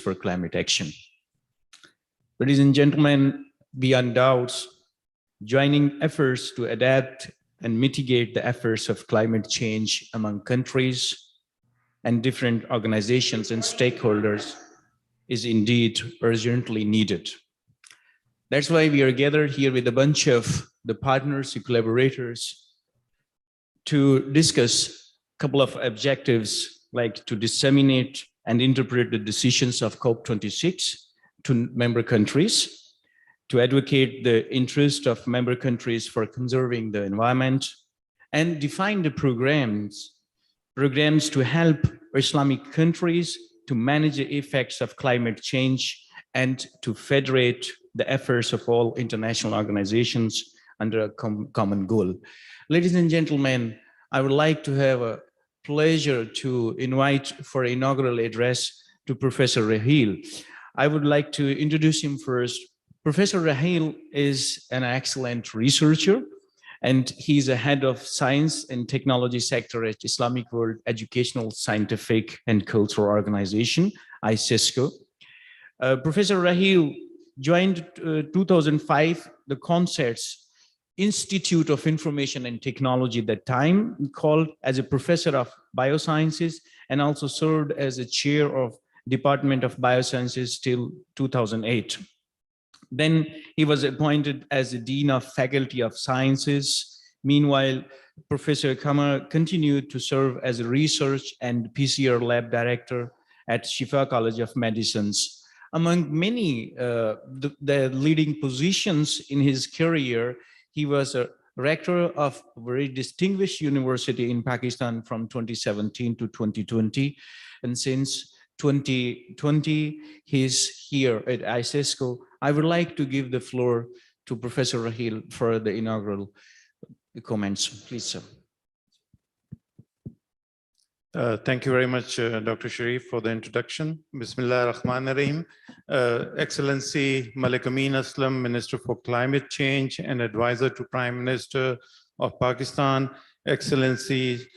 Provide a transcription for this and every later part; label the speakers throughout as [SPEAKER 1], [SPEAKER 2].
[SPEAKER 1] for climate action. Ladies and gentlemen, beyond doubts, joining efforts to adapt and mitigate the efforts of climate change among countries and different organizations and stakeholders is indeed urgently needed. That's why we are gathered here with a bunch of the partners and collaborators to discuss a couple of objectives, like to disseminate and interpret the decisions of COP26 to member countries, to advocate the interest of member countries for conserving the environment, and define the programs to help Islamic countries to manage the effects of climate change and to federate the efforts of all international organizations under a common goal. Ladies and gentlemen, I would like to have a pleasure to invite for inaugural address to Professor Rahil. I would like to introduce him first. Professor Rahil is an excellent researcher, and he's a head of science and technology sector at Islamic World Educational, Scientific and Cultural Organization, ISESCO. Professor Rahil joined 2005 the CONCERT's Institute of Information and Technology at that time, called as a professor of biosciences, and also served as a chair of Department of Biosciences till 2008. Then he was appointed as the Dean of Faculty of Sciences. Meanwhile, Professor Kamar continued to serve as a research and PCR lab director at Shifa College of Medicines. Among many the leading positions in his career, he was a rector of a very distinguished university in Pakistan from 2017 to 2020. And since 2020, he's here at ISESCO. I would like to give the floor to Professor Rahil for the inaugural comments. Please, sir.
[SPEAKER 2] Thank you very much, Dr. Sharif, for the introduction. Bismillah ar-Rahman ar-Rahim. Excellency Malik Amin Aslam, Minister for Climate Change and Advisor to Prime Minister of Pakistan. Excellency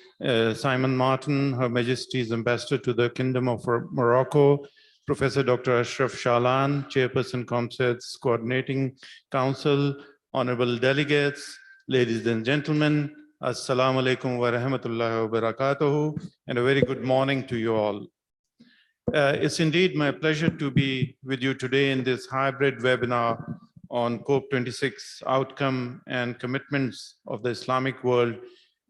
[SPEAKER 2] Simon Martin, Her Majesty's Ambassador to the Kingdom of Morocco. Professor Dr. Ashraf Shalan, Chairperson COMSET's Coordinating Council. Honorable delegates, ladies and gentlemen, Assalamu alaikum wa rahmatullahi wa barakatuhu, and a very good morning to you all. It's indeed my pleasure to be with you today in this hybrid webinar on COP26 outcome and commitments of the Islamic world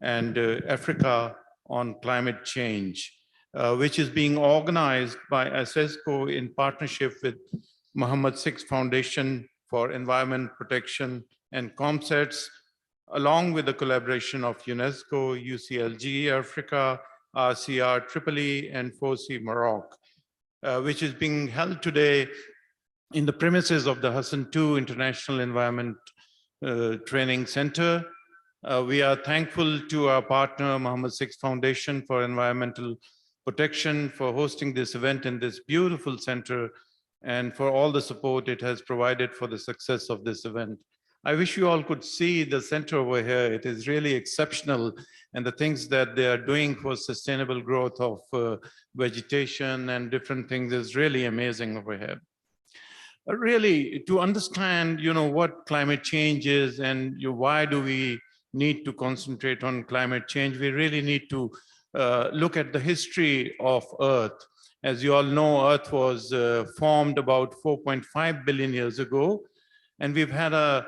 [SPEAKER 2] and Africa on climate change, which is being organized by ISESCO in partnership with Muhammad VI Foundation for Environment Protection and COMSET's, along with the collaboration of UNESCO, UCLG Africa, RCR Tripoli, and FOSI Morocco, which is being held today in the premises of the Hassan II International Environment Training Center. We are thankful to our partner, Muhammad VI Foundation for Environmental Protection, for hosting this event in this beautiful center and for all the support it has provided for the success of this event. I wish you all could see the center over here. It is really exceptional, and the things that they are doing for sustainable growth of vegetation and different things is really amazing over here. Really, to understand, what climate change is and why do we need to concentrate on climate change, we really need to look at the history of Earth. As you all know, Earth was formed about 4.5 billion years ago, and we've had a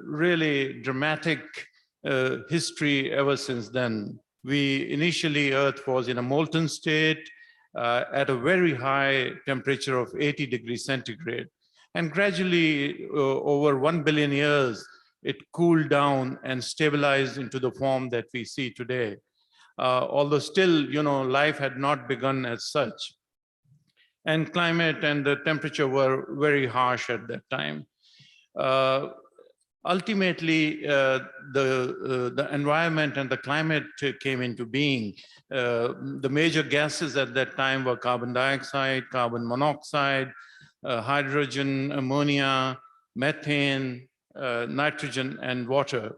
[SPEAKER 2] really dramatic history ever since then. Initially, Earth was in a molten state at a very high temperature of 80 degrees centigrade. And gradually, over 1 billion years, it cooled down and stabilized into the form that we see today. Although still, life had not begun as such. And climate and the temperature were very harsh at that time. Ultimately, the environment and the climate came into being. The major gases at that time were carbon dioxide, carbon monoxide, hydrogen, ammonia, methane, nitrogen, and water.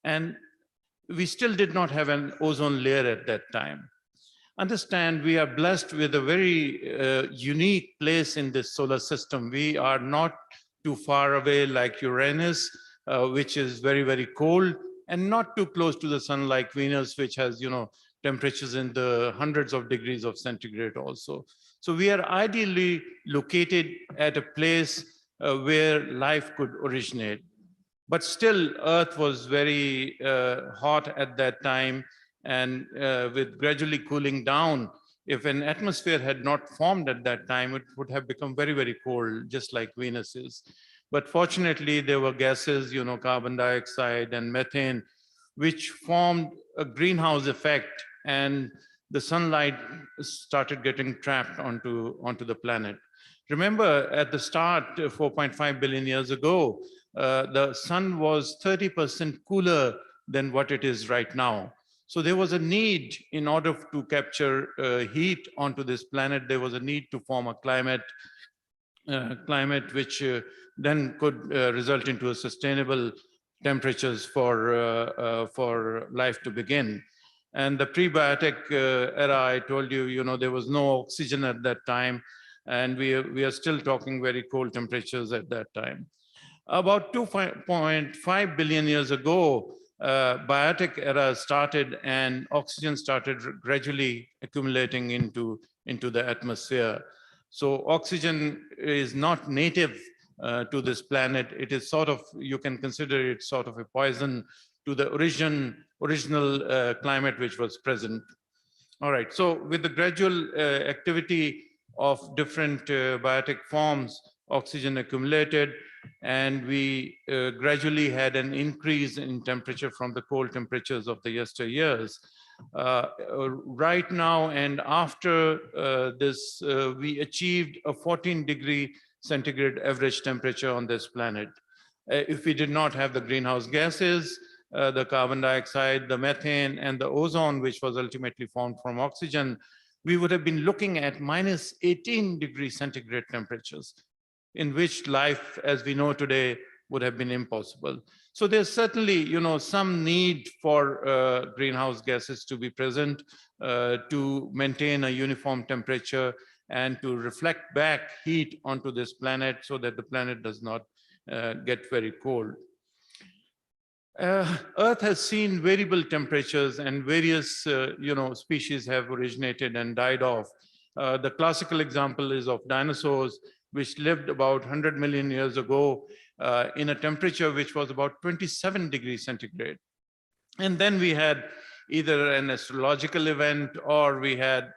[SPEAKER 2] And we still did not have an ozone layer at that time. understand we are blessed with a very unique place in this solar system. We are not too far away like Uranus, which is very, very cold, and not too close to the sun like Venus, which has, temperatures in the hundreds of degrees of centigrade also. So we are ideally located at a place where life could originate. But still, Earth was very hot at that time, and with gradually cooling down, if an atmosphere had not formed at that time, it would have become very, very cold, just like Venus is. But fortunately, there were gases, carbon dioxide and methane, which formed a greenhouse effect, and the sunlight started getting trapped onto the planet. Remember, at the start, 4.5 billion years ago, the sun was 30% cooler than what it is right now. So there was a need, in order to capture heat onto this planet, there was a need to form a climate which then could result into a sustainable temperatures for life to begin. And the prebiotic era, I told you, there was no oxygen at that time, and we are still talking very cold temperatures at that time. About 2.5 billion years ago, biotic era started, and oxygen started gradually accumulating into the atmosphere. So oxygen is not native to this planet. It is sort of, you can consider it sort of a poison to the original climate which was present. All right, so with the gradual activity of different biotic forms, oxygen accumulated, and we gradually had an increase in temperature from the cold temperatures of the yesteryears. Right now and after this, we achieved a 14-degree centigrade average temperature on this planet. If we did not have the greenhouse gases, the carbon dioxide, the methane, and the ozone, which was ultimately formed from oxygen, we would have been looking at minus 18-degree centigrade temperatures, in which life, as we know today, would have been impossible. So there's certainly, some need for greenhouse gases to be present to maintain a uniform temperature and to reflect back heat onto this planet so that the planet does not get very cold. Earth has seen variable temperatures, and various, species have originated and died off. The classical example is of dinosaurs, which lived about 100 million years ago in a temperature which was about 27 degrees centigrade. And then we had either an astrological event, or we had,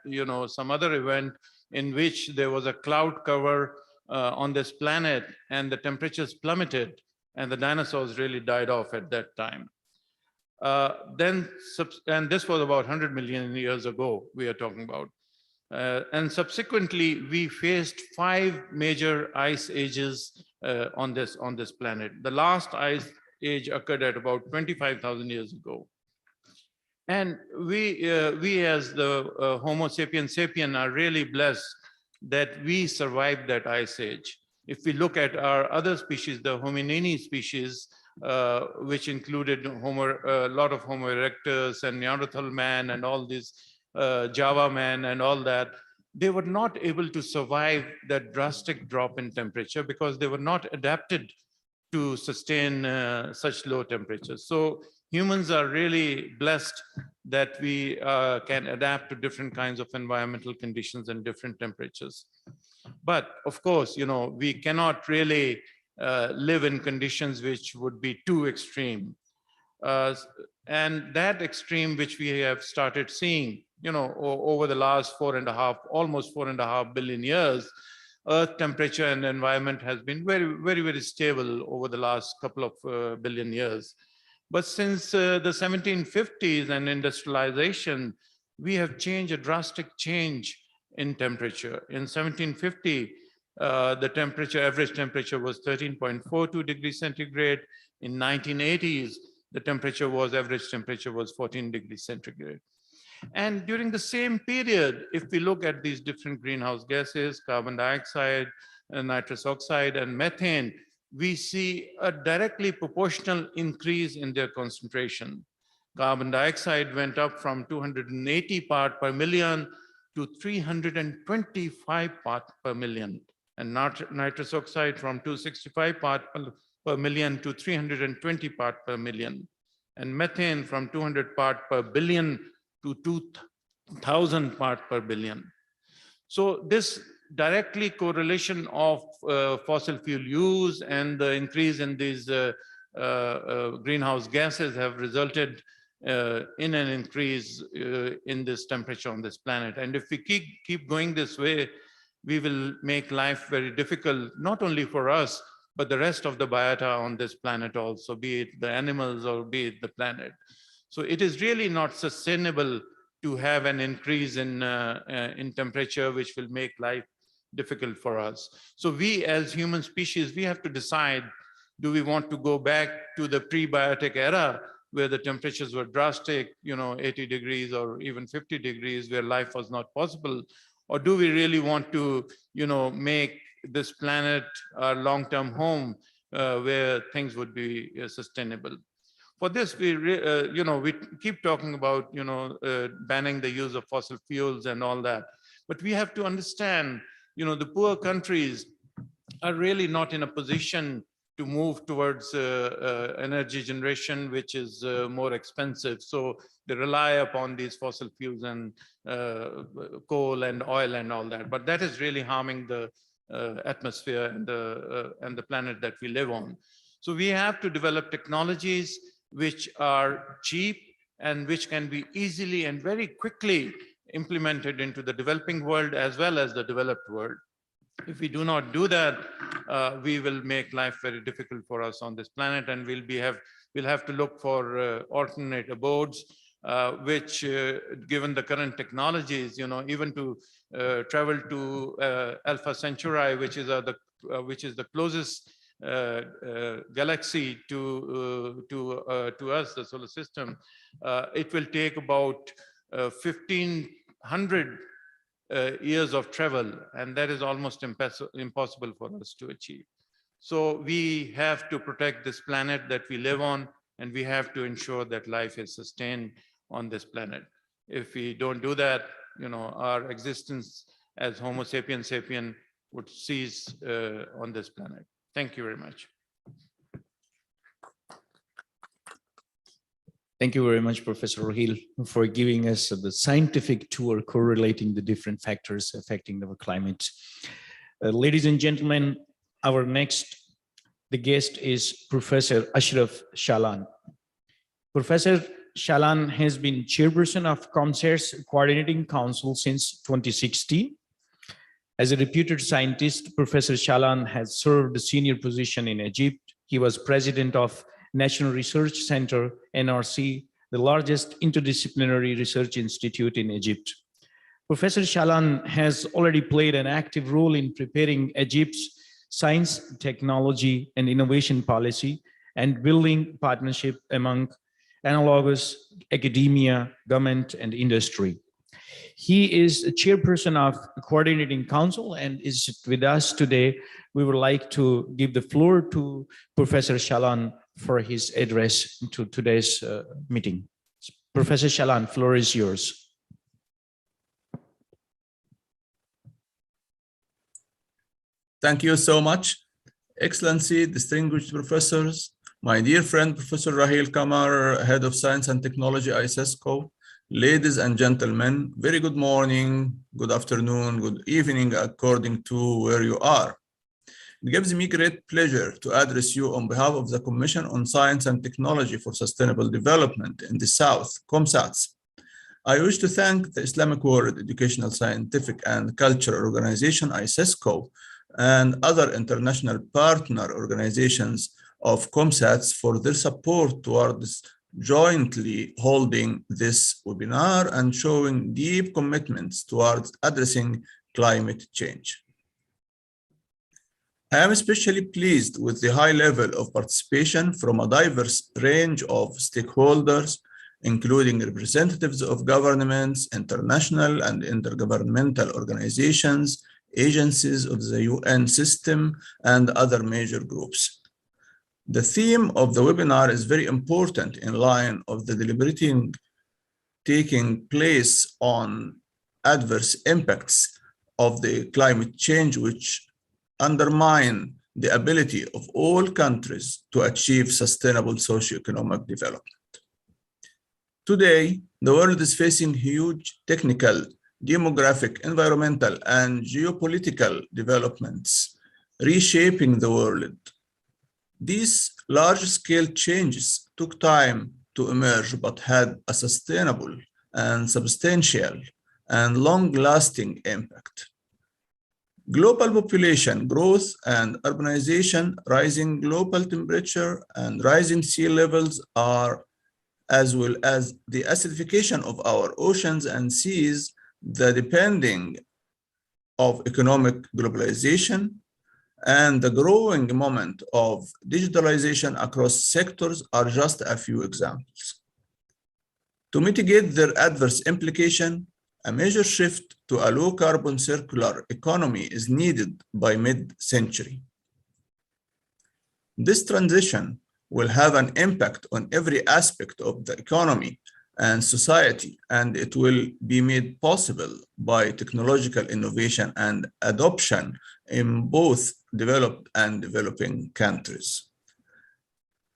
[SPEAKER 2] some other event in which there was a cloud cover on this planet, and the temperatures plummeted, and the dinosaurs really died off at that time. And this was about 100 million years ago we are talking about. And subsequently, we faced 5 major ice ages on this planet. The last ice age occurred at about 25,000 years ago. And we as the Homo sapiens sapien are really blessed that we survived that ice age. If we look at our other species, the hominini species, which included a lot of Homo erectus and Neanderthal man and all these Java man and all that, they were not able to survive that drastic drop in temperature because they were not adapted to sustain such low temperatures. So humans are really blessed that we can adapt to different kinds of environmental conditions and different temperatures. But of course, we cannot really live in conditions which would be too extreme. And that extreme which we have started seeing, over the last almost 4.5 billion years, Earth temperature and environment has been very, very, very stable over the last couple of billion years. But since the 1750s and industrialization, we have changed a drastic change in temperature. In 1750, the average temperature was 13.42 degrees centigrade. In 1980s, the average temperature was 14 degrees centigrade. And during the same period, if we look at these different greenhouse gases, carbon dioxide, nitrous oxide, and methane, we see a directly proportional increase in their concentration. Carbon dioxide went up from 280 part per million to 325 part per million, and nitrous oxide from 265 part per million to 320 part per million, and methane from 200 part per billion to 2000 part per billion. So this directly correlation of fossil fuel use and the increase in these greenhouse gases have resulted in an increase in this temperature on this planet. And if we keep going this way, we will make life very difficult, not only for us, but the rest of the biota on this planet also, be it the animals or be it the planet. So it is really not sustainable to have an increase in temperature, which will make life difficult for us. So we as human species, we have to decide, do we want to go back to the pre-biotic era where the temperatures were drastic, 80 degrees or even 50 degrees, where life was not possible? Or do we really want to, make this planet our long-term home where things would be sustainable? For this, we keep talking about, banning the use of fossil fuels and all that. But we have to understand, the poor countries are really not in a position to move towards energy generation, which is more expensive. So they rely upon these fossil fuels and coal and oil and all that. But that is really harming the atmosphere and the planet that we live on. So we have to develop technologies which are cheap and which can be easily and very quickly implemented into the developing world as well as the developed world. If we do not do that, we will make life very difficult for us on this planet, and we'll have to look for alternate abodes, which, given the current technologies, even to travel to Alpha Centauri, which is the closest galaxy to us, the solar system, it will take about 1500 years of travel, and that is almost impossible for us to achieve. So we have to protect this planet that we live on, and we have to ensure that life is sustained on this planet. If we don't do that, our existence as Homo sapiens sapien would cease on this planet. Thank you very much.
[SPEAKER 1] Thank you very much, Professor Rahil, for giving us the scientific tour correlating the different factors affecting the climate. Ladies and gentlemen, the guest is Professor Ashraf Shalan. Professor Shalan has been chairperson of COP26's Coordinating Council since 2016. As a reputed scientist, Professor Shalan has served a senior position in Egypt. He was president of National Research Center, NRC, the largest interdisciplinary research institute in Egypt. Professor Shalan has already played an active role in preparing Egypt's science, technology, and innovation policy and building partnership among analogous academia, government, and industry. He is the chairperson of the Coordinating Council and is with us today. We would like to give the floor to Professor Shalan for his address to today's meeting. Professor Shalan, floor is yours.
[SPEAKER 3] Thank you so much. Excellency, distinguished professors, my dear friend, Professor Rahil Kamar, Head of Science and Technology, ISESCO, ladies and gentlemen, very good morning, good afternoon, good evening, according to where you are. It gives me great pleasure to address you on behalf of the Commission on Science and Technology for Sustainable Development in the South, COMSATS. I wish to thank the Islamic World Educational, Scientific and Cultural Organization, ISESCO, and other international partner organizations of COMSATS for their support towards jointly holding this webinar and showing deep commitments towards addressing climate change. I am especially pleased with the high level of participation from a diverse range of stakeholders, including representatives of governments, international and intergovernmental organizations, agencies of the UN system, and other major groups. The theme of the webinar is very important in line of the deliberating taking place on adverse impacts of the climate change, which undermine the ability of all countries to achieve sustainable socioeconomic development. Today, the world is facing huge technical, demographic, environmental, and geopolitical developments, reshaping the world. These large-scale changes took time to emerge, but had a sustainable and substantial and long-lasting impact. Global population growth and urbanization, rising global temperature, and rising sea levels are, as well as the acidification of our oceans and seas, the depending of economic globalization, and the growing moment of digitalization across sectors are just a few examples. To mitigate their adverse implication, a major shift to a low-carbon circular economy is needed by mid-century. This transition will have an impact on every aspect of the economy and society, and it will be made possible by technological innovation and adoption in both developed and developing countries.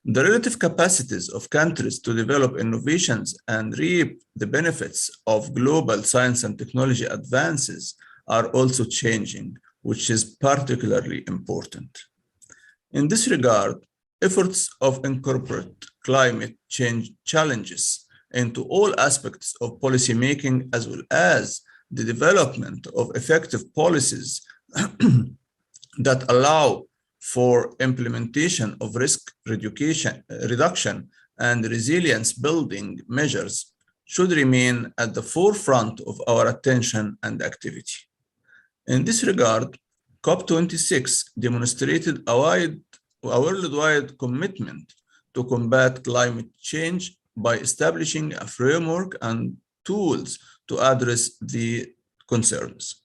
[SPEAKER 3] The relative capacities of countries to develop innovations and reap the benefits of global science and technology advances are also changing, which is particularly important. In this regard, efforts of incorporate climate change challenges into all aspects of policymaking, as well as the development of effective policies that allow for implementation of risk reduction and resilience building measures should remain at the forefront of our attention and activity. In this regard, COP26 demonstrated a worldwide commitment to combat climate change by establishing a framework and tools to address the concerns.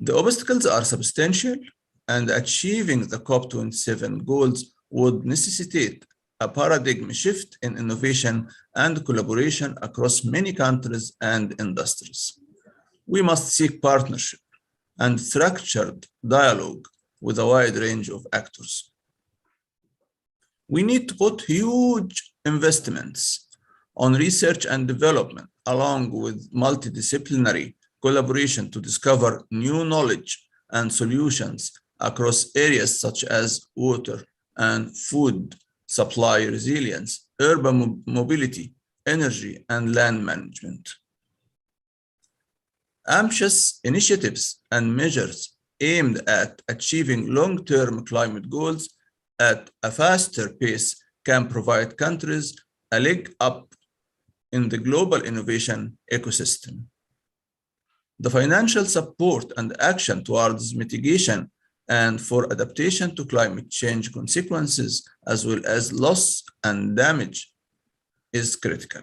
[SPEAKER 3] The obstacles are substantial, and achieving the COP27 goals would necessitate a paradigm shift in innovation and collaboration across many countries and industries. We must seek partnership and structured dialogue with a wide range of actors. We need to put huge investments on research and development, along with multidisciplinary collaboration to discover new knowledge and solutions across areas such as water and food supply resilience, urban mobility, energy, and land management. Ambitious initiatives and measures aimed at achieving long-term climate goals at a faster pace can provide countries a leg up in the global innovation ecosystem. The financial support and action towards mitigation and for adaptation to climate change consequences, as well as loss and damage, is critical.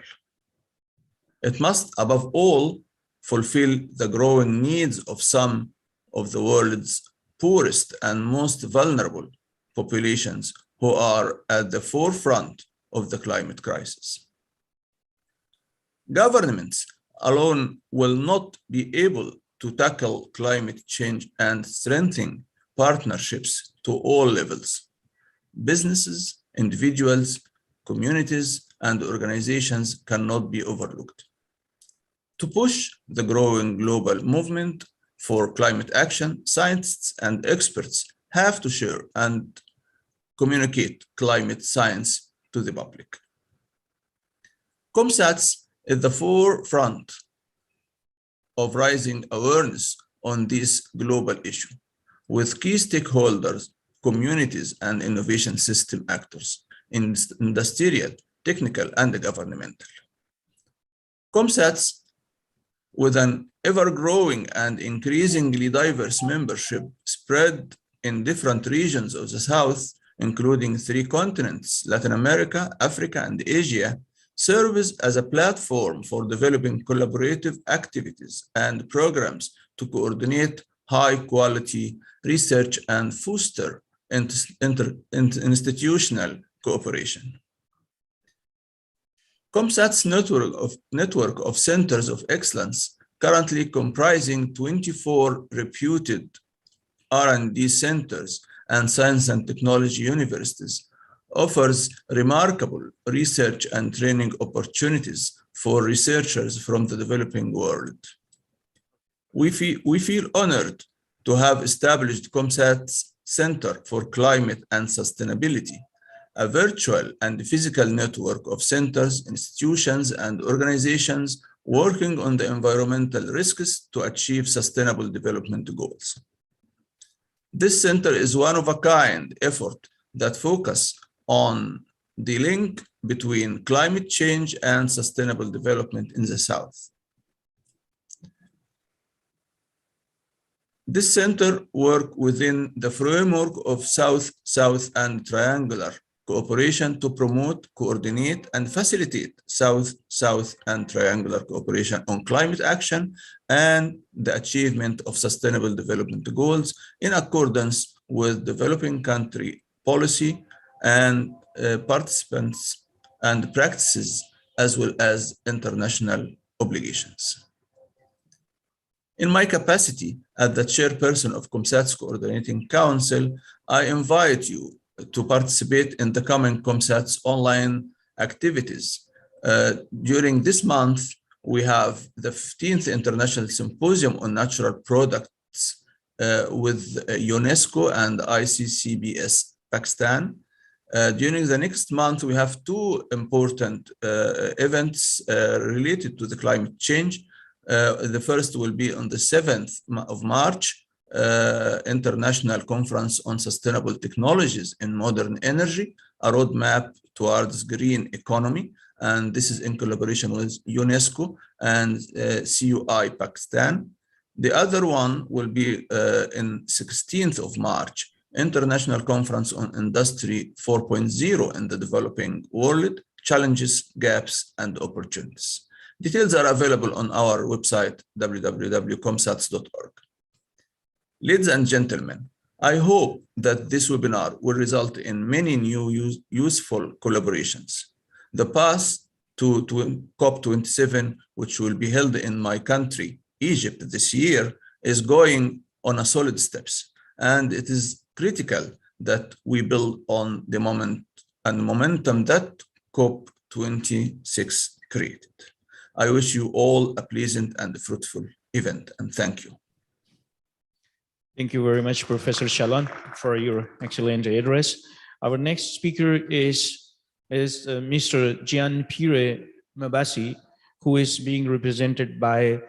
[SPEAKER 3] It must, above all, fulfill the growing needs of some of the world's poorest and most vulnerable populations who are at the forefront of the climate crisis. Governments alone will not be able to tackle climate change, and strengthen partnerships to all levels. Businesses, individuals, communities, and organizations cannot be overlooked. To push the growing global movement for climate action, scientists and experts have to share and communicate climate science to the public. COMSATS is the forefront of raising awareness on this global issue, with key stakeholders, communities, and innovation system actors, industrial, technical, and governmental. COMSATS, with an ever-growing and increasingly diverse membership spread in different regions of the South, including 3 continents, Latin America, Africa, and Asia, serves as a platform for developing collaborative activities and programs to coordinate high-quality research and foster institutional cooperation. COMSAT's network of centers of excellence, currently comprising 24 reputed R&D centers and science and technology universities, offers remarkable research and training opportunities for researchers from the developing world. We feel honored to have established COMSAT's Center for Climate and Sustainability, a virtual and physical network of centers, institutions, and organizations working on the environmental risks to achieve sustainable development goals. This center is one of a kind effort that focuses on the link between climate change and sustainable development in the South. This center works within the framework of South-South and triangular cooperation to promote, coordinate, and facilitate South-South and triangular cooperation on climate action and the achievement of sustainable development goals in accordance with developing country policy and participants and practices, as well as international obligations. In my capacity as the chairperson of COMSAT's Coordinating Council, I invite you to participate in the coming COMSAT's online activities. During this month, we have the 15th International Symposium on Natural Products with UNESCO and ICCBS Pakistan. During the next month, we have two important events related to the climate change. The first will be on the 7th of March, International Conference on Sustainable Technologies in Modern Energy, a roadmap towards green economy. And this is in collaboration with UNESCO and CUI Pakistan. The other one will be in 16th of March, International Conference on Industry 4.0 in the Developing World, Challenges, Gaps, and Opportunities. Details are available on our website, www.comsats.org. Ladies and gentlemen, I hope that this webinar will result in many new useful collaborations. The path to COP27, which will be held in my country, Egypt, this year, is going on a solid steps, and it is critical that we build on the momentum that COP26 created. I wish you all a pleasant and fruitful event, and thank you.
[SPEAKER 1] Thank you very much, Professor Shalon, for your excellent address. Our next speaker is Mr. Jean-Pierre Mabassi, who is being represented by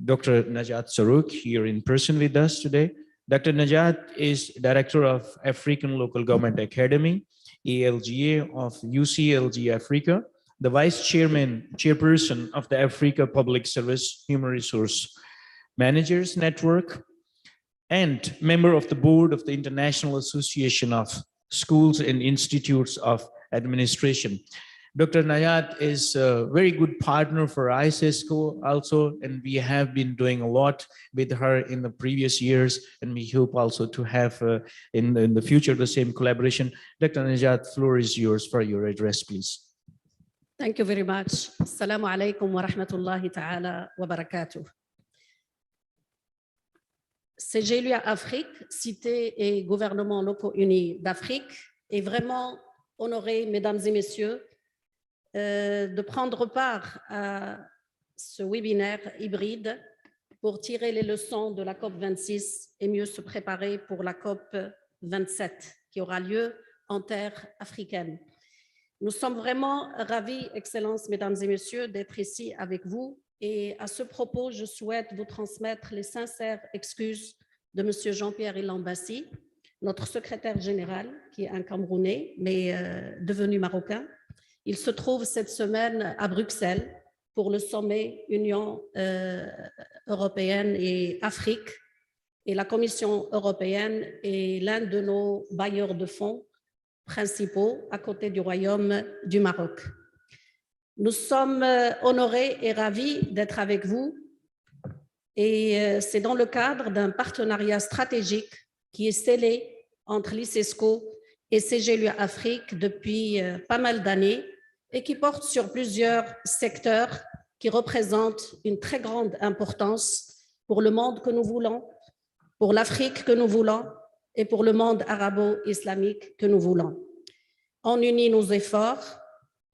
[SPEAKER 1] Dr. Najat Sarouk here in person with us today. Dr. Najat is Director of African Local Government Academy, ALGA of UCLG Africa, the Vice Chairperson of the Africa Public Service Human Resource Managers Network, and member of the board of the International Association of Schools and Institutes of Administration. Dr. Najat is a very good partner for ISESCO also, and we have been doing a lot with her in the previous years, and we hope also to have in the future the same collaboration. Dr. Najat, floor is yours for your address, please.
[SPEAKER 4] Thank you very much. Assalamu alaikum wa rahmatullahi ta'ala wa barakatuh. CGLUA Afrique, Cité et gouvernements locaux unis d'Afrique, est vraiment honoré, mesdames et messieurs, de prendre part à ce webinaire hybride pour tirer les leçons de la COP26 et mieux se préparer pour la COP27 qui aura lieu en terre africaine. Nous sommes vraiment ravis, Excellences, mesdames et messieurs, d'être ici avec vous. Et à ce propos, je souhaite vous transmettre les sincères excuses de M. Jean-Pierre Mabassi, notre secrétaire général, qui est un Camerounais, mais devenu marocain. Il se trouve cette semaine à Bruxelles pour le sommet Union européenne et Afrique. Et la Commission européenne est l'un de nos bailleurs de fonds principaux à côté du Royaume du Maroc. Nous sommes honorés et ravis d'être avec vous et c'est dans le cadre d'un partenariat stratégique qui est scellé entre l'ICESCO et CGLUA Afrique depuis pas mal d'années et qui porte sur plusieurs secteurs qui représentent une très grande importance pour le monde que nous voulons, pour l'Afrique que nous voulons et pour le monde arabo-islamique que nous voulons. On unit nos efforts,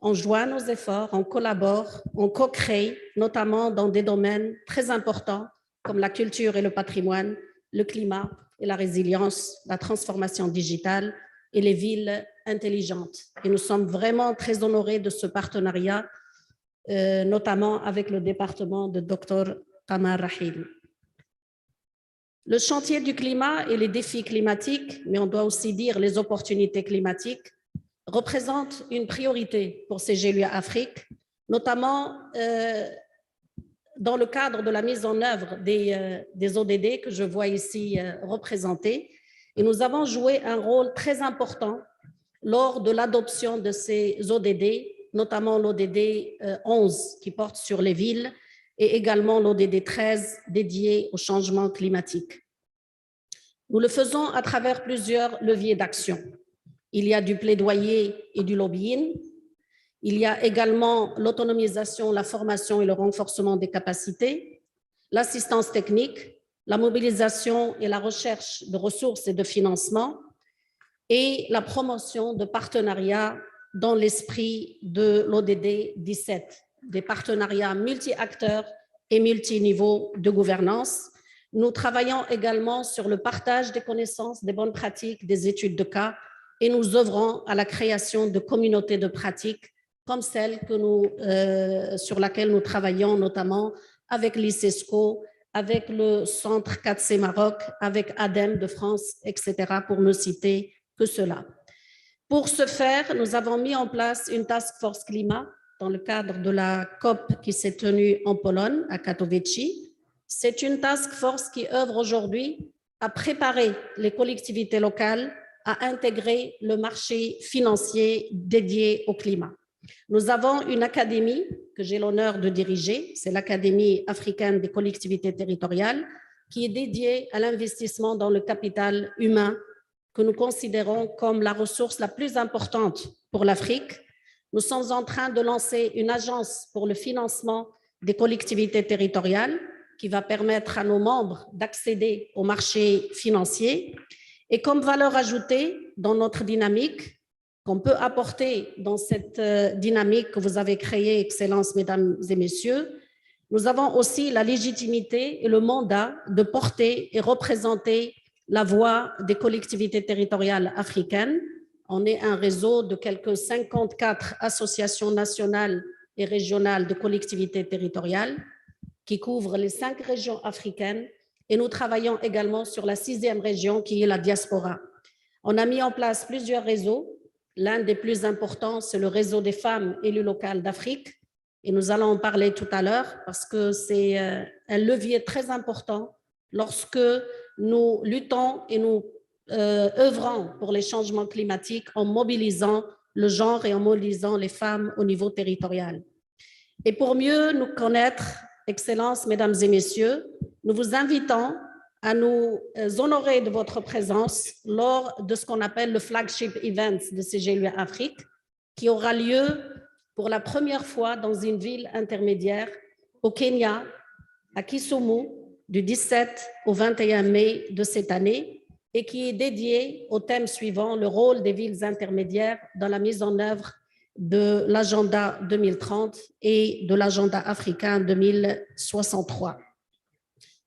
[SPEAKER 4] on joint nos efforts, on collabore, on co-crée, notamment dans des domaines très importants comme la culture et le patrimoine, le climat et la résilience, la transformation digitale et les villes intelligentes. Et nous sommes vraiment très honorés de ce partenariat, notamment avec le département de Dr Qamar Rahil. Le chantier du climat et les défis climatiques, mais on doit aussi dire les opportunités climatiques, représentent une priorité pour CGLUA Afrique, notamment dans le cadre de la mise en œuvre des ODD que je vois ici représentés. Et nous avons joué un rôle très important lors de l'adoption de ces ODD, notamment l'ODD 11 qui porte sur les villes et également l'ODD 13 dédié au changement climatique. Nous le faisons à travers plusieurs leviers d'action. Il y a du plaidoyer et du lobbying. Il y a également l'autonomisation, la formation et le renforcement des capacités, l'assistance technique, la mobilisation et la recherche de ressources et de financement et la promotion de partenariats dans l'esprit de l'ODD 17, des partenariats multi-acteurs et multi-niveaux de gouvernance. Nous travaillons également sur le partage des connaissances, des bonnes pratiques, des études de cas et nous œuvrons à la création de communautés de pratiques comme celle sur laquelle nous travaillons notamment avec l'ICESCO, avec le Centre 4C Maroc, avec ADEME de France, etc., pour ne citer que cela. Pour ce faire, nous avons mis en place une task force climat dans le cadre de la COP qui s'est tenue en Pologne, à Katowice. C'est une task force qui œuvre aujourd'hui à préparer les collectivités locales à intégrer le marché financier dédié au climat. Nous avons une académie que j'ai l'honneur de diriger, c'est l'Académie africaine des collectivités territoriales, qui est dédiée à l'investissement dans le capital humain que nous considérons comme la ressource la plus importante pour l'Afrique. Nous sommes en train de lancer une agence pour le financement des collectivités territoriales qui va permettre à nos membres d'accéder au marché financier. Et comme valeur ajoutée dans notre dynamique, qu'on peut apporter dans cette dynamique que vous avez créée, Excellences, Mesdames et Messieurs, nous avons aussi la légitimité et le mandat de porter et représenter la voix des collectivités territoriales africaines. On est un réseau de quelques 54 associations nationales et régionales de collectivités territoriales qui couvrent les 5 régions africaines et nous travaillons également sur la 6e région qui est la diaspora. On a mis en place plusieurs réseaux. L'un des plus importants, c'est le réseau des femmes élues locales d'Afrique et nous allons en parler tout à l'heure parce que c'est un levier très important lorsque nous luttons et nous œuvrons pour les changements climatiques en mobilisant le genre et en mobilisant les femmes au niveau territorial. Et pour mieux nous connaître, Excellences, Mesdames et Messieurs, nous vous invitons à nous honorer de votre présence lors de ce qu'on appelle le flagship event de CGLUA Afrique, qui aura lieu pour la première fois dans une ville intermédiaire au Kenya, à Kisumu, du 17 au 21 mai de cette année, et qui est dédié au thème suivant, le rôle des villes intermédiaires dans la mise en œuvre de l'agenda 2030 et de l'agenda africain 2063.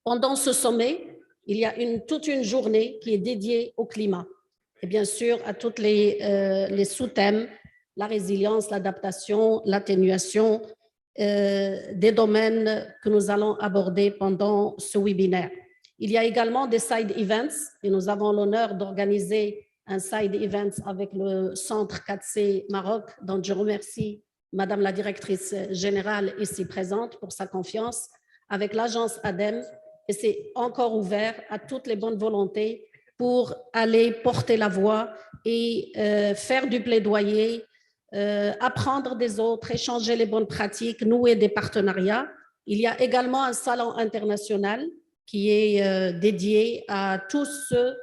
[SPEAKER 4] Pendant ce sommet, il y a toute une journée qui est dédiée au climat et bien sûr à tous les sous-thèmes, la résilience, l'adaptation, l'atténuation des domaines que nous allons aborder pendant ce webinaire. Il y a également des side events et nous avons l'honneur d'organiser un side event avec le Centre 4C Maroc, dont je remercie Madame la directrice générale ici présente pour sa confiance, avec l'agence ADEME. Et c'est encore ouvert à toutes les bonnes volontés pour aller porter la voix et faire du plaidoyer, apprendre des autres, échanger les bonnes pratiques, nouer des partenariats. Il y a également un salon international qui est dédié à tous ceux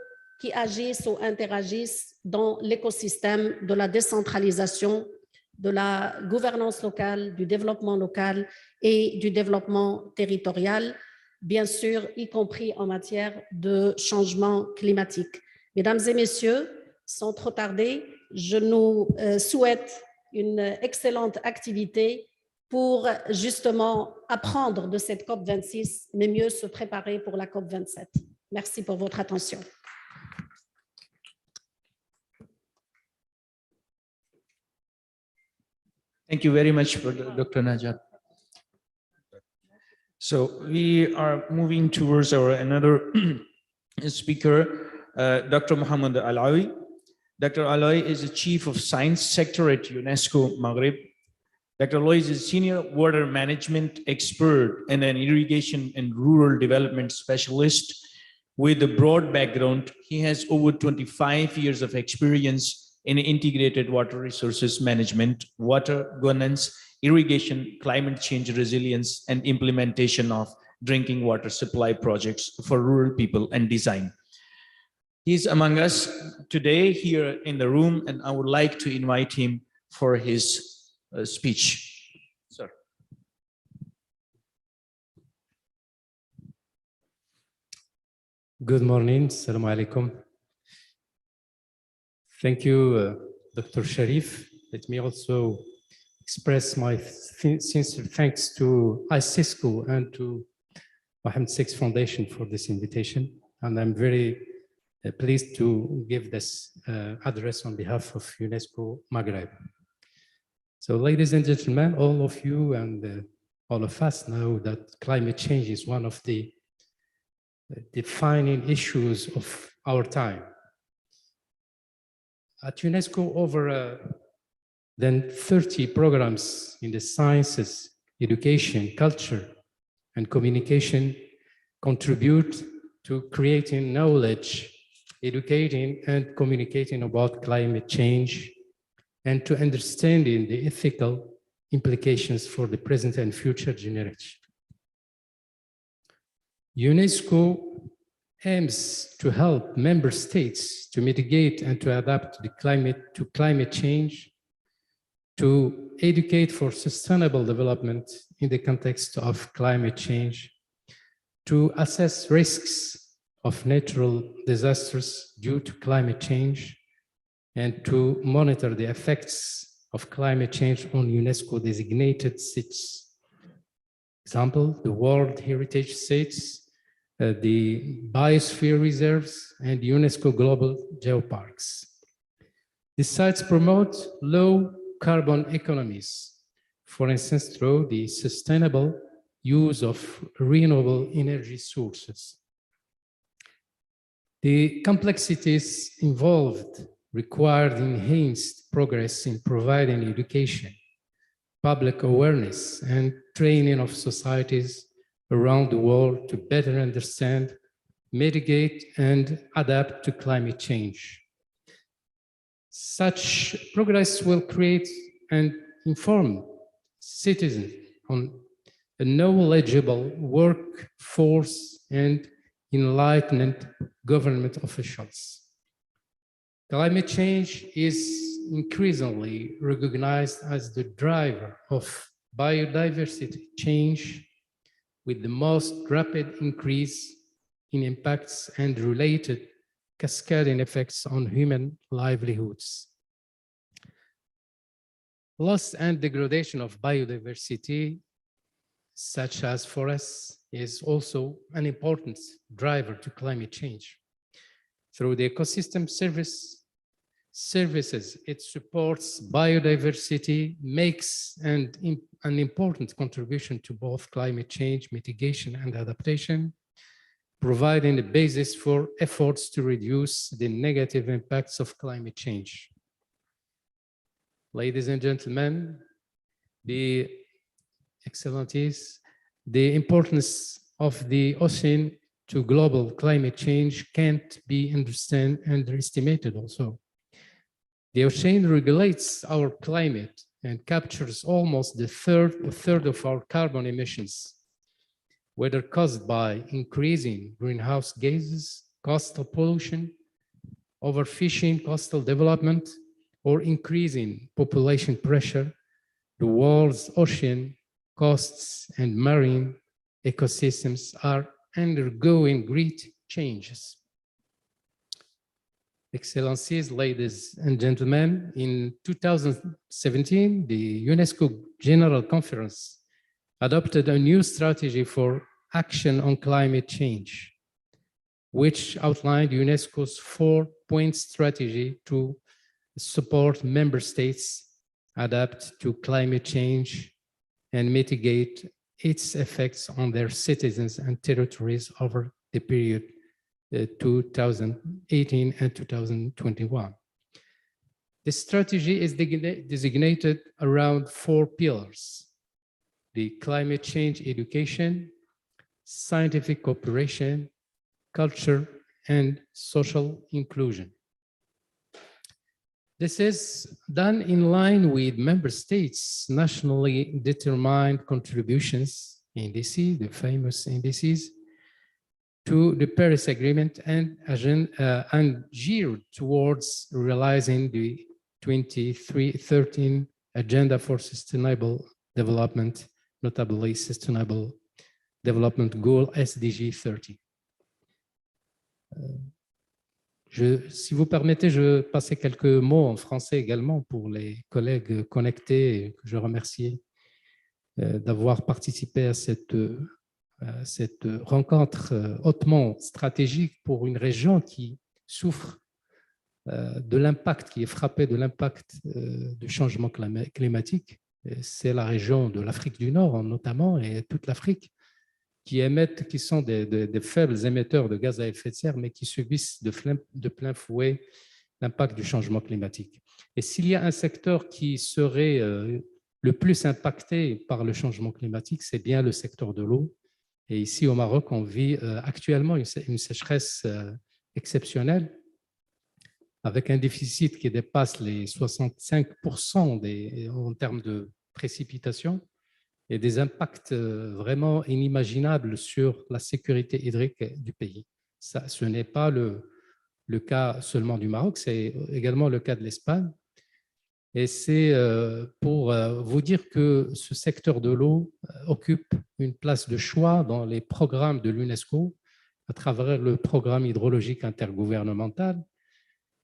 [SPEAKER 4] qui agissent ou interagissent dans l'écosystème de la décentralisation, de la gouvernance locale, du développement local et du développement territorial, bien sûr, y compris en matière de changement climatique. Mesdames et messieurs, sans trop tarder, je nous souhaite une excellente activité pour justement apprendre de cette COP26, mais mieux se préparer pour la COP27. Merci pour votre attention.
[SPEAKER 1] Thank you very much, Dr. Najat. So we are moving towards our another speaker, Dr. Mohammed Alawi. Dr. Alawi is the Chief of Science Sector at UNESCO Maghreb. Dr. Alawi is a senior water management expert and an irrigation and rural development specialist with a broad background. He has over 25 years of experience in integrated water resources management, water governance, irrigation, climate change resilience, and implementation of drinking water supply projects for rural people and design. He's among us today here in the room, and I would like to invite him for his speech. Sir.
[SPEAKER 5] Good morning. Assalamu alaikum. Thank you, Dr. Sharif. Let me also express my sincere thanks to ISISCO and to Mohammed VI Foundation for this invitation. And I'm very pleased to give this address on behalf of UNESCO Maghreb. So ladies and gentlemen, all of you and all of us know that climate change is one of the defining issues of our time. At UNESCO, over than 30 programs in the sciences, education, culture, and communication contribute to creating knowledge, educating and communicating about climate change, and to understanding the ethical implications for the present and future generation. UNESCO aims to help member states to mitigate and to adapt to climate change, to educate for sustainable development in the context of climate change, to assess risks of natural disasters due to climate change, and to monitor the effects of climate change on UNESCO designated sites. Example, the World Heritage Sites, the biosphere reserves, and UNESCO global geoparks. These sites promote low carbon economies, for instance, through the sustainable use of renewable energy sources. The complexities involved required enhanced progress in providing education, public awareness, and training of societies around the world to better understand, mitigate, and adapt to climate change. Such progress will create and inform citizens on a knowledgeable workforce and enlightened government officials. Climate change is increasingly recognized as the driver of biodiversity change, with the most rapid increase in impacts and related cascading effects on human livelihoods. Loss and degradation of biodiversity, such as forests, is also an important driver to climate change. Through the ecosystem services it supports biodiversity, makes an important contribution to both climate change mitigation and adaptation, providing a basis for efforts to reduce the negative impacts of climate change. Ladies and gentlemen, the excellencies, the importance of the ocean to global climate change can't be underestimated also. The ocean regulates our climate and captures almost a third of our carbon emissions, whether caused by increasing greenhouse gases, coastal pollution, overfishing, coastal development, or increasing population pressure, the world's ocean, coasts, and marine ecosystems are undergoing great changes. Excellencies, ladies and gentlemen, in 2017, the UNESCO General Conference adopted a new strategy for action on climate change, which outlined UNESCO's 4-point strategy to support member states adapt to climate change and mitigate its effects on their citizens and territories over the period 2018 and 2021. The strategy is designated around 4 pillars: the climate change education, scientific cooperation, culture, and social inclusion. This is done in line with member states' nationally determined contributions, indices, the famous indices, to the Paris Agreement and geared towards realizing the 2013 Agenda for Sustainable Development, notably Sustainable Development Goal SDG 30. Si vous permettez, je passerai quelques mots en français également pour les collègues connectés que je remercie d'avoir participé à cette rencontre hautement stratégique pour une région qui souffre de l'impact, qui est frappée de l'impact du changement climatique. C'est la région de l'Afrique du Nord notamment, et toute l'Afrique, qui sont des faibles émetteurs de gaz à effet de serre, mais qui subissent de plein fouet l'impact du changement climatique. Et s'il y a un secteur qui serait le plus impacté par le changement climatique, c'est bien le secteur de l'eau. Et ici au Maroc, on vit actuellement une sécheresse exceptionnelle, avec un déficit qui dépasse les 65% en termes de précipitations, et des impacts vraiment inimaginables sur la sécurité hydrique du pays. Ça, ce n'est pas le cas seulement du Maroc, c'est également le cas de l'Espagne. Et c'est pour vous dire que ce secteur de l'eau occupe une place de choix dans les programmes de l'UNESCO à travers le programme hydrologique intergouvernemental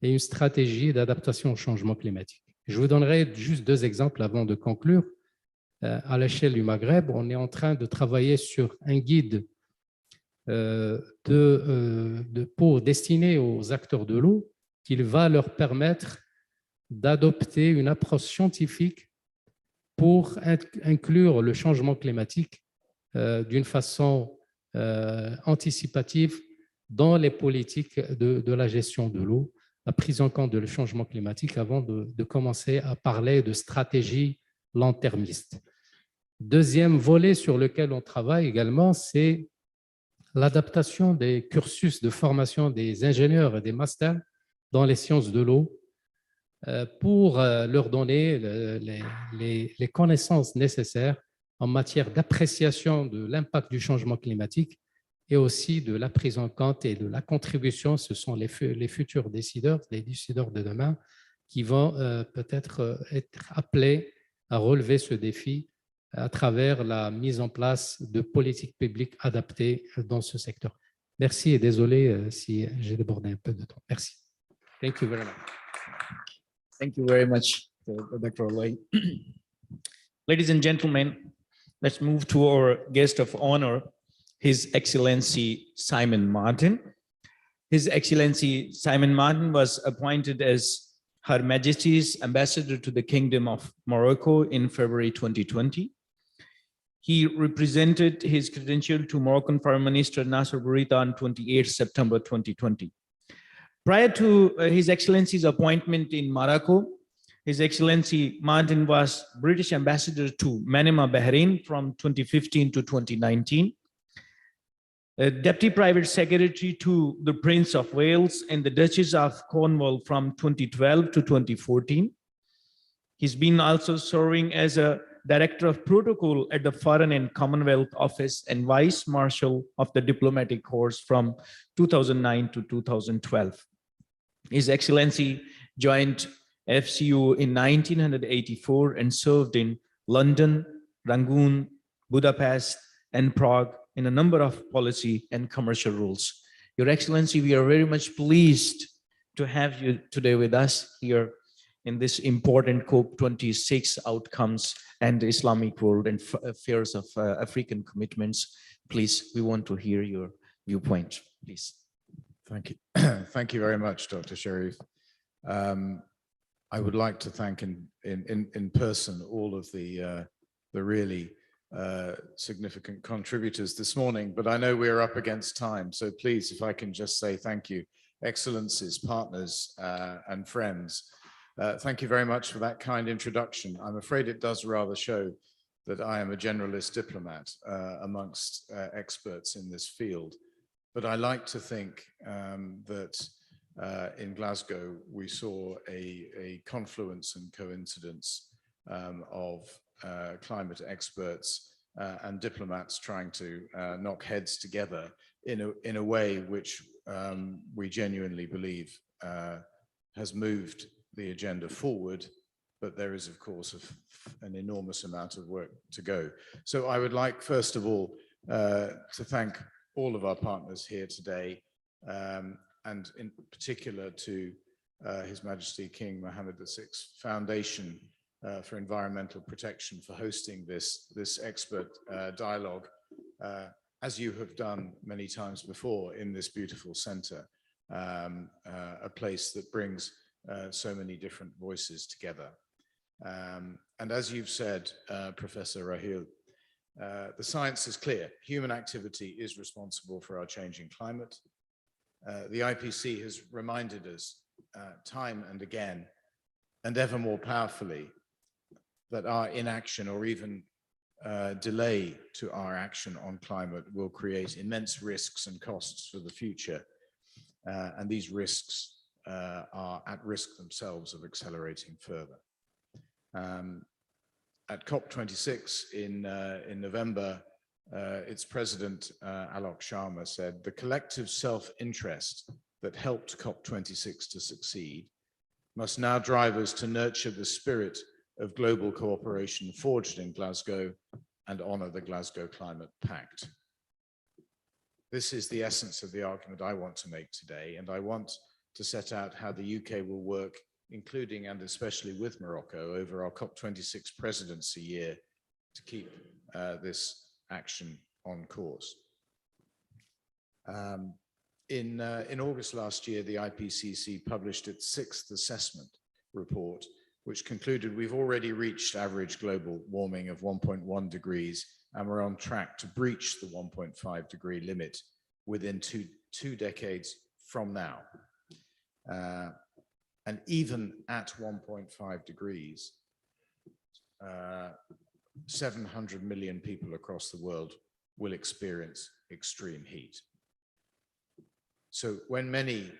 [SPEAKER 5] et une stratégie d'adaptation au changement climatique. Je vous donnerai juste 2 exemples avant de conclure. À l'échelle du Maghreb, on est en train de travailler sur un guide pour destiné aux acteurs de l'eau, qui va leur permettre d'adopter une approche scientifique pour inclure le changement climatique d'une façon anticipative dans les politiques de la gestion de l'eau, la prise en compte du changement climatique avant de commencer à parler de stratégie long-termiste. Deuxième volet sur lequel on travaille également, c'est l'adaptation des cursus de formation des ingénieurs et des masters dans les sciences de l'eau pour leur donner les connaissances nécessaires en matière d'appréciation de l'impact du changement climatique et aussi de la prise en compte et de la contribution. Ce sont les futurs décideurs, les décideurs de demain, qui vont peut-être être appelés à relever ce défi à travers la mise en place de politiques publiques adaptées dans ce secteur. Merci et désolé si j'ai débordé un peu de temps. Merci. Thank you very much.
[SPEAKER 1] Thank you very much, Dr. Olay. Ladies and gentlemen, let's move to our guest of honor, His Excellency Simon Martin. His Excellency Simon Martin was appointed as Her Majesty's Ambassador to the Kingdom of Morocco in February 2020. He represented his credential to Moroccan Foreign Minister Nasser Bourita on 28 September 2020. Prior to His Excellency's appointment in Morocco, His Excellency Martin was British Ambassador to Manama, Bahrain from 2015 to 2019, Deputy Private Secretary to the Prince of Wales and the Duchess of Cornwall from 2012 to 2014. He's been also serving as a Director of Protocol at the Foreign and Commonwealth Office and Vice Marshal of the Diplomatic Corps from 2009 to 2012. His Excellency joined FCU in 1984 and served in London, Rangoon, Budapest, and Prague in a number of policy and commercial roles. Your Excellency, we are very much pleased to have you today with us here in this important COP26 outcomes and the Islamic world and affairs of African commitments. Please, we want to hear your viewpoint, please.
[SPEAKER 6] Thank you. Thank you very much, Dr. Sharif. I would like to thank in person all of the really significant contributors this morning, but I know we're up against time. So please, if I can just say thank you, Excellencies, partners, and friends. Thank you very much for that kind introduction. I'm afraid it does rather show that I am a generalist diplomat amongst experts in this field. But I like to think that in Glasgow, we saw a confluence and coincidence of climate experts and diplomats trying to knock heads together in a way which we genuinely believe has moved the agenda forward, but there is, of course, an enormous amount of work to go. So I would like, first of all, to thank all of our partners here today, and in particular to His Majesty King Mohammed VI Foundation for Environmental Protection for hosting this expert dialogue, as you have done many times before in this beautiful center, a place that brings so many different voices together. And as you've said, Professor Rahil, the science is clear. Human activity is responsible for our changing climate. The IPC has reminded us time and again, and ever more powerfully, that our inaction or even delay to our action on climate will create immense risks and costs for the future. And these risks are at risk themselves of accelerating further. At COP26 in November, its president, Alok Sharma, said, "The collective self-interest that helped COP26 to succeed must now drive us to nurture the spirit of global cooperation forged in Glasgow and honor the Glasgow Climate Pact." This is the essence of the argument I want to make today, and I want to set out how the UK will work, including and especially with Morocco, over our COP26 presidency year to keep this action on course. In August last year, the IPCC published its 6th assessment report, which concluded we've already reached average global warming of 1.1 degrees, and we're on track to breach the 1.5 degree limit within two decades from now. And even at 1.5 degrees, 700 million people across the world will experience extreme heat. So when many,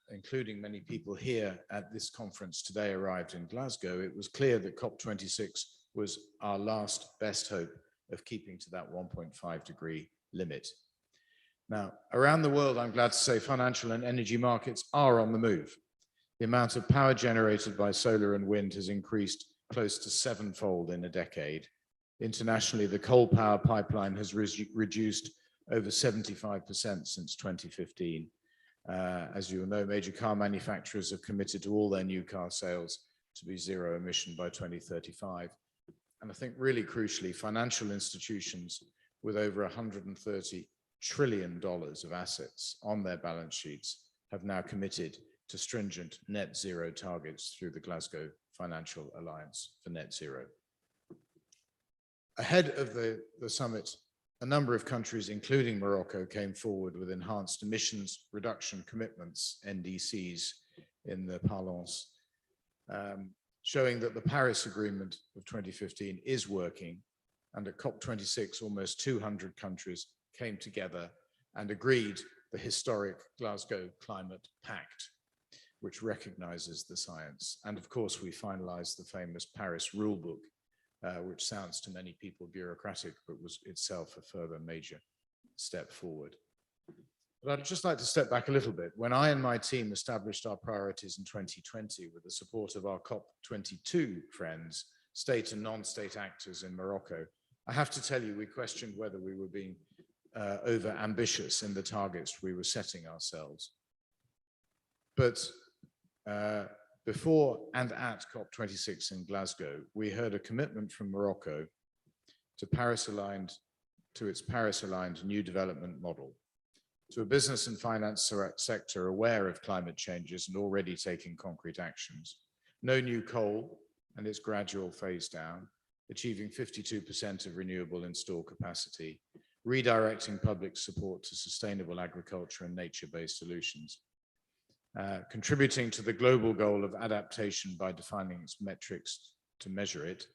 [SPEAKER 6] including many people here at this conference today, arrived in Glasgow, it was clear that COP26 was our last best hope of keeping to that 1.5 degree limit. Now, around the world, I'm glad to say financial and energy markets are on the move. The amount of power generated by solar and wind has increased close to 7-fold in a decade. Internationally, the coal power pipeline has reduced over 75% since 2015. As you will know, major car manufacturers have committed to all their new car sales to be zero emission by 2035. And I think really crucially, financial institutions with over $130 trillion of assets on their balance sheets have now committed to stringent net zero targets through the Glasgow Financial Alliance for Net Zero. Ahead of the summit, a number of countries, including Morocco, came forward with enhanced emissions reduction commitments, NDCs, in the parlance, showing that the Paris Agreement of 2015 is working. And at COP26, almost 200 countries came together and agreed the historic Glasgow Climate Pact, which recognizes the science. And of course, we finalized the famous Paris Rulebook, which sounds to many people bureaucratic, but was itself a further major step forward. But I'd just like to step back a little bit. When I and my team established our priorities in 2020 with the support of our COP22 friends, state and non-state actors in Morocco, I have to tell you, we questioned whether we were being over ambitious in the targets we were setting ourselves. But before and at COP26 in Glasgow, we heard a commitment from Morocco to its Paris-aligned new development model, to a business and finance sector aware of climate changes and already taking concrete actions. No new coal and its gradual phase down, achieving 52% of renewable installed capacity, redirecting public support to sustainable agriculture and nature-based solutions, contributing to the global goal of adaptation by defining its metrics to measure it,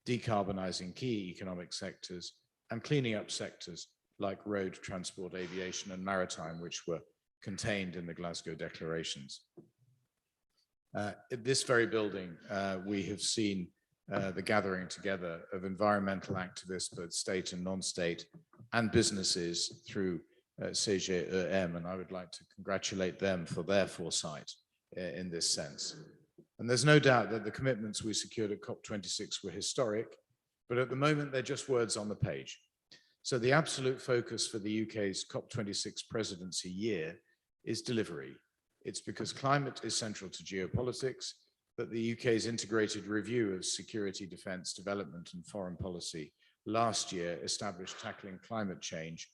[SPEAKER 6] decarbonizing key economic sectors, and cleaning up sectors like road transport, aviation, and maritime, which were contained in the Glasgow declarations. In this very building, we have seen the gathering together of environmental activists, both state and non-state, and businesses through CGEM, and I would like to congratulate them for their foresight in this sense. And there's no doubt that the commitments we secured at COP26 were historic, but at the moment they're just words on the page. So the absolute focus for the UK's COP26 presidency year is delivery. It's because climate is central to geopolitics that the UK's integrated review of security, defence, development and foreign policy last year established tackling climate change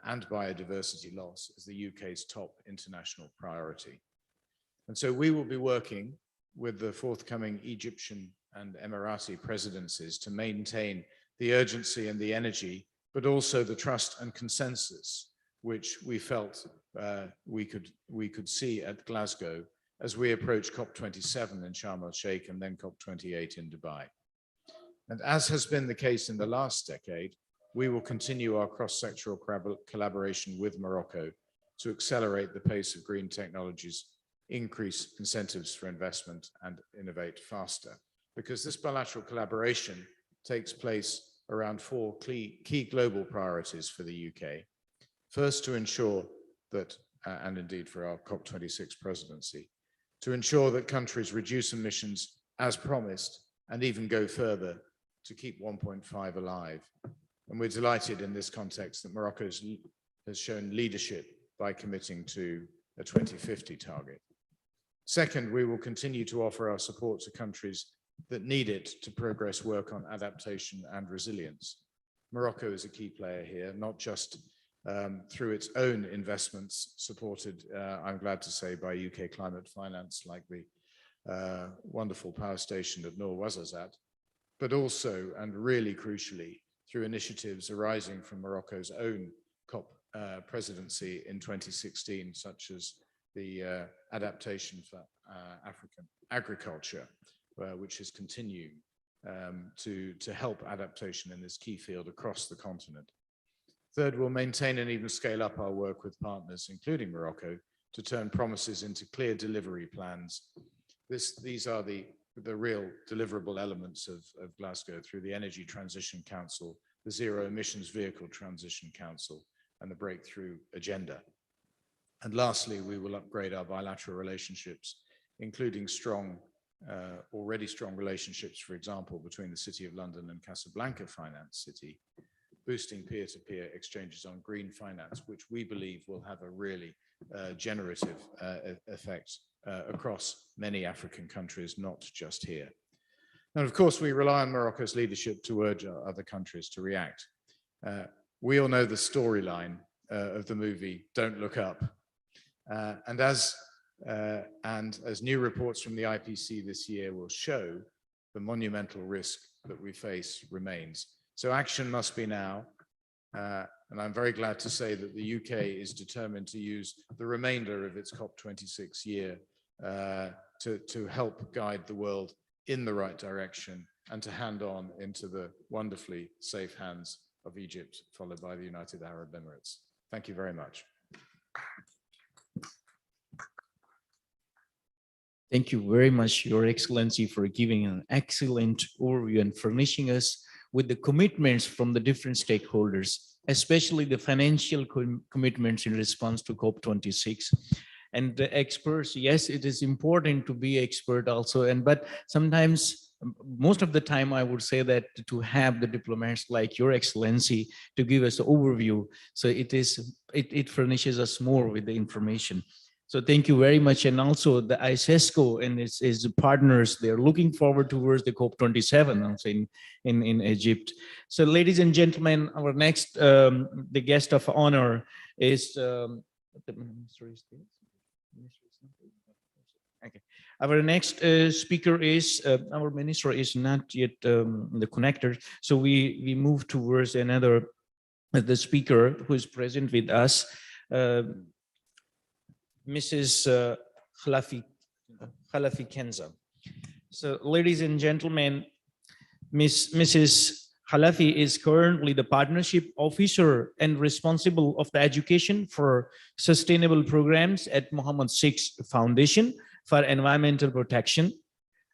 [SPEAKER 6] and biodiversity loss as the UK's top international priority. And so we will be working with the forthcoming Egyptian and Emirati presidencies to maintain the urgency and the energy, but also the trust and consensus which we felt we could see at Glasgow as we approach COP27 in Sharm el-Sheikh and then COP28 in Dubai. And as has been the case in the last decade, we will continue our cross-sectoral collaboration with Morocco to accelerate the pace of green technologies, increase incentives for investment, and innovate faster. Because this bilateral collaboration takes place around four key global priorities for the UK. First, to ensure that, and indeed for our COP26 presidency, to ensure that countries reduce emissions as promised and even go further to keep 1.5 alive. And we're delighted in this context that Morocco has shown leadership by committing to a 2050 target. Second, we will continue to offer our support to countries that need it to progress work on adaptation and resilience. Morocco is a key player here, not just through its own investments supported, I'm glad to say, by UK climate finance, like the wonderful power station at Noor Ouarzazate, but also, and really crucially, through initiatives arising from Morocco's own COP presidency in 2016, such as the Adaptation for African Agriculture, which is continuing to help adaptation in this key field across the continent. Third, we'll maintain and even scale up our work with partners, including Morocco, to turn promises into clear delivery plans. These are the real deliverable elements of Glasgow through the Energy Transition Council, the Zero Emissions Vehicle Transition Council, and the Breakthrough Agenda. And lastly, we will upgrade our bilateral relationships, including already strong relationships, for example, between the City of London and Casablanca Finance City, boosting peer-to-peer exchanges on green finance, which we believe will have a really generative effect across many African countries, not just here. And of course, we rely on Morocco's leadership to urge other countries to react. We all know the storyline of the movie Don't Look Up. And as new reports from the IPC this year will show, the monumental risk that we face remains. So action must be now. And I'm very glad to say that the UK is determined to use the remainder of its COP26 year to help guide the world in the right direction and to hand on into the wonderfully safe hands of Egypt, followed by the United Arab Emirates. Thank you very much.
[SPEAKER 1] Thank you very much, Your Excellency, for giving an excellent overview and furnishing us with the commitments from the different stakeholders, especially the financial commitments in response to COP26. And the experts, yes, it is important to be expert also, but sometimes, most of the time, I would say that to have the diplomats like Your Excellency to give us the overview, so it furnishes us more with the information. So thank you very much. And also the ISESCO and its partners, they're looking forward towards the COP27 also in Egypt. So ladies and gentlemen, our next, the guest of honor is, okay. Our next speaker is, our minister is not yet the connector. So we move towards another, the speaker who is present with us, Mrs. Khalafi Kenza. So ladies and gentlemen, Mrs. Khalafi is currently the partnership officer and responsible of the education for sustainable programs at Muhammad VI Foundation for Environmental Protection.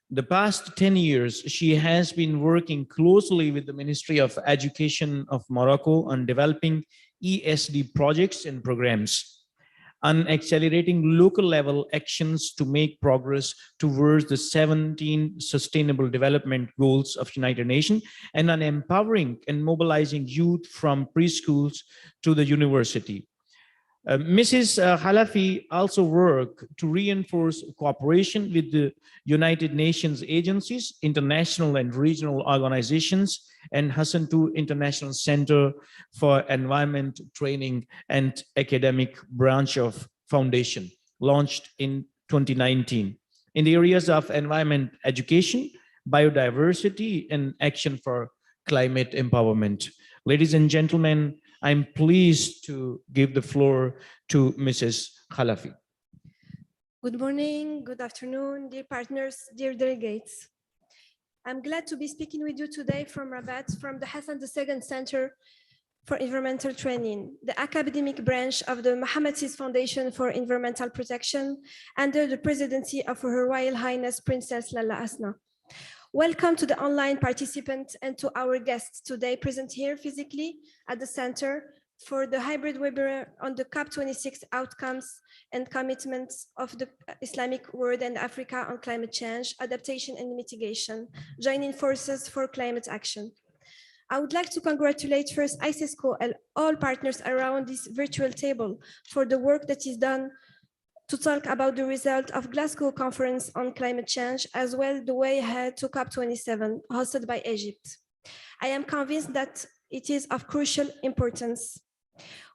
[SPEAKER 1] The past 10 years, she has been working closely with the Ministry of Education of Morocco on developing ESD projects and programs, on accelerating local level actions to make progress towards the 17 Sustainable Development Goals of United Nations, and on empowering and mobilizing youth from preschools to the university. Mrs. Khalafi also worked to reinforce cooperation with the United Nations agencies, international and regional organizations, and Hassan II International Center for Environment Training and Academic Branch of Foundation, launched in 2019, in the areas of environment education, biodiversity, and action for climate empowerment. Ladies and gentlemen, I'm pleased to give the floor to Mrs. Khalafi.
[SPEAKER 7] Good morning, good afternoon, dear partners, dear delegates. I'm glad to be speaking with you today from Rabat, from the Hassan II Center for Environmental Training, the academic branch of the Mohammed VI Foundation for Environmental Protection, under the presidency of Her Royal Highness Princess Lalla Asna. Welcome to the online participants and to our guests today present here physically at the center for the hybrid webinar on the COP26 outcomes and commitments of the Islamic world and Africa on climate change, adaptation and mitigation, joining forces for climate action. I would like to congratulate first ISESCO and all partners around this virtual table for the work that is done to talk about the result of Glasgow Conference on Climate Change, as well the way ahead to COP27, hosted by Egypt. I am convinced that it is of crucial importance.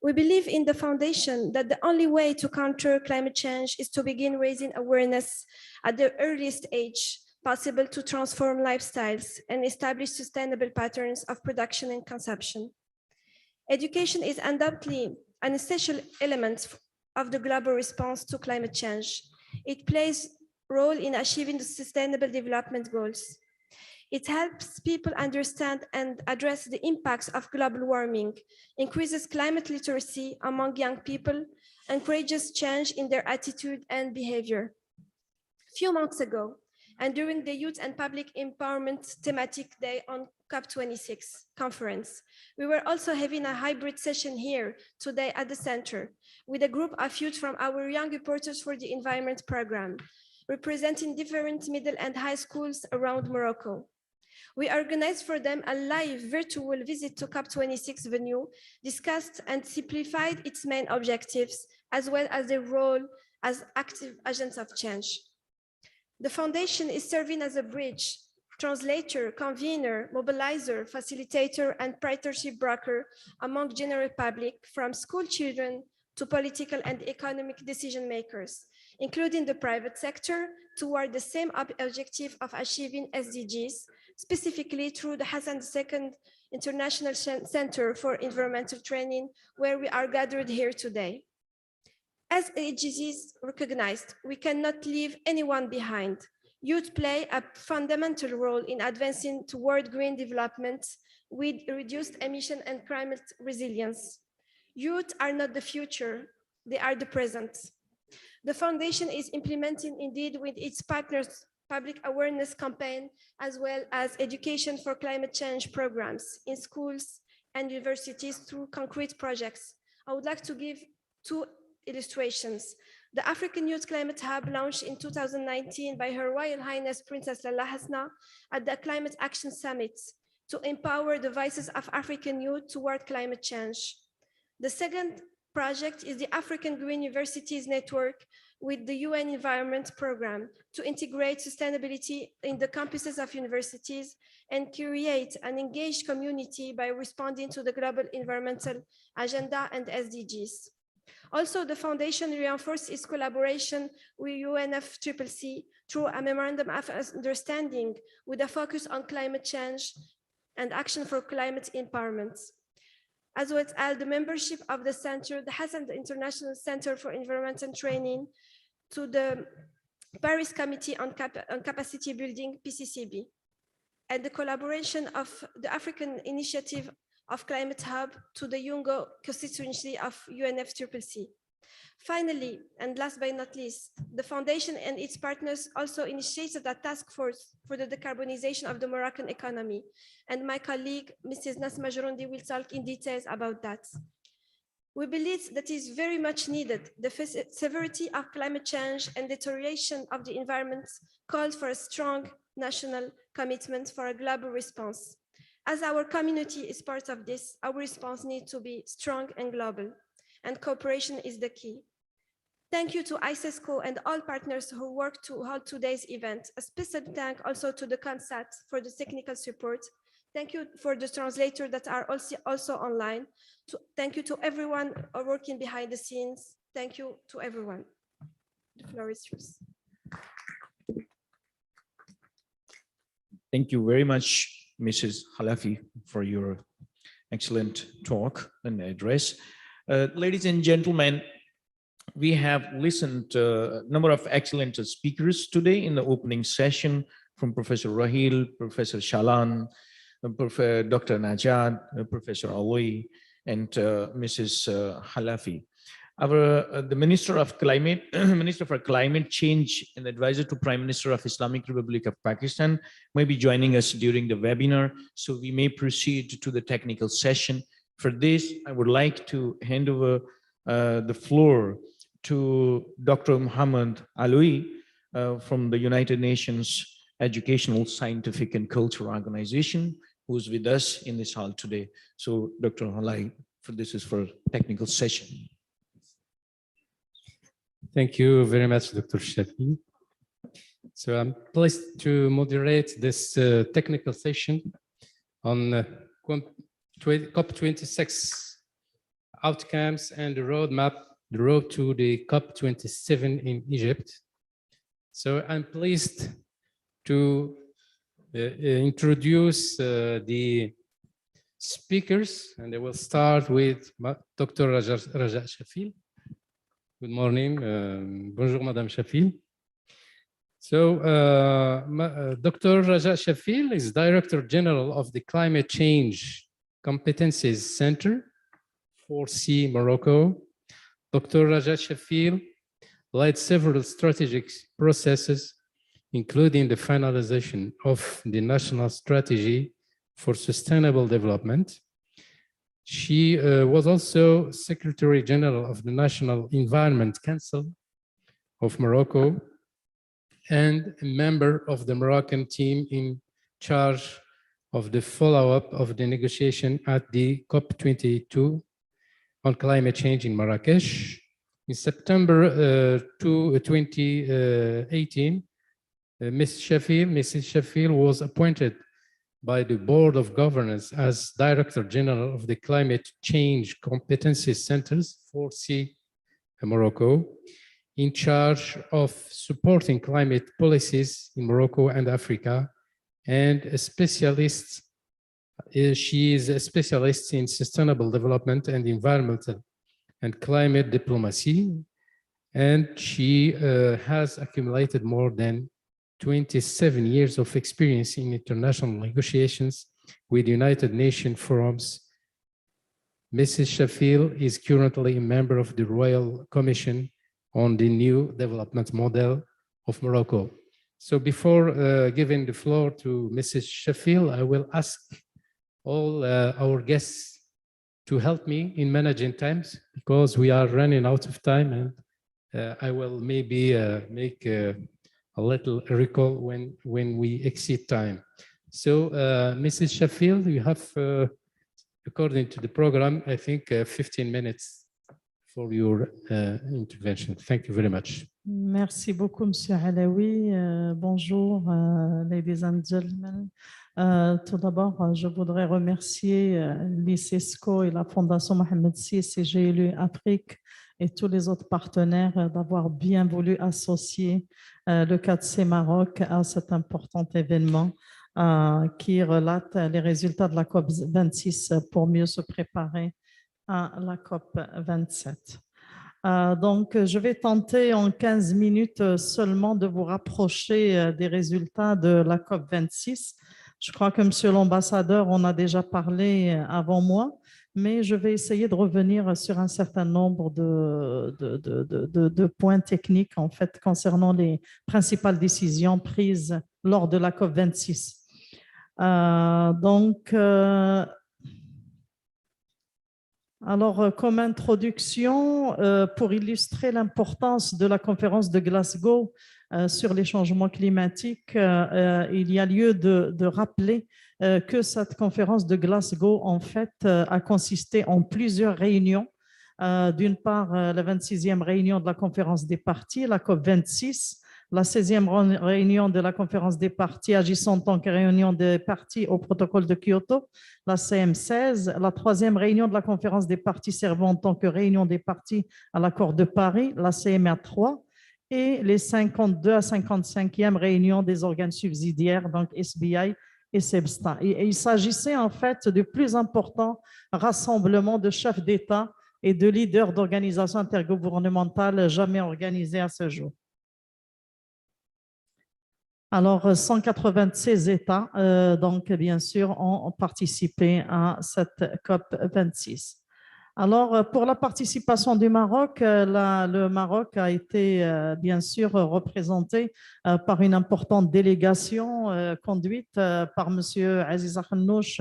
[SPEAKER 7] We believe in the foundation that the only way to counter climate change is to begin raising awareness at the earliest age possible to transform lifestyles and establish sustainable patterns of production and consumption. Education is undoubtedly an essential element of the global response to climate change. It plays a role in achieving the Sustainable Development Goals. It helps people understand and address the impacts of global warming, increases climate literacy among young people, encourages change in their attitude and behavior. A few months ago, and during the Youth and Public Empowerment Thematic Day on COP26 conference, we were also having a hybrid session here today at the center with a group of youth from our Young Reporters for the Environment program, representing different middle and high schools around Morocco. We organized for them a live virtual visit to COP26 venue, discussed and simplified its main objectives, as well as their role as active agents of change. The foundation is serving as a bridge, translator, convener, mobilizer, facilitator, and partnership broker among general public, from school children to political and economic decision makers, including the private sector, toward the same objective of achieving SDGs, specifically through the Hassan II International Center for Environmental Training, where we are gathered here today. As SDGs recognized, we cannot leave anyone behind. Youth play a fundamental role in advancing toward green development with reduced emission and climate resilience. Youth are not the future, they are the present. The foundation is implementing indeed with its partners public awareness campaign, as well as education for climate change programs in schools and universities through concrete projects. I would like to give two illustrations. The African Youth Climate Hub, launched in 2019 by Her Royal Highness Princess Lalla Hasna at the Climate Action Summit, to empower the voices of African youth toward climate change. The second project is the African Green Universities Network with the UN Environment Programme to integrate sustainability in the campuses of universities and create an engaged community by responding to the global environmental agenda and SDGs. Also, the foundation reinforced its collaboration with UNFCCC through a memorandum of understanding with a focus on climate change and action for climate empowerment, as well as the membership of the center, the Hassan International Center for Environmental Training, to the Paris Committee on Capacity Building, PCCB, and the collaboration of the African Initiative of Climate Hub to the Yungo constituency of UNFCCC. Finally, and last but not least, the foundation and its partners also initiated a task force for the decarbonization of the Moroccan economy. And my colleague, Mrs. Nasma Jouroundi, will talk in details about that. We believe that is very much needed. The severity of climate change and deterioration of the environment called for a strong national commitment for a global response. As our community is part of this, our response needs to be strong and global, and cooperation is the key. Thank you to ISESCO and all partners who worked to hold today's event. A special thank also to the CONSAT for the technical support. Thank you for the translators that are also online. Thank you to everyone working behind the scenes. Thank you to everyone. The floor is yours.
[SPEAKER 1] Thank you very much, Mrs. Halafi, for your excellent talk and address. Ladies and gentlemen, we have listened to a number of excellent speakers today in the opening session, from Professor Rahil, Professor Shalan, Dr. Najad, Professor Aloi, and Mrs. Halafi. The Minister of Climate, Minister for Climate Change and Advisor to Prime Minister of Islamic Republic of Pakistan may be joining us during the webinar, so we may proceed to the technical session. For this, I would like to hand over the floor to Dr. Muhammad Aloi from the United Nations Educational, Scientific and Cultural Organization, who's with us in this hall today. So Dr. Aloi, this is for technical session.
[SPEAKER 5] Thank you very much, Dr. Shafi. So I'm pleased to moderate this technical session on COP26 outcomes and the roadmap, the road to the COP27 in Egypt. So I'm pleased to introduce the speakers, and I will start with Dr. Raja Shafil. Good morning. Bonjour, Madame Shafil. So Dr. Raja Shafil is Director General of the Climate Change Competencies Center, 4C, Morocco. Dr. Raja Shafil led several strategic processes, including the finalization of the National Strategy for Sustainable Development. She was also Secretary General of the National Environment Council of Morocco and a member of the Moroccan team in charge of the follow-up of the negotiation at the COP22 on climate change in Marrakesh. In September 2018, Mrs. Shafil was appointed by the Board of Governors as Director General of the Climate Change Competency Centers, 4C, Morocco, in charge of supporting climate policies in Morocco and Africa, and a specialist. She is a specialist in sustainable development and environmental and climate diplomacy, and she has accumulated more than 27 years of experience in international negotiations with United Nations forums. Mrs. Shafil is currently a member of the Royal Commission on the New Development Model of Morocco. So before giving the floor to Mrs. Sheffield, I will ask all our guests to help me in managing times because we are running out of time, and I will maybe make a little recall when we exceed time. So Mrs. Sheffield, you have, according to the program, I think 15 minutes for your intervention. Thank you very much.
[SPEAKER 8] Merci beaucoup, Monsieur Alaoui. Bonjour, ladies and gentlemen. Tout d'abord, je voudrais remercier l'ICESCO et la Fondation Mohamed VI et GLU Afrique et tous les autres partenaires d'avoir bien voulu associer le 4C Maroc à cet important événement qui relate les résultats de la COP26 pour mieux se préparer à la COP27. Donc, je vais tenter en 15 minutes seulement de vous rapprocher des résultats de la COP26. Je crois que Monsieur l'ambassadeur en a déjà parlé avant moi, mais je vais essayer de revenir sur un certain nombre de points techniques en fait concernant les principales décisions prises lors de la COP26. Alors, comme introduction, pour illustrer l'importance de la conférence de Glasgow sur les changements climatiques, il y a lieu de rappeler que cette conférence de Glasgow, en fait, a consisté en plusieurs réunions. D'une part, la 26e réunion de la conférence des parties, la COP26, la 16e réunion de la conférence des parties agissant en tant que réunion des parties au protocole de Kyoto, la CM16, la 3e réunion de la conférence des parties servant en tant que réunion des parties à l'accord de Paris, la CMA3, et les 52 à 55e réunions des organes subsidiaires, donc SBI et SEBSTA. Et il s'agissait en fait du plus important rassemblement de chefs d'État et de leaders d'organisations intergouvernementales jamais organisées à ce jour. Alors, 196 États, donc bien sûr, ont participé à cette COP26. Alors, pour la participation du Maroc, le Maroc a été bien sûr représenté par une importante délégation conduite par M. Aziz Akhnouch,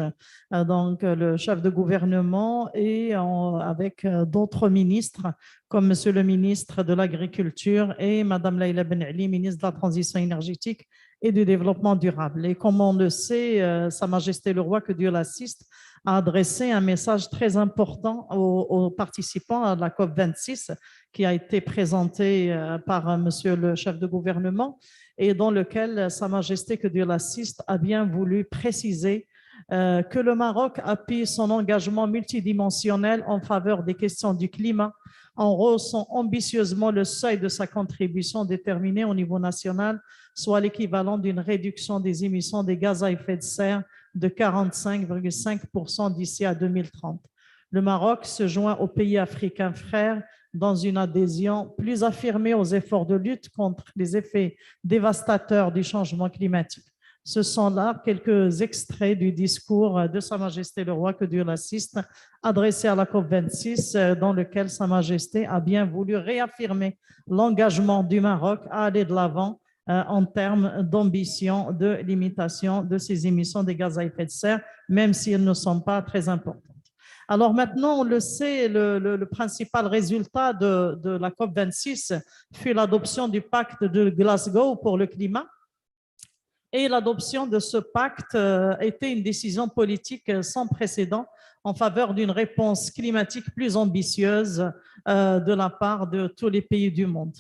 [SPEAKER 8] donc le chef de gouvernement, et avec d'autres ministres comme M. le ministre de l'Agriculture et Mme Laïla Ben Ali, ministre de la Transition énergétique et du Développement durable. Et comme on le sait, Sa Majesté le Roi, que Dieu l'assiste, a adressé un message très important aux participants à la COP26 qui a été présenté par monsieur le chef de gouvernement et dans lequel Sa Majesté, que Dieu l'assiste, a bien voulu préciser que le Maroc appuie son engagement multidimensionnel en faveur des questions du climat en rehaussant ambitieusement le seuil de sa contribution déterminée au niveau national, soit l'équivalent d'une réduction des émissions des gaz à effet de serre de 45,5% d'ici à 2030. Le Maroc se joint aux pays africains frères dans une adhésion plus affirmée aux efforts de lutte contre les effets dévastateurs du changement climatique. Ce sont là quelques extraits du discours de Sa Majesté le Roi, que Dieu l'assiste, adressé à la COP26, dans lequel Sa Majesté a bien voulu réaffirmer l'engagement du Maroc à aller de l'avant en termes d'ambition de limitation de ces émissions de gaz à effet de serre, même si elles ne sont pas très importantes. Alors maintenant, on le sait, le principal résultat de la COP26 fut l'adoption du pacte de Glasgow pour le climat. Et l'adoption de ce pacte était une décision politique sans précédent en faveur d'une réponse climatique plus ambitieuse de la part de tous les pays du monde.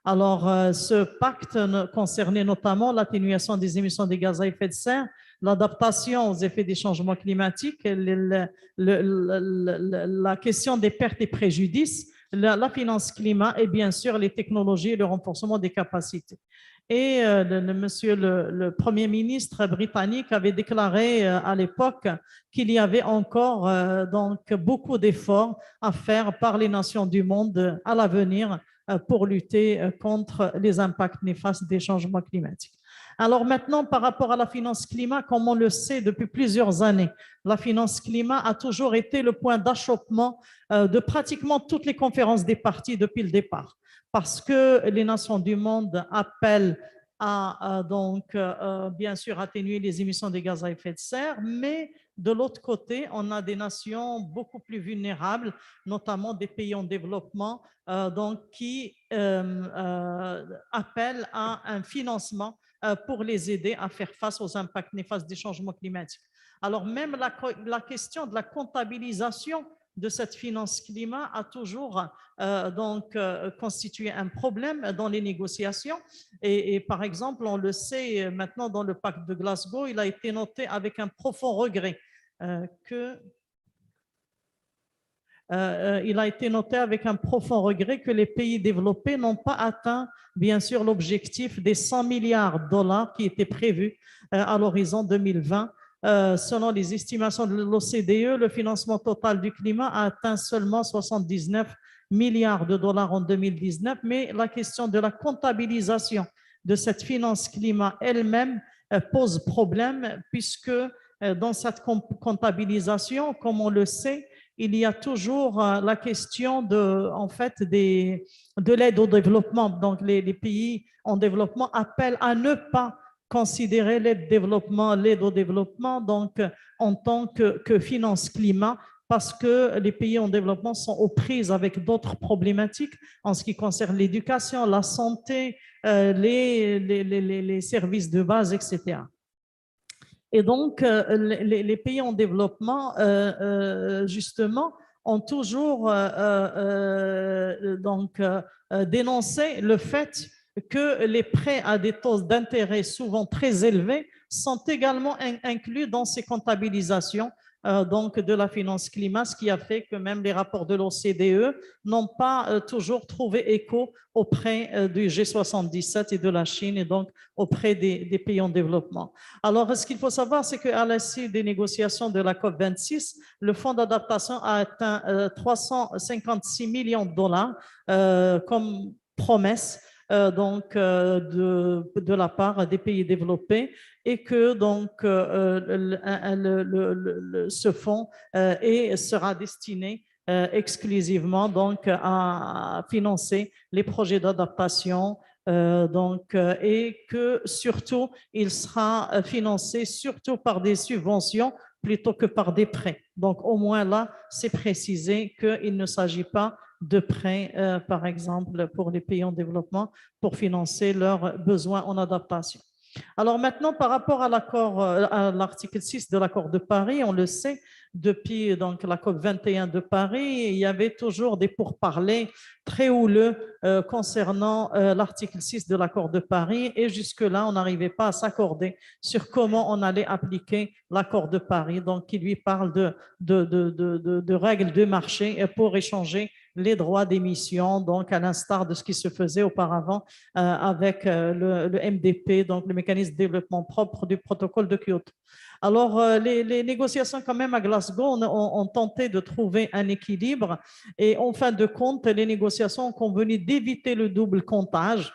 [SPEAKER 8] Alors, ce pacte concernait notamment l'atténuation des émissions de gaz à effet de serre, l'adaptation aux effets des changements climatiques, la question des pertes et préjudices, la finance climat et bien sûr les technologies et le renforcement des capacités. Et monsieur le Premier ministre britannique avait déclaré à l'époque qu'il y avait encore donc beaucoup d'efforts à faire par les nations du monde à l'avenir pour lutter contre les impacts néfastes des changements climatiques. Alors maintenant, par rapport à la finance climat, comme on le sait depuis plusieurs années, la finance climat a toujours été le point d'achoppement de pratiquement toutes les conférences des parties depuis le départ, parce que les nations du monde appellent à donc bien sûr atténuer les émissions de gaz à effet de serre, mais de l'autre côté, on a des nations beaucoup plus vulnérables, notamment des pays en développement, donc qui appellent à un financement pour les aider à faire face aux impacts néfastes des changements climatiques. Alors même la question de la comptabilisation de cette finance climat a toujours constitué un problème dans les négociations. Et par exemple, on le sait maintenant dans le pacte de Glasgow, il a été noté avec un profond regret que les pays développés n'ont pas atteint, bien sûr, l'objectif des 100 milliards de dollars qui était prévu à l'horizon 2020. Selon les estimations de l'OCDE, le financement total du climat a atteint seulement 79 milliards de dollars en 2019, mais la question de la comptabilisation de cette finance climat elle-même pose problème puisque dans cette comptabilisation, comme on le sait, il y a toujours la question de l'aide au développement. Donc, les pays en développement appellent à ne pas considérer l'aide au développement donc, en tant que finance climat parce que les pays en développement sont aux prises avec d'autres problématiques en ce qui concerne l'éducation, la santé, les services de base, etc. Et donc, les pays en développement, justement, ont toujours dénoncé le fait que les prêts à des taux d'intérêt souvent très élevés sont également inclus dans ces comptabilisations de la finance climat, ce qui a fait que même les rapports de l'OCDE n'ont pas toujours trouvé écho auprès du G77 et de la Chine et donc auprès des pays en développement. Alors, ce qu'il faut savoir, c'est qu'à l'issue des négociations de la COP26, le fonds d'adaptation a atteint 356 millions de dollars comme promesse de la part des pays développés et que donc ce fonds sera destiné exclusivement donc à financer les projets d'adaptation et que surtout il sera financé surtout par des subventions plutôt que par des prêts. Donc au moins là, c'est précisé qu'il ne s'agit pas de prêts, par exemple, pour les pays en développement pour financer leurs besoins en adaptation. Alors maintenant, par rapport à l'article 6 de l'accord de Paris, on le sait, depuis donc, la COP21 de Paris, il y avait toujours des pourparlers très houleux concernant l'article 6 de l'accord de Paris et jusque-là, on n'arrivait pas à s'accorder sur comment on allait appliquer l'accord de Paris, donc qui lui parle de règles de marché pour échanger les droits d'émission, donc à l'instar de ce qui se faisait auparavant avec le MDP, donc le mécanisme de développement propre du protocole de Kyoto. Alors, les négociations quand même à Glasgow ont tenté de trouver un équilibre et en fin de compte, les négociations ont convenu d'éviter le double comptage,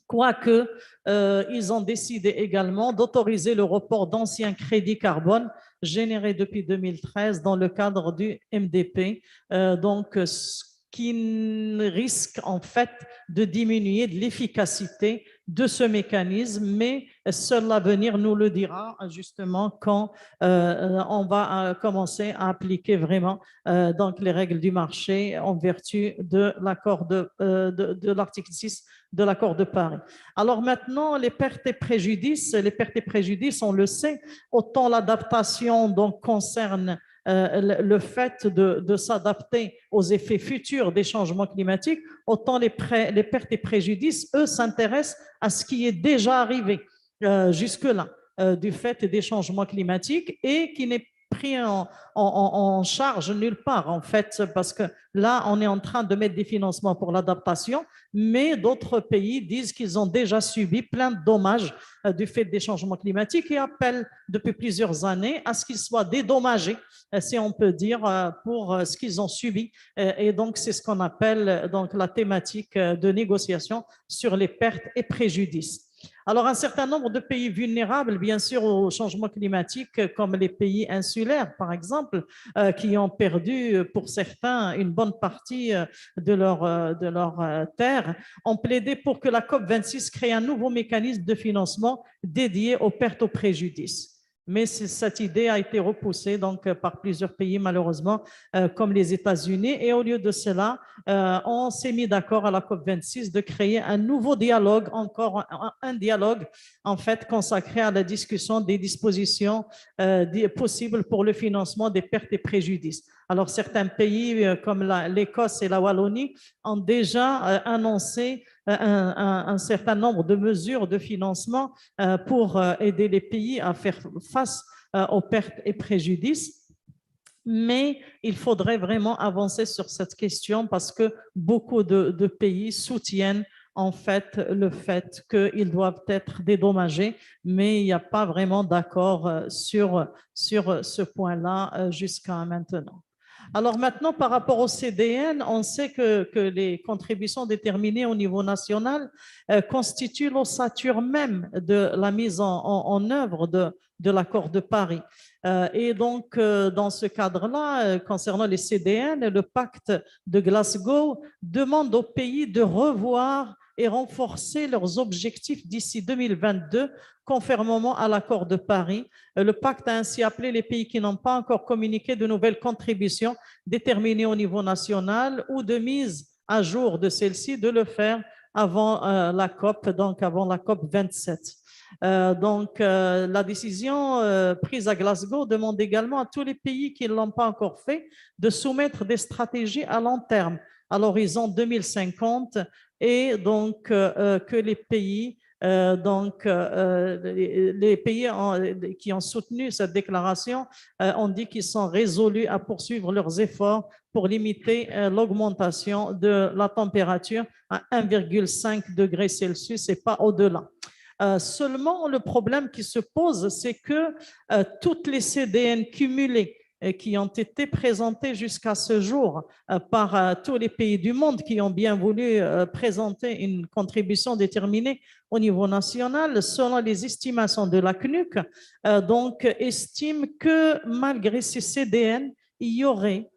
[SPEAKER 8] quoique ils ont décidé également d'autoriser le report d'anciens crédits carbone générés depuis 2013 dans le cadre du MDP, ce qui risque en fait de diminuer de l'efficacité de ce mécanisme, mais seul l'avenir nous le dira justement quand on va commencer à appliquer vraiment donc les règles du marché en vertu de l'accord de l'article 6 de l'accord de Paris. Alors maintenant, les pertes et préjudices, on le sait, autant l'adaptation donc concerne le fait de s'adapter aux effets futurs des changements climatiques, autant les pertes et préjudices, eux, s'intéressent à ce qui est déjà arrivé jusque-là du fait des changements climatiques et qui n'est pris en charge nulle part, en fait, parce que là, on est en train de mettre des financements pour l'adaptation, mais d'autres pays disent qu'ils ont déjà subi plein de dommages du fait des changements climatiques et appellent depuis plusieurs années à ce qu'ils soient dédommagés, si on peut dire, pour ce qu'ils ont subi. Et donc, c'est ce qu'on appelle donc, la thématique de négociation sur les pertes et préjudices. Alors, un certain nombre de pays vulnérables, bien sûr, au changement climatique, comme les pays insulaires, par exemple, qui ont perdu, pour certains, une bonne partie de leur terre, ont plaidé pour que la COP26 crée un nouveau mécanisme de financement dédié aux pertes au préjudice. Mais cette idée a été repoussée donc, par plusieurs pays, malheureusement, comme les États-Unis. Et au lieu de cela, on s'est mis d'accord à la COP26 de créer un nouveau dialogue, encore un dialogue en fait consacré à la discussion des dispositions possibles pour le financement des pertes et préjudices. Alors, certains pays comme l'Écosse et la Wallonie ont déjà annoncé un certain nombre de mesures de financement pour aider les pays à faire face aux pertes et préjudices. Mais il faudrait vraiment avancer sur cette question parce que beaucoup de pays soutiennent en fait le fait qu'ils doivent être dédommagés, mais il n'y a pas vraiment d'accord sur ce point-là jusqu'à maintenant. Alors maintenant, par rapport au CDN, on sait que les contributions déterminées au niveau national constituent l'ossature même de la mise en œuvre de l'accord de Paris. Et donc, dans ce cadre-là, concernant les CDN, le pacte de Glasgow demande aux pays de revoir et renforcer leurs objectifs d'ici 2022, conformément à l'accord de Paris. Le pacte a ainsi appelé les pays qui n'ont pas encore communiqué de nouvelles contributions déterminées au niveau national ou de mise à jour de celles-ci de le faire avant la COP, donc avant la COP 27. La décision prise à Glasgow demande également à tous les pays qui ne l'ont pas encore fait de soumettre des stratégies à long terme à l'horizon 2050 et donc que les pays les pays qui ont soutenu cette déclaration ont dit qu'ils sont résolus à poursuivre leurs efforts pour limiter l'augmentation de la température à 1,5 degré Celsius et pas au-delà. Seulement, le problème qui se pose, c'est que toutes les CDN cumulées qui ont été présentées jusqu'à ce jour par tous les pays du monde qui ont bien voulu présenter une contribution déterminée au niveau national, selon les estimations de la CNUC, estime que malgré ces CDN, il y aurait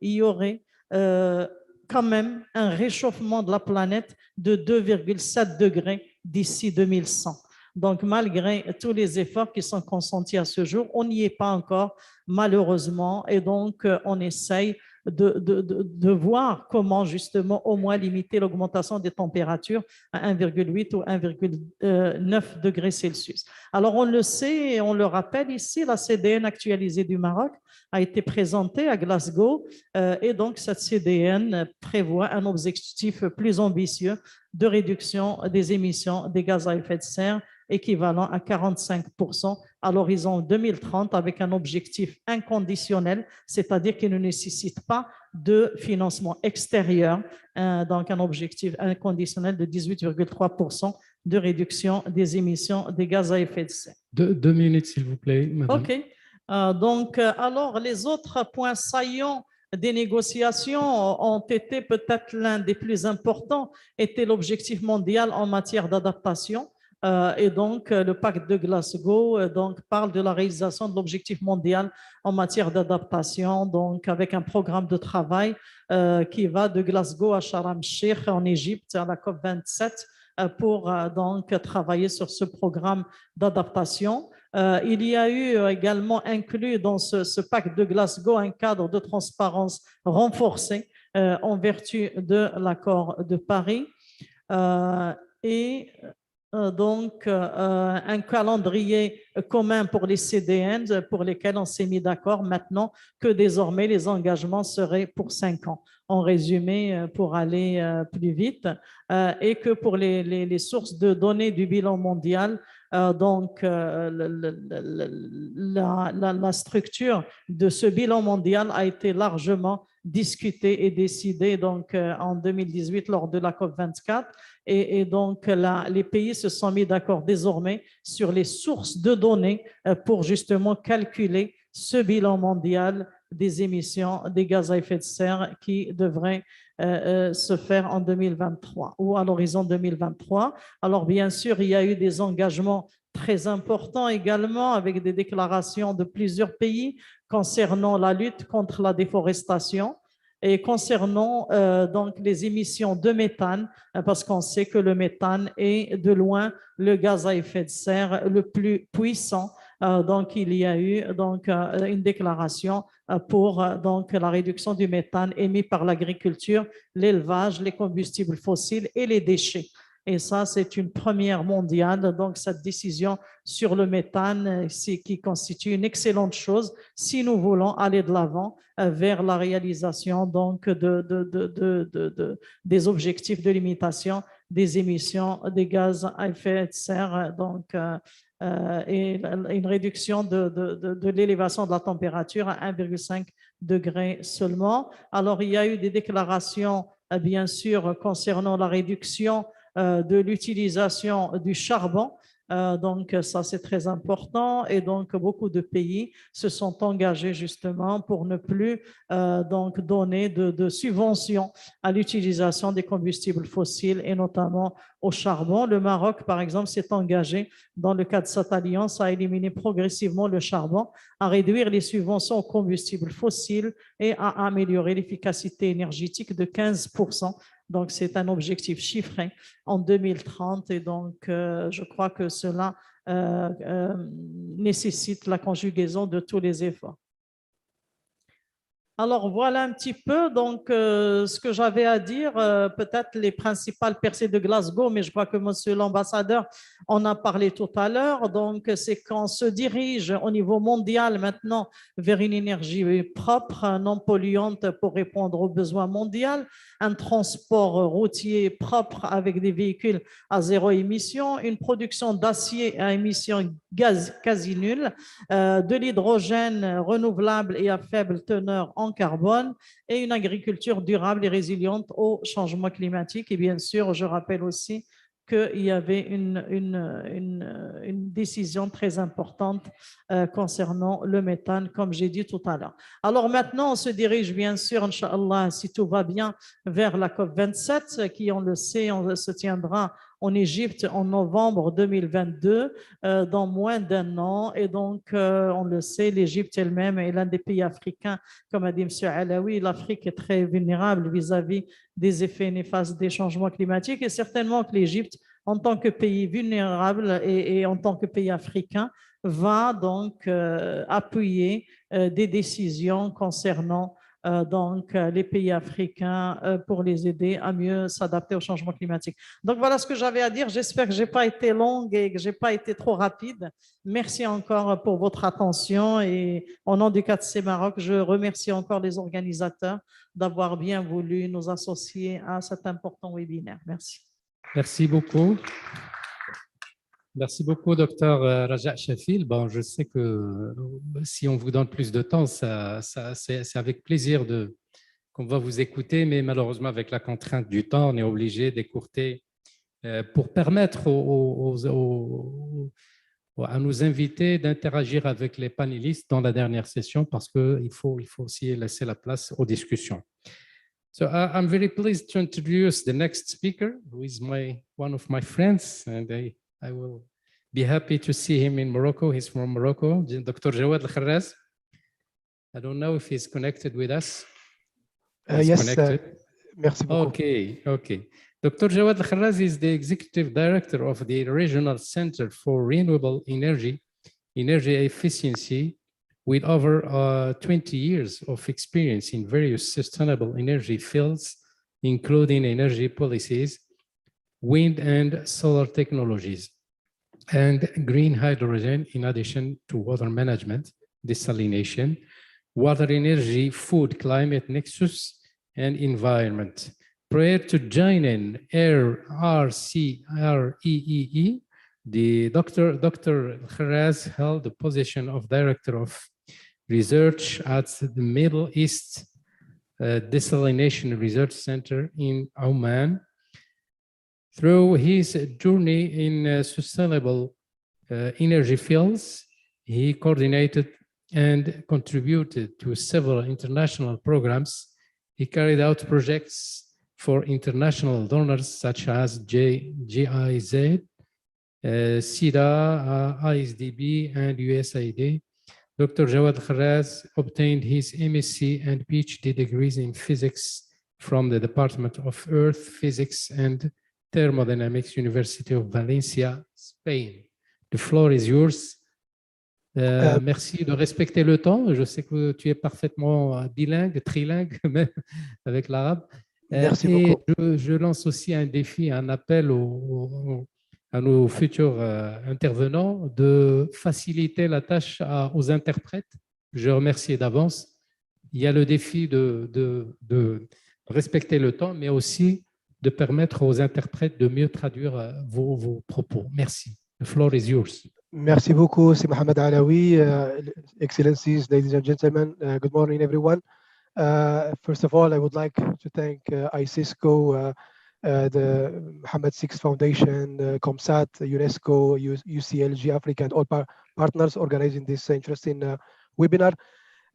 [SPEAKER 8] quand même un réchauffement de la planète de 2,7 degrés d'ici 2100. Donc, malgré tous les efforts qui sont consentis à ce jour, on n'y est pas encore, malheureusement, et donc on essaye de voir comment justement au moins limiter l'augmentation des températures à 1,8 ou 1,9 degrés Celsius. Alors, on le sait et on le rappelle ici, la CDN actualisée du Maroc a été présentée à Glasgow et donc cette CDN prévoit un objectif plus ambitieux de réduction des émissions des gaz à effet de serre équivalent à 45% à l'horizon 2030 avec un objectif inconditionnel, c'est-à-dire qui ne nécessite pas de financement extérieur, donc un objectif inconditionnel de 18,3% de réduction des émissions des gaz à effet de serre.
[SPEAKER 5] 2 minutes, s'il vous plaît, madame.
[SPEAKER 8] OK. Alors, les autres points saillants des négociations ont été peut-être l'un des plus importants, était l'objectif mondial en matière d'adaptation. Et donc, le pacte de Glasgow parle de la réalisation de l'objectif mondial en matière d'adaptation, donc avec un programme de travail qui va de Glasgow à Sharm el-Sheikh en Égypte à la COP27 pour donc travailler sur ce programme d'adaptation. Il y a eu également inclus dans ce pacte de Glasgow un cadre de transparence renforcé en vertu de l'accord de Paris et un calendrier commun pour les CDN pour lesquels on s'est mis d'accord maintenant que désormais les engagements seraient pour 5 ans. En résumé, pour aller plus vite, et que pour les sources de données du bilan mondial, la structure de ce bilan mondial a été largement discutée et décidée donc, en 2018 lors de la COP24. Et donc, les pays se sont mis d'accord désormais sur les sources de données pour justement calculer ce bilan mondial des émissions des gaz à effet de serre qui devrait se faire en 2023 ou à l'horizon 2023. Alors, bien sûr, il y a eu des engagements très importants également avec des déclarations de plusieurs pays concernant la lutte contre la déforestation et concernant donc les émissions de méthane, parce qu'on sait que le méthane est de loin le gaz à effet de serre le plus puissant. Donc, il y a eu donc une déclaration pour donc la réduction du méthane émis par l'agriculture, l'élevage, les combustibles fossiles et les déchets. Et ça, c'est une première mondiale. Donc, cette décision sur le méthane, qui constitue une excellente chose si nous voulons aller de l'avant vers la réalisation donc des objectifs de limitation des émissions des gaz à effet de serre. Donc, et une réduction de l'élévation de la température à 1,5 degré seulement. Alors, il y a eu des déclarations, bien sûr, concernant la réduction de l'utilisation du charbon. Donc, ça, c'est très important. Et donc, beaucoup de pays se sont engagés justement pour ne plus donc donner de subventions à l'utilisation des combustibles fossiles et notamment au charbon. Le Maroc, par exemple, s'est engagé dans le cadre de cette alliance à éliminer progressivement le charbon, à réduire les subventions aux combustibles fossiles et à améliorer l'efficacité énergétique de 15%. Donc, c'est un objectif chiffré en 2030 et donc je crois que cela nécessite la conjugaison de tous les efforts. Alors, voilà un petit peu donc ce que j'avais à dire, peut-être les principales percées de Glasgow, mais je crois que monsieur l'ambassadeur en a parlé tout à l'heure. Donc, c'est qu'on se dirige au niveau mondial maintenant vers une énergie propre, non polluante pour répondre aux besoins mondiaux, un transport routier propre avec des véhicules à zéro émission, une production d'acier à émissions gaz quasi nulle, de l'hydrogène renouvelable et à faible teneur en carbone et une agriculture durable et résiliente au changement climatique. Et bien sûr, je rappelle aussi qu'il y avait une décision très importante concernant le méthane, comme j'ai dit tout à l'heure. Alors maintenant, on se dirige bien sûr, Inch'Allah, si tout va bien, vers la COP27, qui, on le sait, se tiendra en Égypte en novembre 2022, dans moins d'un an. Et donc, on le sait, l'Égypte elle-même est l'un des pays africains, comme a dit M. Alaoui, l'Afrique est très vulnérable vis-à-vis des effets néfastes des changements climatiques. Et certainement que l'Égypte, en tant que pays vulnérable et en tant que pays africain, va donc appuyer des décisions concernant donc les pays africains pour les aider à mieux s'adapter au changement climatique. Donc voilà ce que j'avais à dire. J'espère que je n'ai pas été longue et que je n'ai pas été trop rapide. Merci encore pour votre attention et au nom du 4C Maroc, je remercie encore les organisateurs d'avoir bien voulu nous associer à cet important webinaire. Merci.
[SPEAKER 5] Merci beaucoup. Merci beaucoup, Dr Raja Shafil. Bon, je sais que si on vous donne plus de temps, c'est avec plaisir qu'on va vous écouter, mais malheureusement, avec la contrainte du temps, on est obligé d'écourter pour permettre à nos invités d'interagir avec les panélistes dans la dernière session parce qu'il faut aussi laisser la place aux discussions. So I'm very pleased to introduce the next speaker, who is one of my friends, and I will be happy to see him in Morocco. He's from Morocco, Dr. Jawad Al-Kharraz. I don't know if he's connected with us.
[SPEAKER 9] Yes, merci beaucoup.
[SPEAKER 5] Okay. Dr. Jawad Al-Kharraz is the Executive Director of the Regional Center for Renewable Energy Efficiency, with over 20 years of experience in various sustainable energy fields, including energy policies, wind and solar technologies, and green hydrogen, in addition to water management, desalination, water energy, food, climate nexus, and environment. Prior to joining RCREE, the Dr. Kharraz held the position of Director of Research at the Middle East Desalination Research Center in Oman. Through his journey in sustainable energy fields, he coordinated and contributed to several international programs. He carried out projects for international donors such as GIZ, SIDA, ISDB, and USAID. Dr. Jawad Kharraz obtained his MSc and PhD degrees in physics from the Department of Earth Physics and Thermodynamics, University of Valencia, Spain. The floor is yours. Merci de respecter le temps. Je sais que tu es parfaitement bilingue, trilingue même avec l'arabe.
[SPEAKER 9] Merci
[SPEAKER 5] beaucoup.
[SPEAKER 9] beaucoup.
[SPEAKER 5] Je lance aussi un défi, un appel à nos futurs intervenants de faciliter la tâche aux interprètes. Je remercie d'avance. Il y a le défi de respecter le temps, mais aussi de permettre aux interprètes de mieux traduire vos propos. Merci. The floor is yours.
[SPEAKER 9] Merci beaucoup, c'est Mohamed Alaoui. Excellencies, ladies and gentlemen, good morning, everyone. First of all, I would like to thank ICISCO, the Mohammed VI Foundation, COMSAT, UNESCO, UCLG Africa, and all partners organizing this interesting webinar.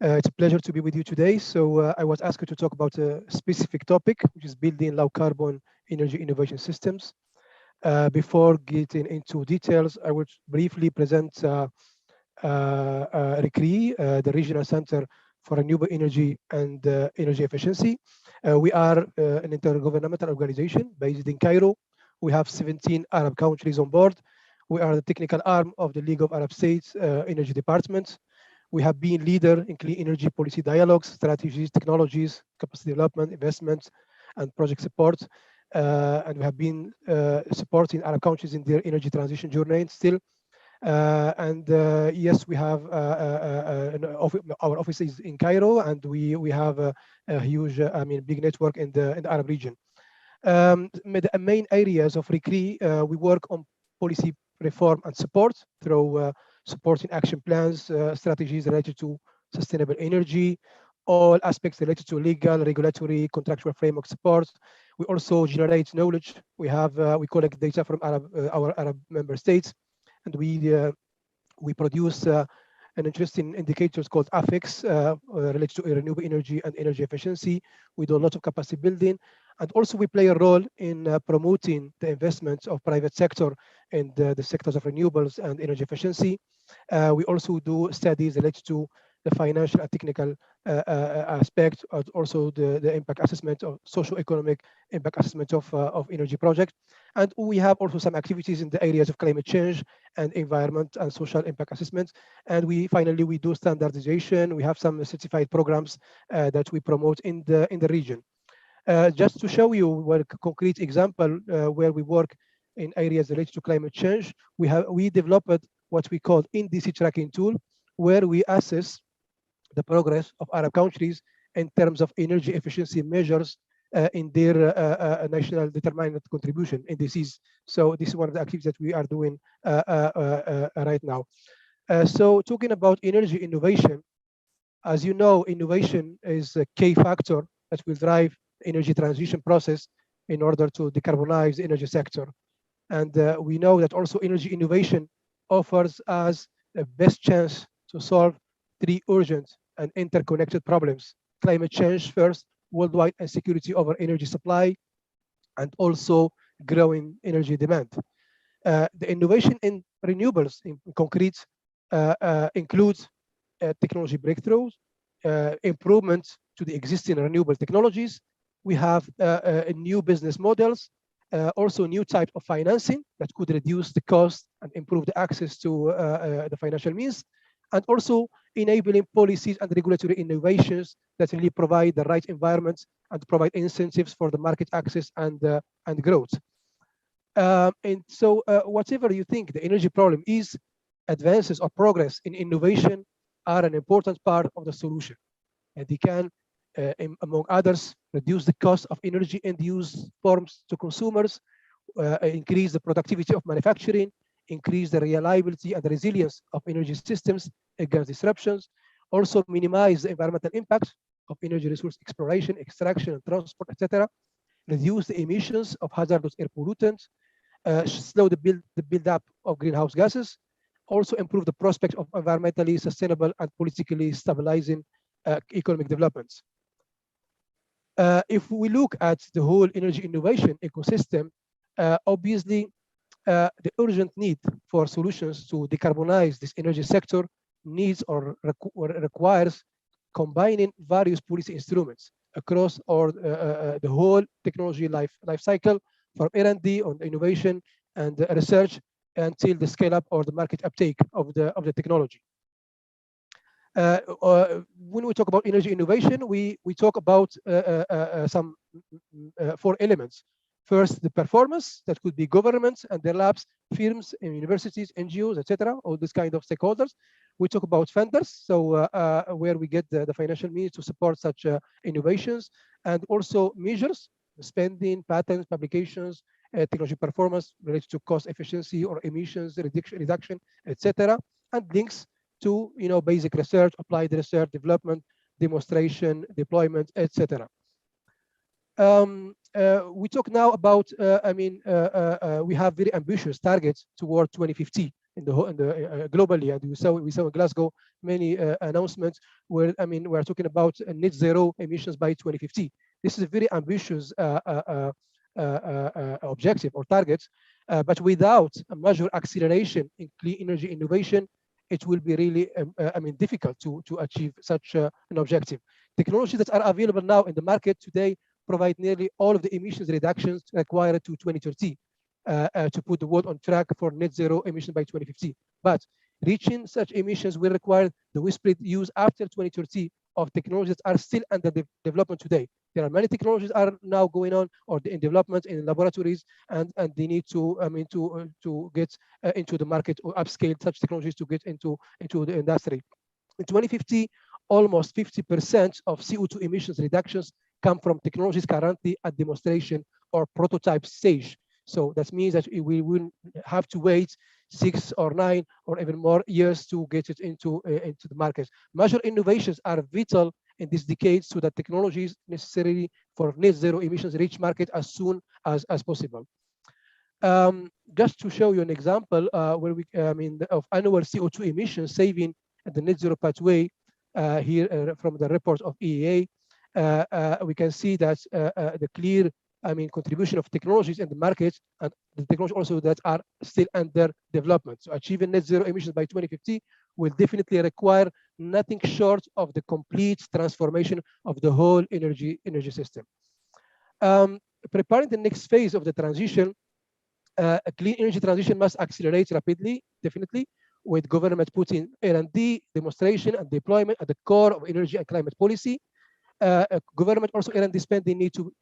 [SPEAKER 9] It's a pleasure to be with you today. So I was asked to talk about a specific topic, which is building low carbon energy innovation systems. Before getting into details, I would briefly present RICRI, the Regional Center for Renewable Energy and Energy Efficiency. We are an intergovernmental organization based in Cairo. We have 17 Arab countries on board. We are the technical arm of the League of Arab States Energy Department. We have been leader in clean energy policy dialogues, strategies, technologies, capacity development, investments, and project support. And we have been supporting Arab countries in their energy transition journey still. Yes, we have our office is in Cairo, and we have a huge, big network in the Arab region. The main areas of RICRI, we work on policy reform and support through supporting action plans, strategies related to sustainable energy, all aspects related to legal, regulatory, contractual framework support. We also generate knowledge. We collect data from our Arab member states, and we produce an interesting indicators called AFEX related to renewable energy and energy efficiency. We do a lot of capacity building, and also we play a role in promoting the investments of private sector in the sectors of renewables and energy efficiency. We also do studies related to the financial and technical aspect, also the impact assessment of socio-economic impact assessment of energy projects. And we have also some activities in the areas of climate change and environment and social impact assessments. And finally, we do standardization. We have some certified programs that we promote in the region. Just to show you a concrete example where we work in areas related to climate change, we developed what we call indice tracking tool, where we assess the progress of Arab countries in terms of energy efficiency measures in their national determined contribution indices. So this is one of the activities that we are doing right now. So talking about energy innovation, as you know, innovation is a key factor that will drive the energy transition process in order to decarbonize the energy sector. And we know that also energy innovation offers us the best chance to solve three urgent and interconnected problems: climate change first, worldwide insecurity over energy supply, and also growing energy demand. The innovation in renewables in concrete includes technology breakthroughs, improvements to the existing renewable technologies. We have new business models, also new type of financing that could reduce the cost and improve the access to the financial means, and also enabling policies and regulatory innovations that really provide the right environments and provide incentives for the market access and growth. And so whatever you think the energy problem is, advances or progress in innovation are an important part of the solution. And they can, among others, reduce the cost of energy end-use forms to consumers, increase the productivity of manufacturing, increase the reliability and the resilience of energy systems against disruptions, also minimize the environmental impact of energy resource exploration, extraction, and transport, etc., reduce the emissions of hazardous air pollutants, slow the build-up of greenhouse gases, also improve the prospect of environmentally sustainable and politically stabilizing economic developments. If we look at the whole energy innovation ecosystem, obviously the urgent need for solutions to decarbonize this energy sector needs or requires combining various policy instruments across the whole technology life cycle, from R&D on innovation and research until the scale up or the market uptake of the technology. When we talk about energy innovation, we talk about some 4 elements. First, the performance, that could be governments and their labs, firms, and universities, NGOs, etc., all this kind of stakeholders. We talk about funders, so where we get the financial means to support such innovations, and also measures, spending, patents, publications, technology performance related to cost efficiency or emissions reduction, etc., and links to basic research, applied research, development, demonstration, deployment, etc. We talk now about, we have very ambitious targets toward 2050 globally, and we saw in Glasgow many announcements where we're talking about net zero emissions by 2050. This is a very ambitious objective or target, but without a major acceleration in clean energy innovation, it will be really difficult to achieve such an objective. Technologies that are available now in the market today provide nearly all of the emissions reductions required to 2030 to put the world on track for net zero emissions by 2050. But reaching such emissions will require the widespread use after 2030 of technologies that are still under development today. There are many technologies are now going on or in development in laboratories, and they need to to get into the market or upscale such technologies to get into the industry. In 2050, almost 50% of CO2 emissions reductions come from technologies currently at demonstration or prototype stage. So that means that we will have to wait 6 or 9 or even more years to get it into the market. Major innovations are vital in this decade so that technologies necessary for net zero emissions reach market as soon as possible. Just to show you an example where we, of annual CO2 emissions saving at the net zero pathway here from the report of EEA, we can see that the clear contribution of technologies in the market and the technology also that are still under development. So achieving net zero emissions by 2050 will definitely require nothing short of the complete transformation of the whole energy system. Preparing the next phase of the transition, a clean energy transition must accelerate rapidly, definitely, with government putting R&D, demonstration, and deployment at the core of energy and climate policy. Government also R&D spending need to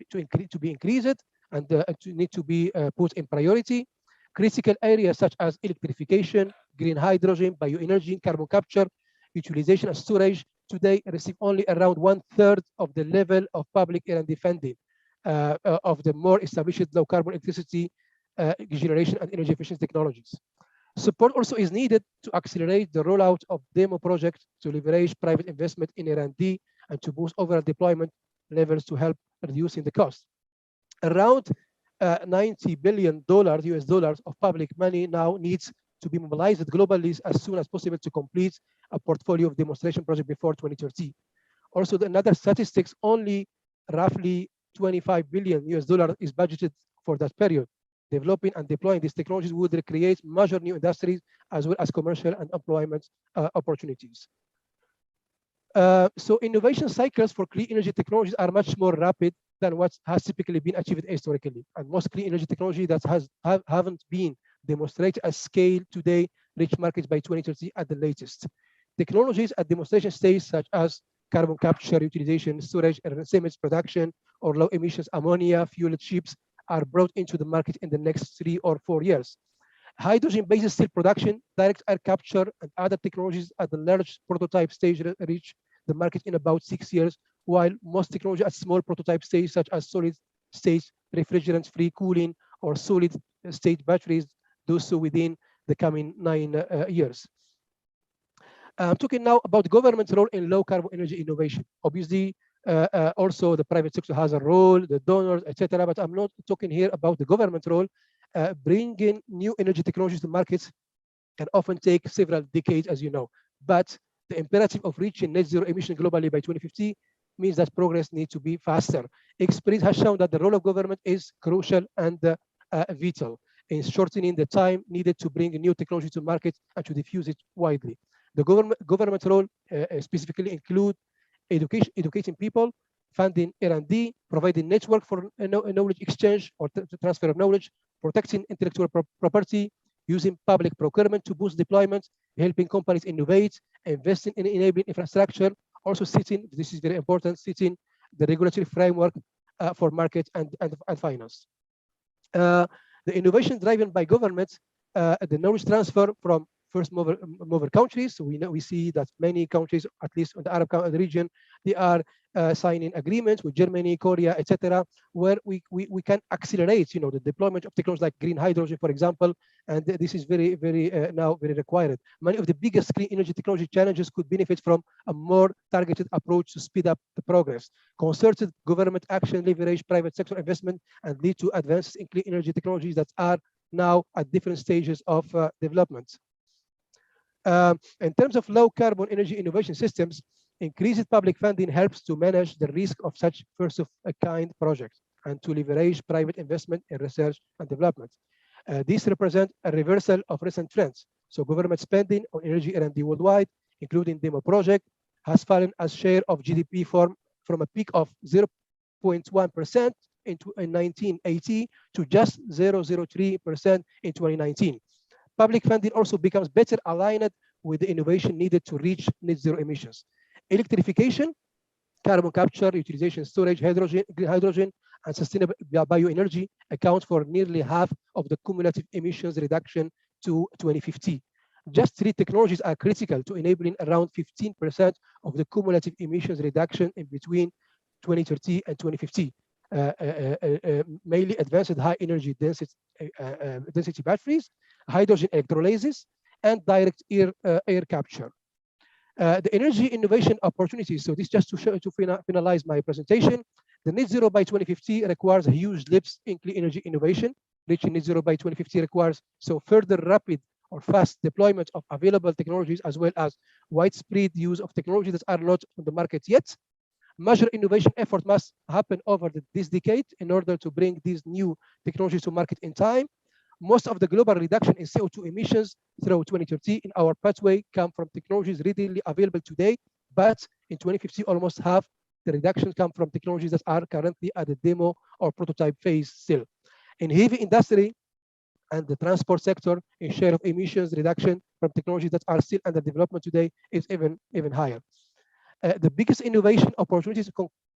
[SPEAKER 9] be increased and need to be put in priority. Critical areas such as electrification, green hydrogen, bioenergy, carbon capture, utilization and storage today receive only around 1/3 of the level of public R&D funding of the more established low carbon electricity generation and energy efficient technologies. Support also is needed to accelerate the rollout of demo projects to leverage private investment in R&D and to boost overall deployment levels to help reducing the cost. Around $90 billion US dollars of public money now needs to be mobilized globally as soon as possible to complete a portfolio of demonstration projects before 2030. Also, another statistics, only roughly $25 billion US dollars is budgeted for that period. Developing and deploying these technologies would create major new industries as well as commercial and employment opportunities. So innovation cycles for clean energy technologies are much more rapid than what has typically been achieved historically. And most clean energy technology that haven't been demonstrated at scale today reach markets by 2030 at the latest. Technologies at demonstration stage such as carbon capture, utilization, storage, and cement production, or low emissions ammonia fueled ships are brought into the market in the next 3 or 4 years. Hydrogen-based steel production, direct air capture, and other technologies at the large prototype stage reach the market in about 6 years, while most technology at small prototype stage, such as solid state refrigerant-free cooling or solid state batteries, do so within the coming 9 years. I'm talking now about government's role in low carbon energy innovation. Obviously, also the private sector has a role, the donors, etc. But I'm not talking here about the government role. Bringing new energy technologies to markets can often take several decades, as you know. But the imperative of reaching net zero emission globally by 2050 means that progress needs to be faster. Experience has shown that the role of government is crucial and vital in shortening the time needed to bring a new technology to market and to diffuse it widely. The government role specifically include educating people, funding R&D, providing network for knowledge exchange or transfer of knowledge, protecting intellectual property, using public procurement to boost deployment, helping companies innovate, investing in enabling infrastructure, also setting, this is very important, setting the regulatory framework for market and finance. The innovation driven by governments, the knowledge transfer from first mover countries. So we see that many countries, at least in the Arab region, they are signing agreements with Germany, Korea, etc., where we can accelerate, the deployment of technologies like green hydrogen, for example, and this is very now very required. Many of the biggest clean energy technology challenges could benefit from a more targeted approach to speed up the progress. Concerted government action leverage private sector investment and lead to advances in clean energy technologies that are now at different stages of development. In terms of low carbon energy innovation systems, increased public funding helps to manage the risk of such first of a kind projects and to leverage private investment in research and development. These represent a reversal of recent trends. So government spending on energy R&D worldwide, including demo project, has fallen as share of GDP from a peak of 0.1% in 1980 to just 0.03% in 2019. Public funding also becomes better aligned with the innovation needed to reach net zero emissions. Electrification, carbon capture, utilization, storage, green hydrogen, and sustainable bioenergy account for nearly half of the cumulative emissions reduction to 2050. Just 3 technologies are critical to enabling around 15% of the cumulative emissions reduction in between 2030 and 2050. Mainly advanced high energy density batteries, hydrogen electrolysis, and direct air capture. The energy innovation opportunities. So this just to finalize my presentation. The net zero by 2050 requires huge leaps in clean energy innovation. Reaching net zero by 2050 requires further rapid or fast deployment of available technologies, as well as widespread use of technologies that are not on the market yet. Major innovation effort must happen over this decade in order to bring these new technologies to market in time. Most of the global reduction in CO2 emissions through 2030 in our pathway come from technologies readily available today, but in 2050, almost half the reductions come from technologies that are currently at the demo or prototype phase still. In heavy industry and the transport sector, in share of emissions reduction from technologies that are still under development today is even higher. The biggest innovation opportunities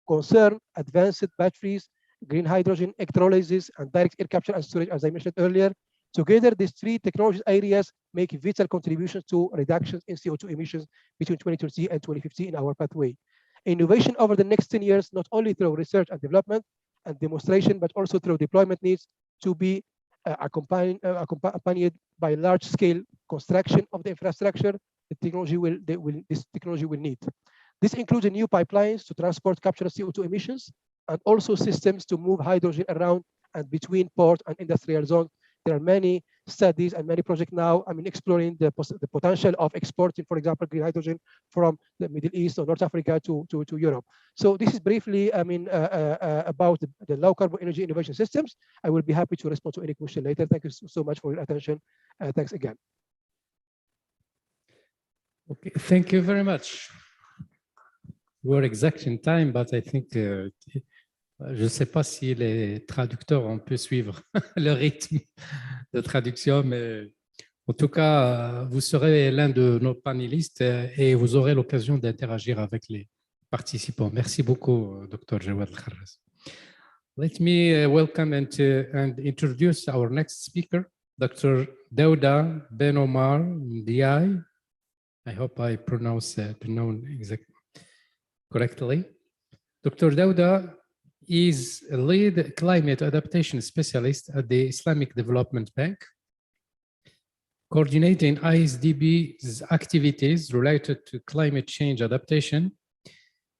[SPEAKER 9] concern advanced batteries, green hydrogen, electrolysis, and direct air capture and storage, as I mentioned earlier. Together, these 3 technology areas make vital contributions to reductions in CO2 emissions between 2030 and 2050 in our pathway. Innovation over the next 10 years, not only through research and development and demonstration, but also through deployment, needs to be accompanied by large-scale construction of the infrastructure this technology will need. This includes new pipelines to transport capture CO2 emissions, and also systems to move hydrogen around and between port and industrial zones. There are many studies and many projects now, exploring the potential of exporting, for example, green hydrogen from the Middle East or North Africa to Europe. So this is briefly, about the low carbon energy innovation systems. I will be happy to respond to any question later. Thank you so much for your attention. Thanks again.
[SPEAKER 5] Okay, thank you very much. We're exact in time, but I think je ne sais pas si les traducteurs ont pu suivre le rythme de traduction, mais en tout cas, vous serez l'un de nos panélistes et vous aurez l'occasion d'interagir avec les participants. Merci beaucoup, Dr. Jawad Al-Kharraz. Let me welcome and introduce our next speaker, Dr. Daouda Ben Omar Ndiaye. I hope I pronounce the name correctly. Dr. Daouda is a lead climate adaptation specialist at the Islamic Development Bank, coordinating ISDB's activities related to climate change adaptation.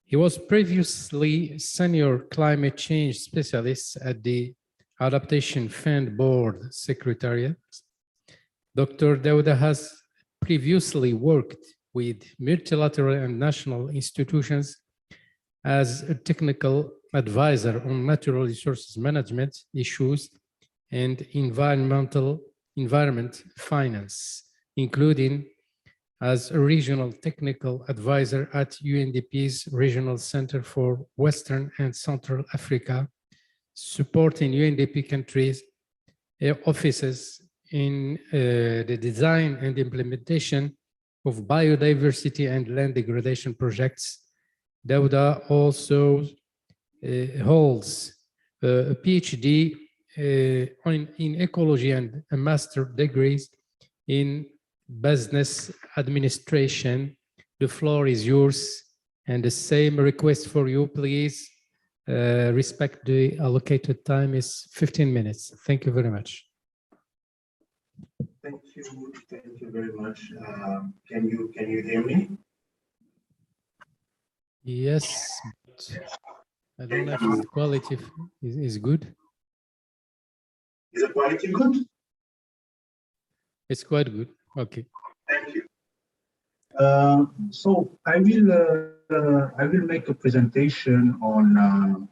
[SPEAKER 5] He was previously senior climate change specialist at the Adaptation Fund Board Secretariat. Dr. Daouda has previously worked with multilateral and national institutions as a technical advisor on natural resources management issues and environment finance, including as a regional technical advisor at UNDP's Regional Center for Western and Central Africa, supporting UNDP countries' offices in the design and implementation of biodiversity and land degradation projects. Dauda also holds a PhD in ecology and a master's degrees in business administration. The floor is yours, and the same request for you, please. Respect the allocated time is 15 minutes. Thank you very much.
[SPEAKER 10] Thank you very much. Can you hear me?
[SPEAKER 5] Yes, but I don't know if the quality is good.
[SPEAKER 10] Is the quality good?
[SPEAKER 5] It's quite good. Okay.
[SPEAKER 10] Thank you. So I will make a presentation on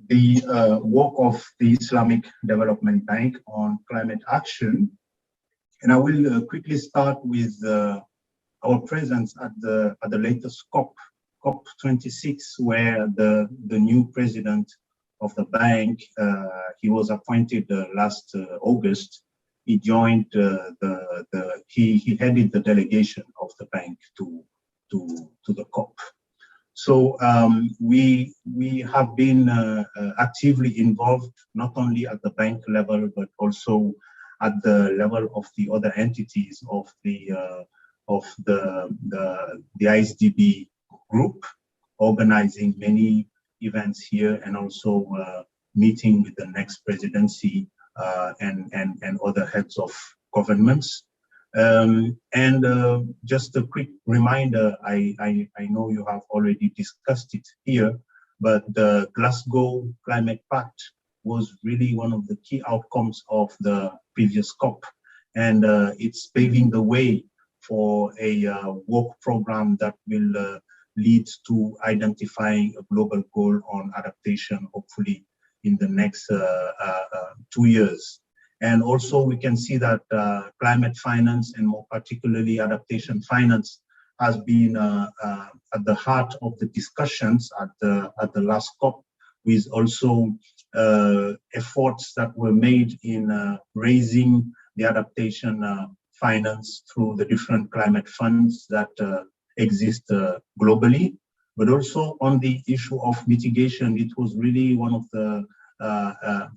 [SPEAKER 10] the work of the Islamic Development Bank on climate action, and I will quickly start with our presence at the latest COP26, where the new president of the bank, he was appointed last August. He joined he headed the delegation of the bank to the COP. So we have been actively involved not only at the bank level but also at the level of the other entities of the ISDB group, organizing many events here and also meeting with the next presidency and other heads of governments. Just a quick reminder, I know you have already discussed it here, but the Glasgow Climate Pact was really one of the key outcomes of the previous COP, and it's paving the way for a work program that will lead to identifying a global goal on adaptation, hopefully in the next 2 years. And also we can see that climate finance, and more particularly adaptation finance, has been at the heart of the discussions at the last COP, with also efforts that were made in raising the adaptation finance through the different climate funds that exist globally. But also on the issue of mitigation, it was really one of the,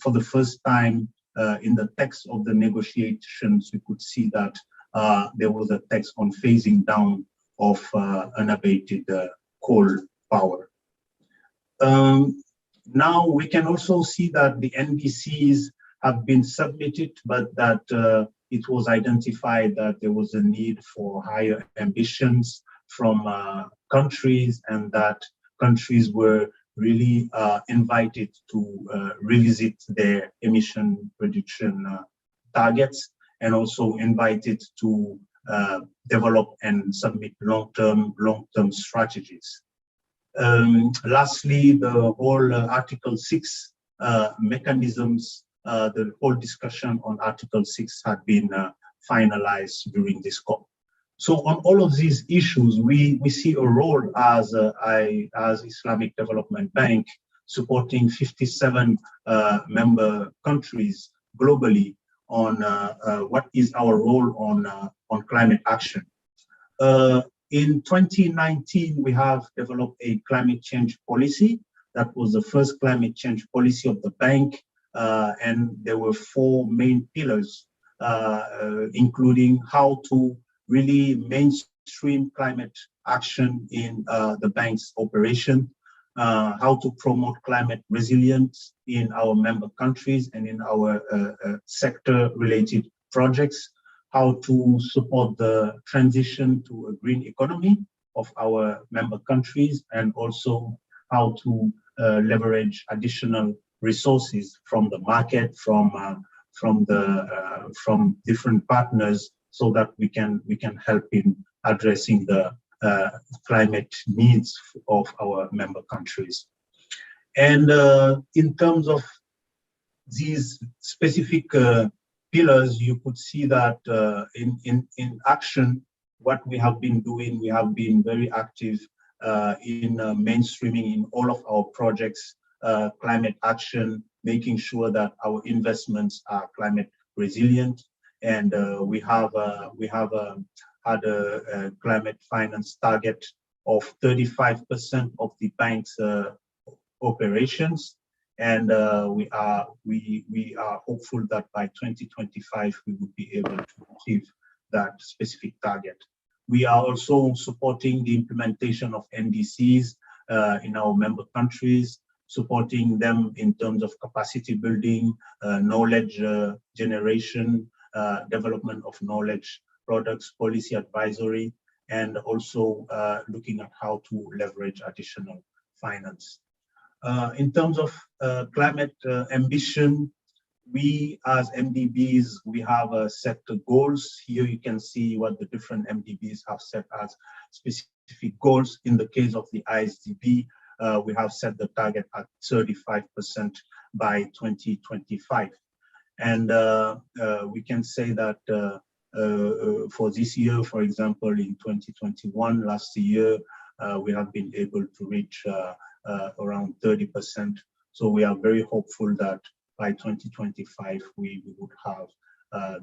[SPEAKER 10] for the first time in the text of the negotiations, you could see that there was a text on phasing down of unabated coal power. Now we can also see that the NDCs have been submitted, but that it was identified that there was a need for higher ambitions from countries, and that countries were really invited to revisit their emission reduction targets, and also invited to develop and submit long-term strategies. Lastly, the whole Article 6 mechanisms, the whole discussion on Article 6 had been finalized during this COP. So on all of these issues, we see a role as Islamic Development Bank, supporting 57 member countries globally on what is our role on climate action. In 2019, we have developed a climate change policy. That was the first climate change policy of the bank, and there were 4 main pillars, including how to really mainstream climate action in the bank's operation, how to promote climate resilience in our member countries and in our sector-related projects, how to support the transition to a green economy of our member countries, and also how to leverage additional resources from the market, from different partners, so that we can help in addressing the climate needs of our member countries. And in terms of these specific pillars, you could see that in action, what we have been doing, we have been very active in mainstreaming in all of our projects, climate action, making sure that our investments are climate resilient. And we have had a climate finance target of 35% of the bank's operations. And we are hopeful that by 2025, we will be able to achieve that specific target. We are also supporting the implementation of NDCs in our member countries, supporting them in terms of capacity building, knowledge generation, development of knowledge products, policy advisory, and also looking at how to leverage additional finance. In terms of climate ambition, we as MDBs, we have set goals. Here you can see what the different MDBs have set as specific goals. In the case of the ISDB, we have set the target at 35% by 2025. And we can say that for this year, for example, in 2021, last year, we have been able to reach around 30%. So we are very hopeful that by 2025, we would have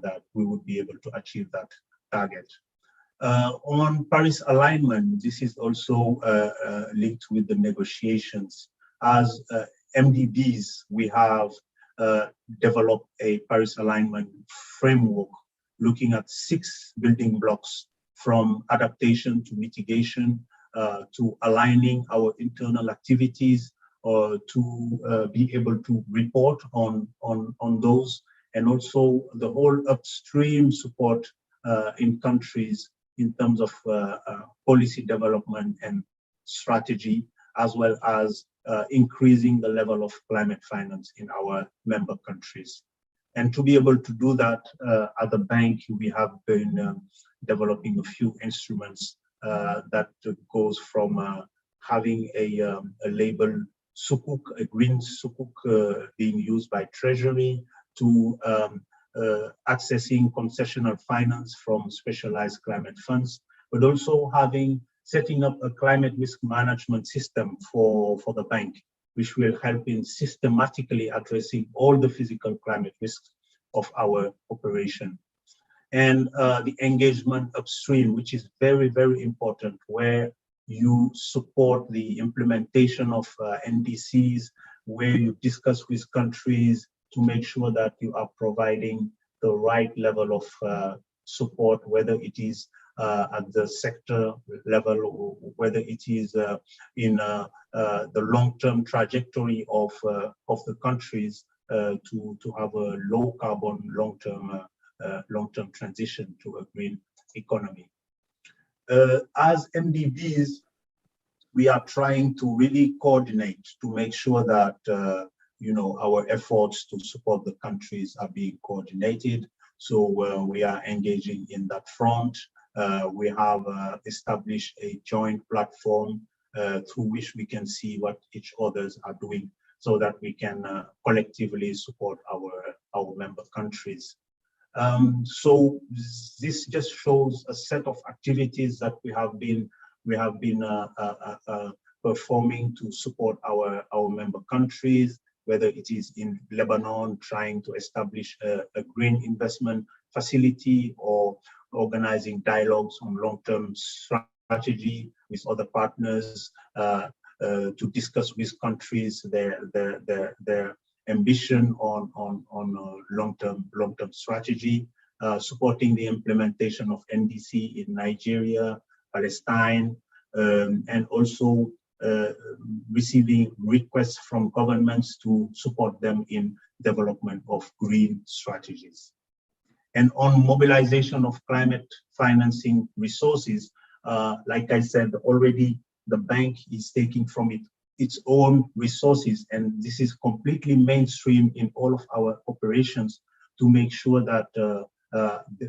[SPEAKER 10] that we would be able to achieve that target. On Paris alignment, this is also linked with the negotiations. As MDBs, we have developed a Paris alignment framework looking at 6 building blocks, from adaptation to mitigation, to aligning our internal activities, to be able to report on those, and also the whole upstream support in countries in terms of policy development and strategy, as well as increasing the level of climate finance in our member countries. And to be able to do that, at the bank, we have been developing a few instruments that goes from having a label sukuk, a green sukuk being used by Treasury, to accessing concessional finance from specialized climate funds, but also setting up a climate risk management system for the bank, which will help in systematically addressing all the physical climate risks of our operation. And the engagement upstream, which is very, very important, where you support the implementation of NDCs, where you discuss with countries to make sure that you are providing the right level of support, whether it is at the sector level, or whether it is in the long-term trajectory of the countries to have a low carbon long-term transition to a green economy. As MDBs, we are trying to really coordinate to make sure that our efforts to support the countries are being coordinated. So we are engaging in that front. We have established a joint platform through which we can see what each others are doing, so that we can collectively support our member countries. So this just shows a set of activities that we have been performing to support our member countries, whether it is in Lebanon, trying to establish a green investment facility, or organizing dialogues on long-term strategy with other partners to discuss with countries their ambition on long-term strategy, supporting the implementation of NDC in Nigeria, Palestine, and also receiving requests from governments to support them in development of green strategies. And on mobilization of climate financing resources, like I said already, the bank is taking from its own resources, and this is completely mainstream in all of our operations, to make sure that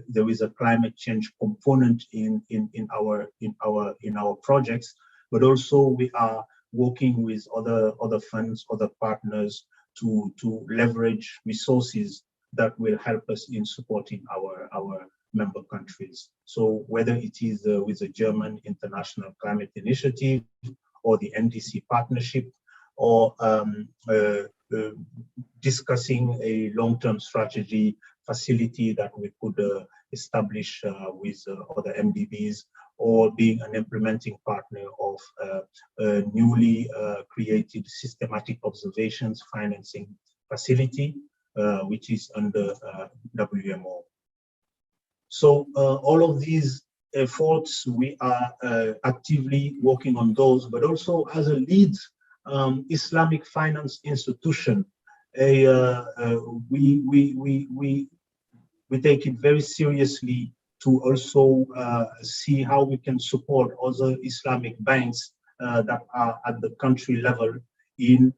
[SPEAKER 10] there is a climate change component in our projects, but also we are working with other funds, other partners to leverage resources that will help us in supporting our member countries. So whether it is with the German International Climate Initiative or the NDC partnership, or discussing a long-term strategy facility that we could establish with other MDBs, or being an implementing partner of a newly created systematic observations financing facility, which is under WMO. So all of these efforts, we are actively working on those, but also as a lead Islamic finance institution, we take it very seriously to also see how we can support other Islamic banks that are at the country level in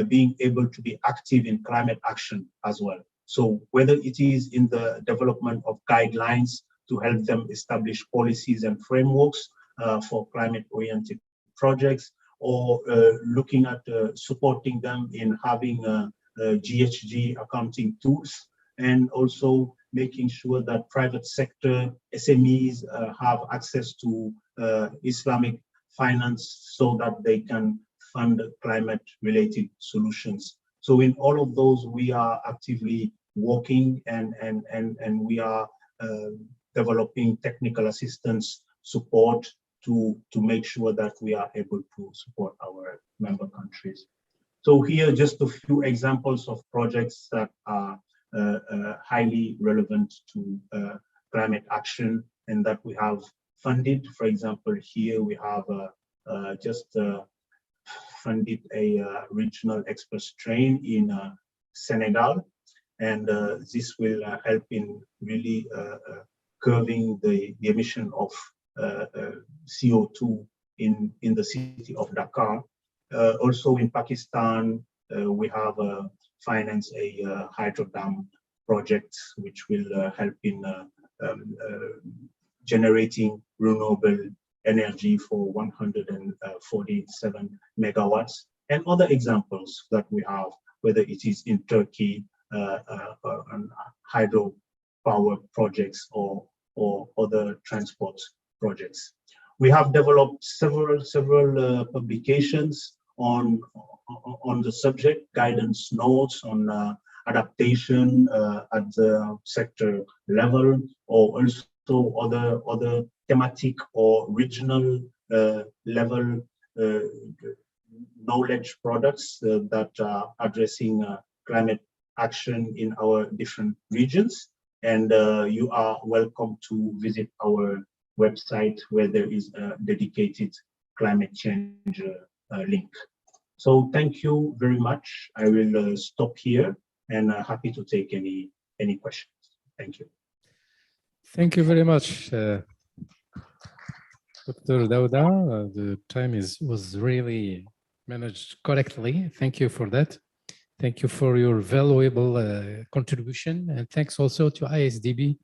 [SPEAKER 10] being able to be active in climate action as well. So whether it is in the development of guidelines to help them establish policies and frameworks for climate-oriented projects, or looking at supporting them in having GHG accounting tools, and also making sure that private sector SMEs have access to Islamic finance so that they can fund climate-related solutions. So in all of those, we are actively working, and we are developing technical assistance support to make sure that we are able to support our member countries. So here, just a few examples of projects that are highly relevant to climate action and that we have funded. For example, here we have just funded a regional express train in Senegal, and this will help in really curbing the emission of CO2 in the city of Dakar. Also in Pakistan, we have financed a hydro dam project which will help in generating renewable energy for 147 megawatts, and other examples that we have, whether it is in Turkey, on hydro power projects or other transport projects. We have developed several publications on the subject, guidance notes on adaptation at the sector level, or also other thematic or regional level knowledge products that are addressing climate action in our different regions. And you are welcome to visit our website, where there is a dedicated climate change link. So thank you very much. I will stop here, and happy to take any questions. Thank you.
[SPEAKER 5] Thank you very much, Dr. Dauda. The time was really managed correctly. Thank you for that. Thank you for your valuable contribution, and thanks also to ISDB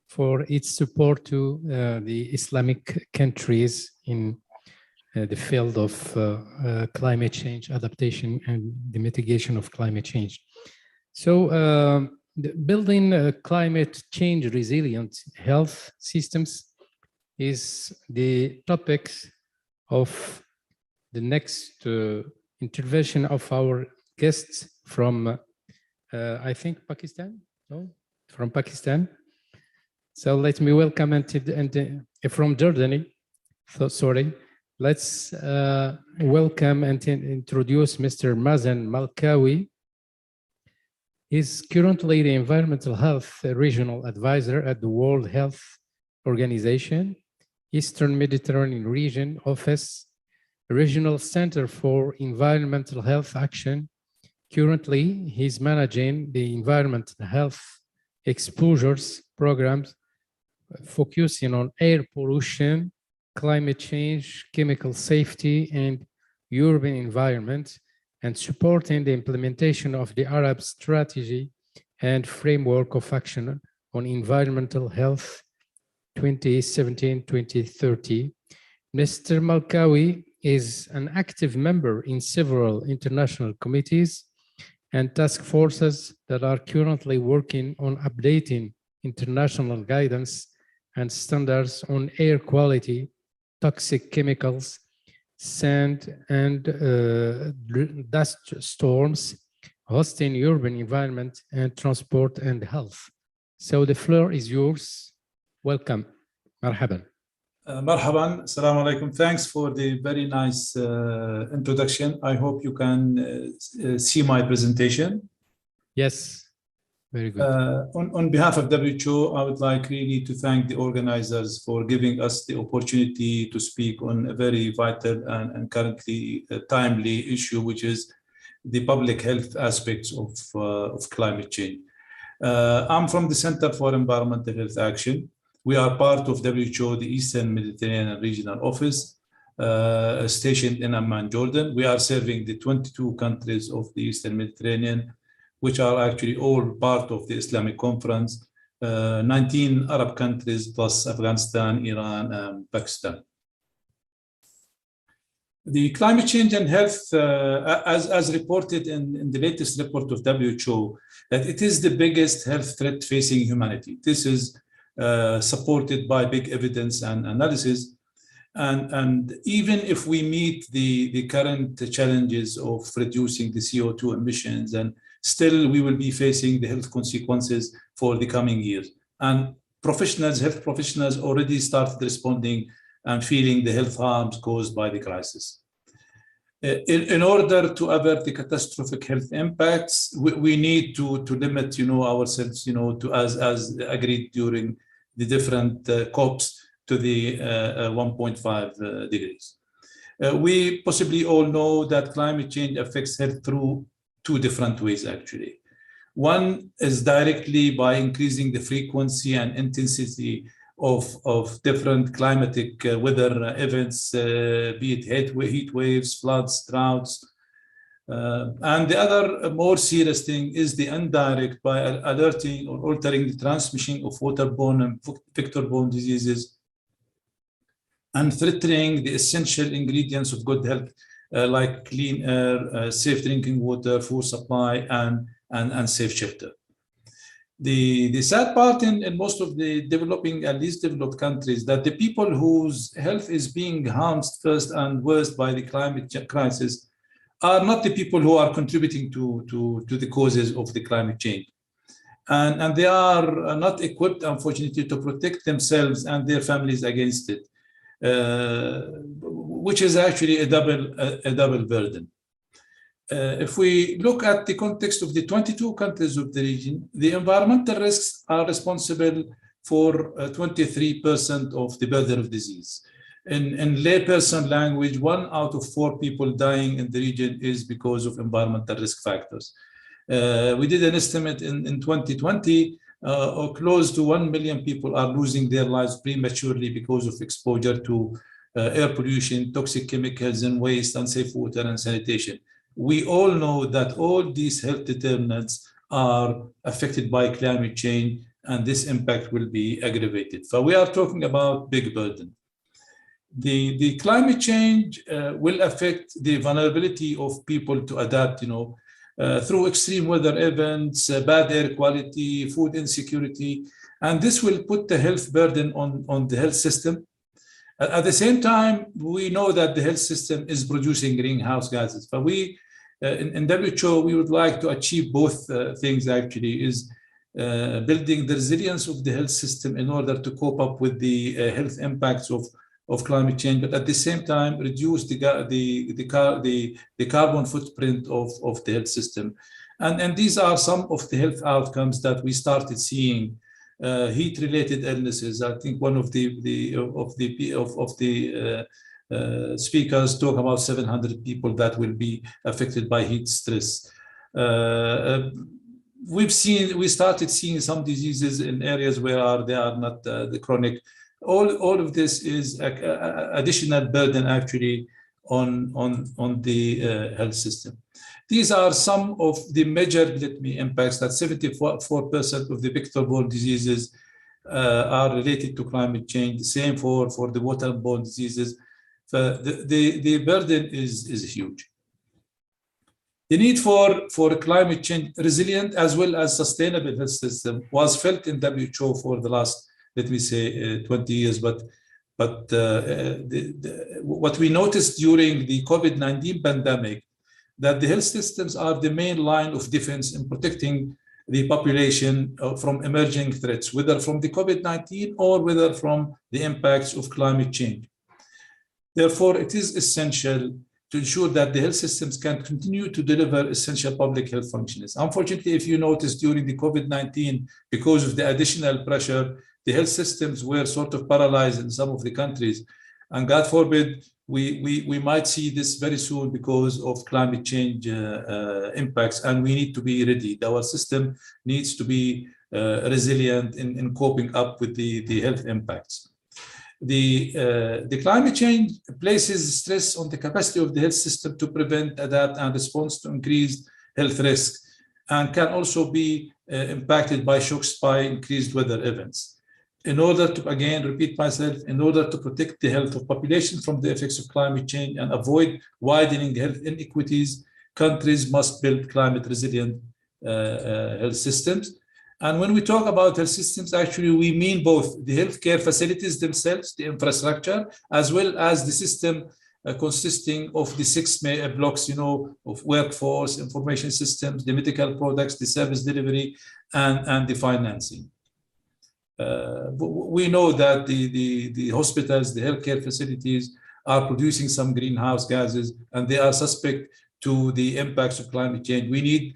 [SPEAKER 5] for its support to the Islamic countries in the field of climate change adaptation and the mitigation of climate change. So building climate change resilient health systems is the topic of the next intervention of our guests from, I think, Pakistan? No? From Pakistan. So let me welcome and from Jordan. So sorry. Let's welcome and introduce Mr. Mazen Malkawi. He's currently the Environmental Health Regional Advisor at the World Health Organization, Eastern Mediterranean Region Office, Regional Center for Environmental Health Action. Currently, he's managing the environmental health exposures programs focusing on air pollution, climate change, chemical safety, and urban environment, and supporting the implementation of the Arab strategy and framework of action on Environmental Health 2017-2030. Mr. Malkawi is an active member in several international committees and task forces that are currently working on updating international guidance and standards on air quality, toxic chemicals, sand and dust storms, hosting urban environment and transport and health. So the floor is yours. Welcome. Marhaban.
[SPEAKER 11] Marhaban. Assalamu alaikum. Thanks for the very nice introduction. I hope you can see my presentation.
[SPEAKER 5] Yes, very good.
[SPEAKER 11] On behalf of WHO, I would like really to thank the organizers for giving us the opportunity to speak on a very vital and currently timely issue, which is the public health aspects of climate change. I'm from the Center for Environmental Health Action. We are part of WHO, the Eastern Mediterranean Regional Office, stationed in Amman, Jordan. We are serving the 22 countries of the Eastern Mediterranean, which are actually all part of the Islamic Conference, 19 Arab countries plus Afghanistan, Iran, and Pakistan. The climate change and health, as reported in the latest report of WHO, that it is the biggest health threat facing humanity. This is supported by big evidence and analysis. And even if we meet the current challenges of reducing the CO2 emissions, and still we will be facing the health consequences for the coming years. And health professionals already started responding and feeling the health harms caused by the crisis. In order to avert the catastrophic health impacts, we need to limit, ourselves, to as agreed during the different COPs to the 1.5 degrees. We possibly all know that climate change affects health through two different ways, actually. One is directly by increasing the frequency and intensity of different climatic weather events, be it heat waves, floods, droughts. And the other more serious thing is the indirect by alerting or altering the transmission of waterborne and vector-borne diseases and threatening the essential ingredients of good health, like clean air, safe drinking water, food supply, and safe shelter. The sad part in most of the developing and least developed countries that the people whose health is being harmed first and worst by the climate crisis are not the people who are contributing to the causes of the climate change. And they are not equipped, unfortunately, to protect themselves and their families against it, which is actually a double burden. If we look at the context of the 22 countries of the region, the environmental risks are responsible for 23% of the burden of disease. In layperson language, 1 out of 4 people dying in the region is because of environmental risk factors. We did an estimate in 2020, or close to 1 million people are losing their lives prematurely because of exposure to air pollution, toxic chemicals and waste, unsafe water and sanitation. We all know that all these health determinants are affected by climate change, and this impact will be aggravated. So we are talking about big burden. The climate change will affect the vulnerability of people to adapt, through extreme weather events, bad air quality, food insecurity, and this will put the health burden on the health system. At the same time, we know that the health system is producing greenhouse gases, but we, in WHO, we would like to achieve both things actually, is building the resilience of the health system in order to cope up with the health impacts of climate change, but at the same time, reduce the carbon footprint of the health system. And these are some of the health outcomes that we started seeing. Heat-related illnesses. I think one of the speakers talk about 700 people that will be affected by heat stress. We started seeing some diseases in areas where they are not the chronic. All of this is additional burden actually on the health system. These are some of the measured, let me impacts that 74% of the vector-borne diseases are related to climate change. The same for the waterborne diseases. The burden is huge. The need for a climate change resilient as well as sustainable health system was felt in WHO for the last, let me say, 20 years. But what we noticed during the COVID-19 pandemic, that the health systems are the main line of defense in protecting the population from emerging threats, whether from the COVID-19 or whether from the impacts of climate change. Therefore, it is essential to ensure that the health systems can continue to deliver essential public health functions. Unfortunately, if you notice during the COVID-19, because of the additional pressure, the health systems were sort of paralyzed in some of the countries. And God forbid, we might see this very soon because of climate change impacts, and we need to be ready. Our system needs to be resilient in coping up with the health impacts. The climate change places stress on the capacity of the health system to prevent, adapt, and respond to increased health risks, and can also be impacted by shocks by increased weather events. In order to, again, repeat myself, in order to protect the health of population from the effects of climate change and avoid widening health inequities, countries must build climate resilient health systems. And when we talk about health systems, actually, we mean both the healthcare facilities themselves, the infrastructure, as well as the system consisting of the 6 blocks, of workforce, information systems, the medical products, the service delivery, and the financing. We know that the hospitals, the healthcare facilities are producing some greenhouse gases, and they are suspect to the impacts of climate change. We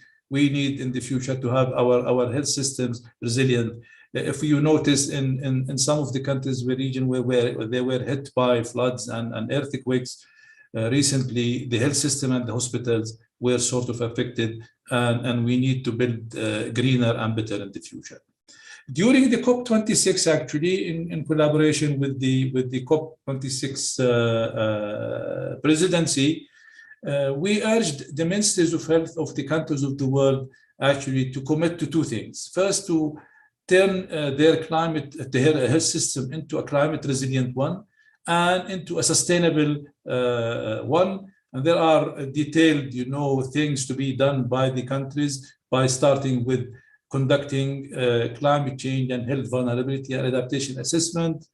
[SPEAKER 11] need in the future to have our health systems resilient. If you notice in some of the countries, region where they were hit by floods and earthquakes recently, the health system and the hospitals were sort of affected, and we need to build greener and better in the future. During the COP26, actually, in collaboration with the COP26 presidency, we urged the ministers of health of the countries of the world actually to commit to 2 things. First, to turn their health system into a climate resilient one and into a sustainable one. And there are detailed, things to be done by the countries, by starting with conducting climate change and health vulnerability and adaptation assessment,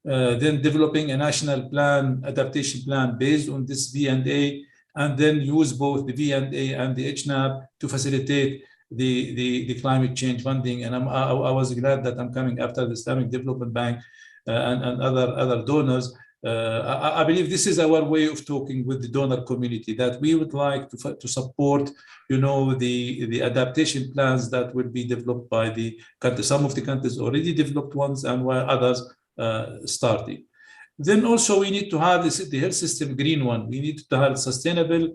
[SPEAKER 11] then developing a national plan, adaptation plan based on this V&A, and then use both the V&A and the HNAP to facilitate the climate change funding. And I was glad that I'm coming after the Islamic Development Bank and other donors. I believe this is our way of talking with the donor community, that we would like to support, the adaptation plans that will be developed by the countries. Some of the countries already developed ones, and while others starting. Then also we need to have the health system green one. We need to have sustainable.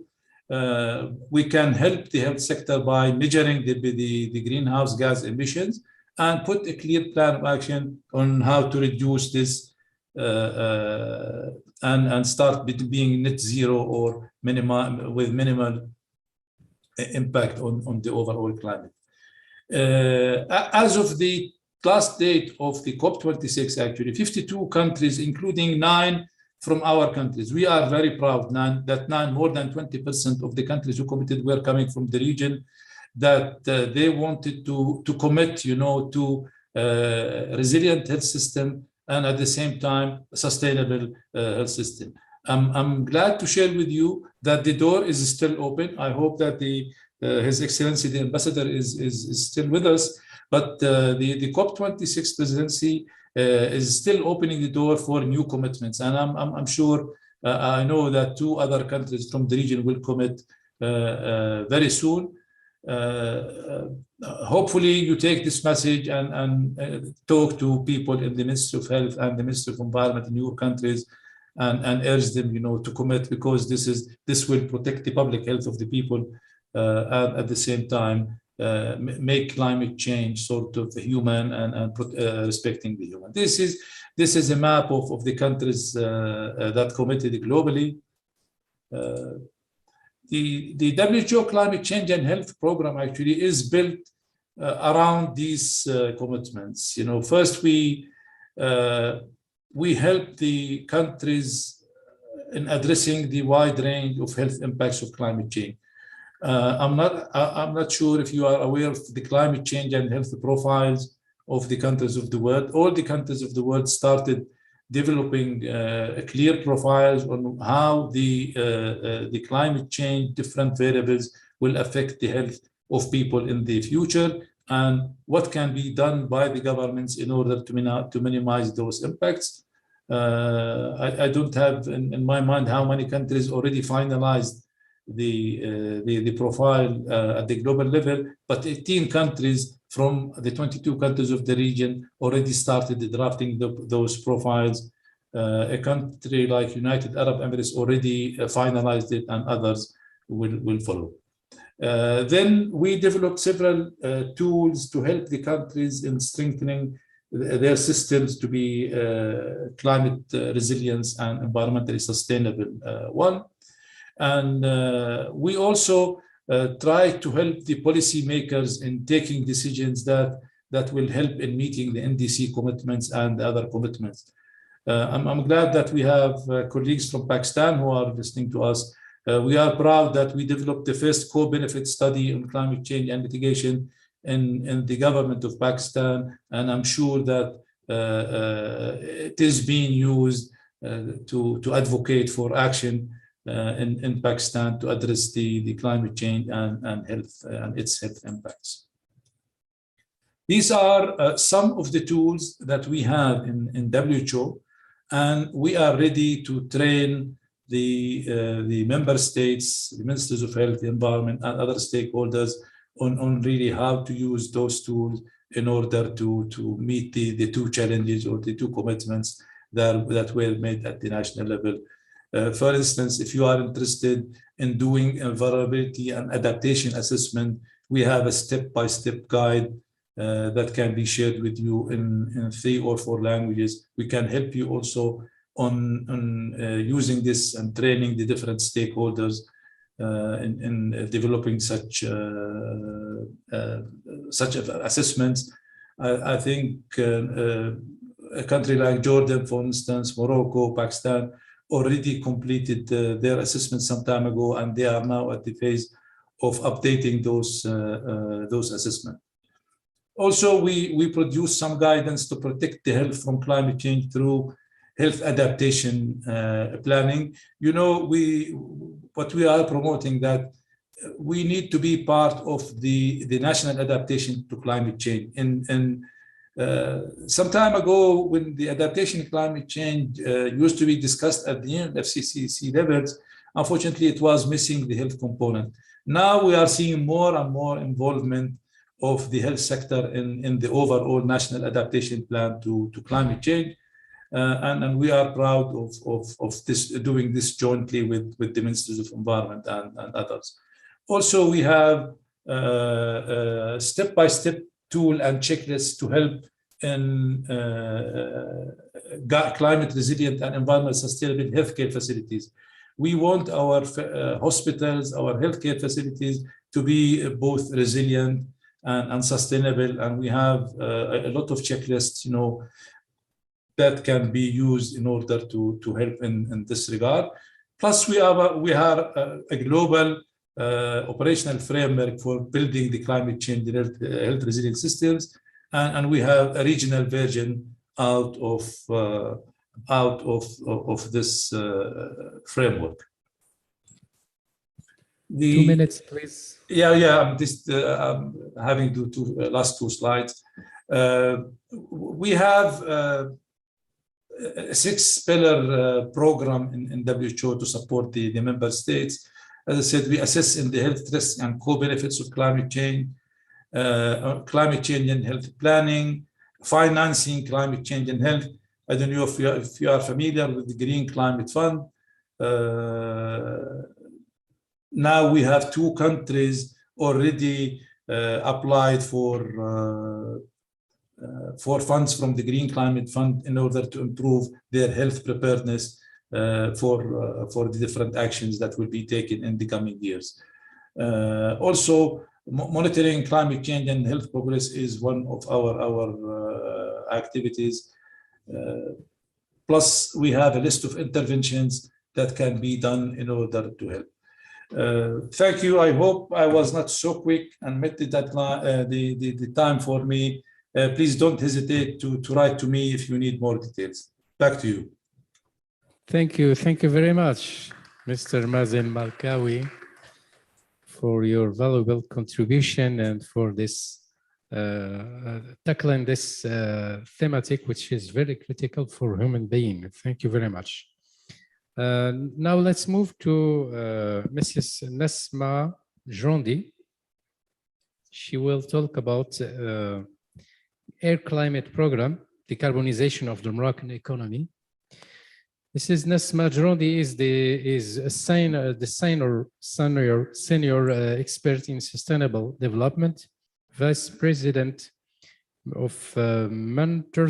[SPEAKER 11] We can help the health sector by measuring the greenhouse gas emissions and put a clear plan of action on how to reduce this and start being net zero or with minimal impact on the overall climate. As of the last date of the COP26, actually, 52 countries, including 9 from our countries. We are very proud that more than 20% of the countries who committed were coming from the region, that they wanted to commit, to resilient health system and at the same time a sustainable health system. I'm glad to share with you that the door is still open. I hope that His Excellency the Ambassador is still with us, but the COP26 presidency is still opening the door for new commitments, and I'm sure I know that 2 other countries from the region will commit very soon. Hopefully you take this message and talk to people in the Ministry of Health and the Ministry of Environment in your countries and urge them, to commit, because this will protect the public health of the people and at the same time make climate change sort of human and respecting the human. This is a map of the countries that committed globally. the WHO Climate Change and Health Program actually is built around these commitments. You know, first we help the countries in addressing the wide range of health impacts of climate change. I'm not sure if you are aware of the climate change and health profiles of the countries of the world. All the countries of the world started developing clear profiles on how the climate change, different variables will affect the health of people in the future, and what can be done by the governments in order to minimize those impacts. I don't have in my mind how many countries already finalized the profile at the global level, but 18 countries from the 22 countries of the region already started drafting those profiles. A country like United Arab Emirates already finalized it, and others will follow. Then we developed several tools to help the countries in strengthening their systems to be climate resilience and environmentally sustainable one. And we also try to help the policymakers in taking decisions that will help in meeting the NDC commitments and the other commitments. I'm glad that we have colleagues from Pakistan who are listening to us. We are proud that we developed the first co-benefit study on climate change and mitigation in the government of Pakistan, and I'm sure that it is being used to advocate for action in Pakistan to address the climate change and health and its health impacts. These are some of the tools that we have in WHO, and we are ready to train the member states, the ministers of health, the environment, and other stakeholders on really how to use those tools in order to meet the two challenges or the two commitments that were made at the national level. For instance, if you are interested in doing a vulnerability and adaptation assessment, we have a step-by-step guide that can be shared with you in 3 or 4 languages. We can help you also on using this and training the different stakeholders in developing such assessments. I think a country like Jordan, for instance, Morocco, Pakistan, already completed their assessment some time ago, and they are now at the phase of updating those assessments. Also, we produce some guidance to protect the health from climate change through health adaptation planning. You know, what we are promoting that we need to be part of the national adaptation to climate change. And some time ago, when the adaptation to climate change used to be discussed at the FCCC levels, unfortunately, it was missing the health component. Now we are seeing more and more involvement of the health sector in the overall national adaptation plan to climate change. And we are proud of this, doing this jointly with the Ministers of Environment and others. Also, we have step-by-step tool and checklists to help in climate resilient and environmental sustainable healthcare facilities. We want our hospitals, our healthcare facilities to be both resilient and sustainable, and we have a lot of checklists, you know, that can be used in order to help in this regard. Plus, we have a global operational framework for building the climate change health resilient systems, and we have a regional version out of this framework.
[SPEAKER 5] 2 minutes, please.
[SPEAKER 11] Yeah. I'm just having the last 2 slides. We have a 6-pillar program in WHO to support the member states. As I said, we assess in the health risks and co-benefits of climate change and health planning, financing climate change and health. I don't know if you are familiar with the Green Climate Fund. Now we have 2 countries already applied for funds from the Green Climate Fund in order to improve their health preparedness for the different actions that will be taken in the coming years. Also, monitoring climate change and health progress is one of our activities. Plus, we have a list of interventions that can be done in order to help. Thank you. I hope I was not so quick and met the deadline, the time for me. Please don't hesitate to write to me if you need more details. Back to you.
[SPEAKER 5] Thank you. Thank you very much, Mr. Mazen Malkawi, for your valuable contribution and for this tackling this thematic, which is very critical for human being. Thank you very much. Now let's move to Mrs. Nesma Jondi. She will talk about Air Climate Program, Decarbonization of the Moroccan Economy. Mrs. Nesma Jondi is the senior expert in sustainable development, Vice President of Mentor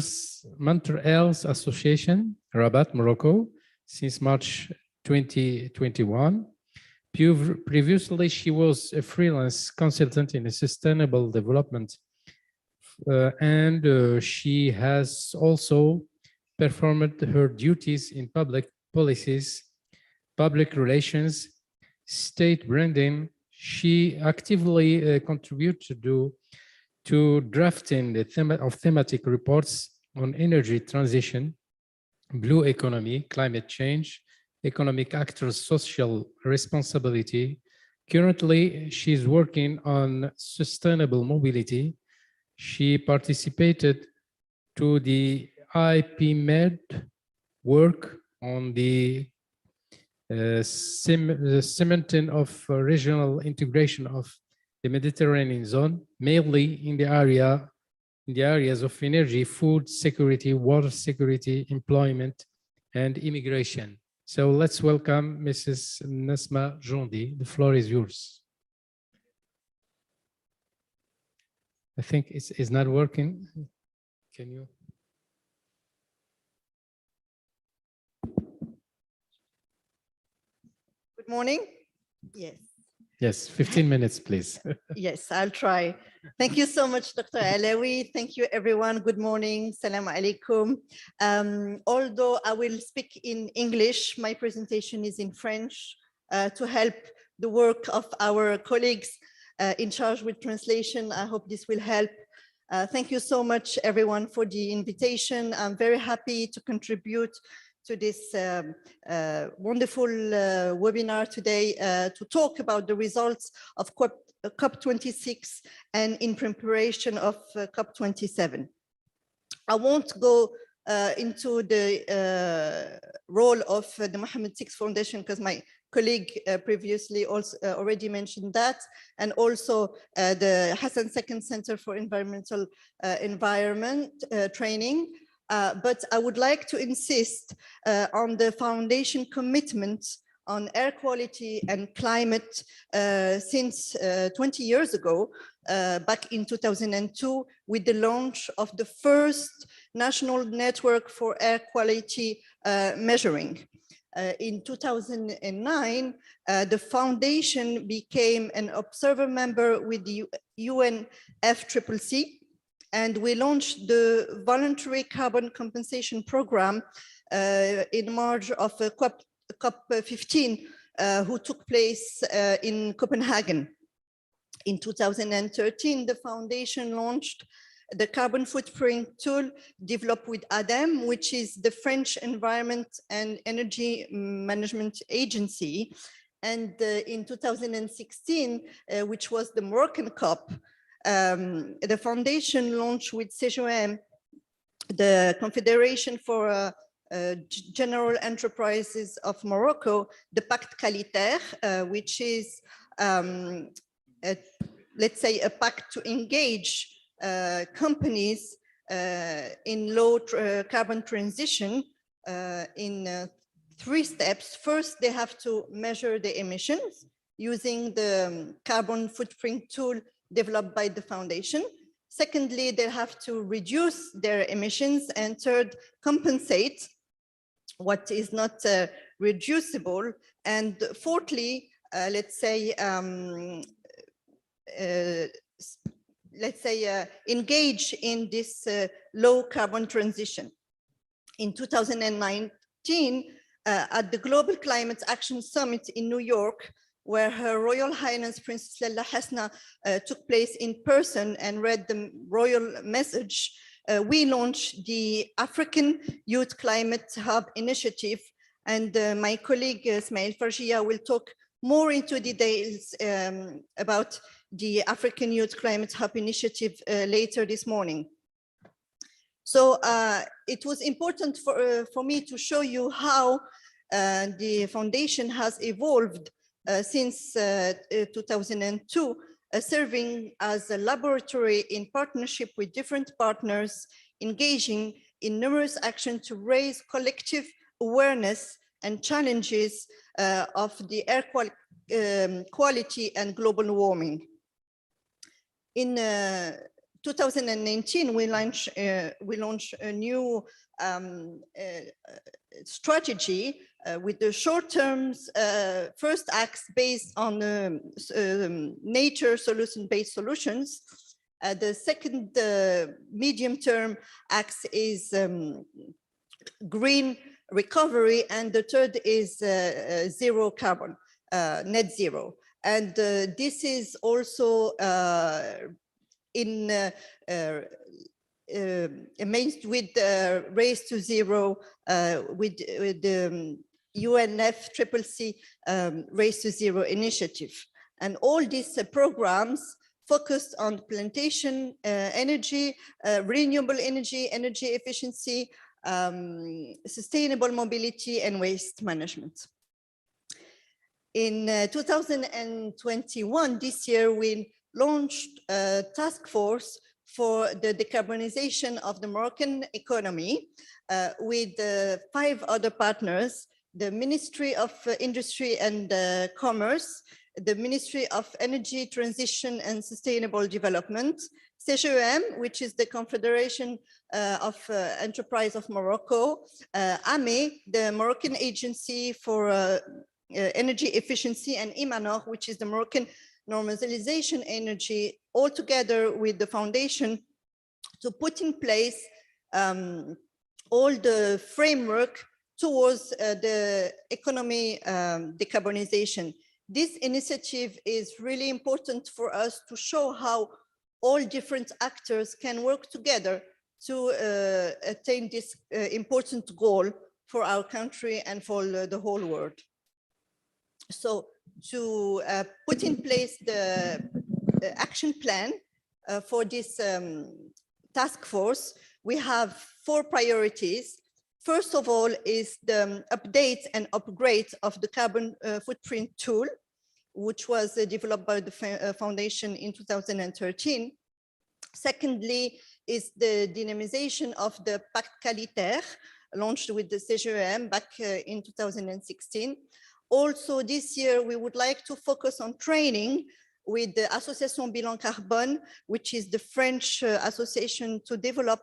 [SPEAKER 5] Els Association, Rabat, Morocco, since March 2021. Previously, she was a freelance consultant in sustainable development, and she has also performed her duties in public policies, public relations, state branding. She actively contributed to drafting of thematic reports on energy transition, blue economy, climate change, economic actors' social responsibility. Currently, she's working on sustainable mobility. She participated to the IPMED work on the cementing of regional integration of the Mediterranean zone, mainly in the areas of energy, food security, water security, employment, and immigration. So let's welcome Mrs. Nesma Jondi. The floor is yours. I think it's not working. Can you?
[SPEAKER 12] Good morning. Yes.
[SPEAKER 5] Yes, 15 minutes, please.
[SPEAKER 12] Yes, I'll try. Thank you so much, Dr. Alawi. Thank you, everyone. Good morning. Salam alaikum. Although I will speak in English, my presentation is in French to help the work of our colleagues in charge with translation. I hope this will help. Thank you so much, everyone, for the invitation. I'm very happy to contribute to this wonderful webinar today to talk about the results of COP26 and in preparation of COP27. I won't go into the role of the Mohammed VI Foundation because my colleague previously also already mentioned that, and also the Hassan II Center for Environmental Training. But I would like to insist on the foundation commitment on air quality and climate since 20 years ago, back in 2002, with the launch of the first national network for air quality measuring. In 2009, the foundation became an observer member with the UNFCCC, and we launched the voluntary carbon compensation program in March of COP15, who took place in Copenhagen. In 2013, the foundation launched the carbon footprint tool developed with ADEME, which is the French Environment and Energy Management Agency. And in 2016, which was the Moroccan COP, the foundation launched with CGOM, the Confederation for General Enterprises of Morocco, the Pacte Qualitaire, which is, let's say, a pact to engage companies in low carbon transition in 3 steps. First, they have to measure the emissions using the carbon footprint tool developed by the foundation. Secondly, they have to reduce their emissions, and third, compensate what is not reducible. And fourthly, let's say, engage in this low carbon transition. In 2019, at the Global Climate Action Summit in New York, where Her Royal Highness Princess Lalla Hasna took place in person and read the royal message, we launched the African Youth Climate Hub Initiative. And my colleague Ismail Farjia will talk more into details about the African Youth Climate Hub Initiative later this morning. So it was important for me to show you how the foundation has evolved since 2002, serving as a laboratory in partnership with different partners, engaging in numerous actions to raise collective awareness and challenges of the air quality and global warming. In 2019, we launched a new strategy with the short-term first acts based on nature solution-based solutions. The second medium-term acts is green recovery, and the third is zero carbon, net zero. And this is also amazed with Race to Zero, with the UNFCCC Race to Zero initiative. And all these programs focused on plantation, energy, renewable energy, energy efficiency, sustainable mobility, and waste management. In 2021, this year, we launched a task force for the decarbonization of the Moroccan economy with 5 other partners: the Ministry of Industry and Commerce, the Ministry of Energy Transition and Sustainable Development, CGEM, which is the Confederation of Enterprise of Morocco, AME, the Moroccan Agency for Energy Efficiency, and IMANOR, which is the Moroccan Normalization Energy, all together with the foundation to put in place all the framework towards the economy decarbonization. This initiative is really important for us to show how all different actors can work together to attain this important goal for our country and for the whole world. So to put in place the action plan for this task force, we have 4 priorities. First of all is the update and upgrade of the carbon footprint tool, which was developed by the foundation in 2013. Secondly is the dynamization of the Pacte Qualitaire, launched with the CGEM back in 2016. Also this year, we would like to focus on training with the Association Bilan Carbone, which is the French association to develop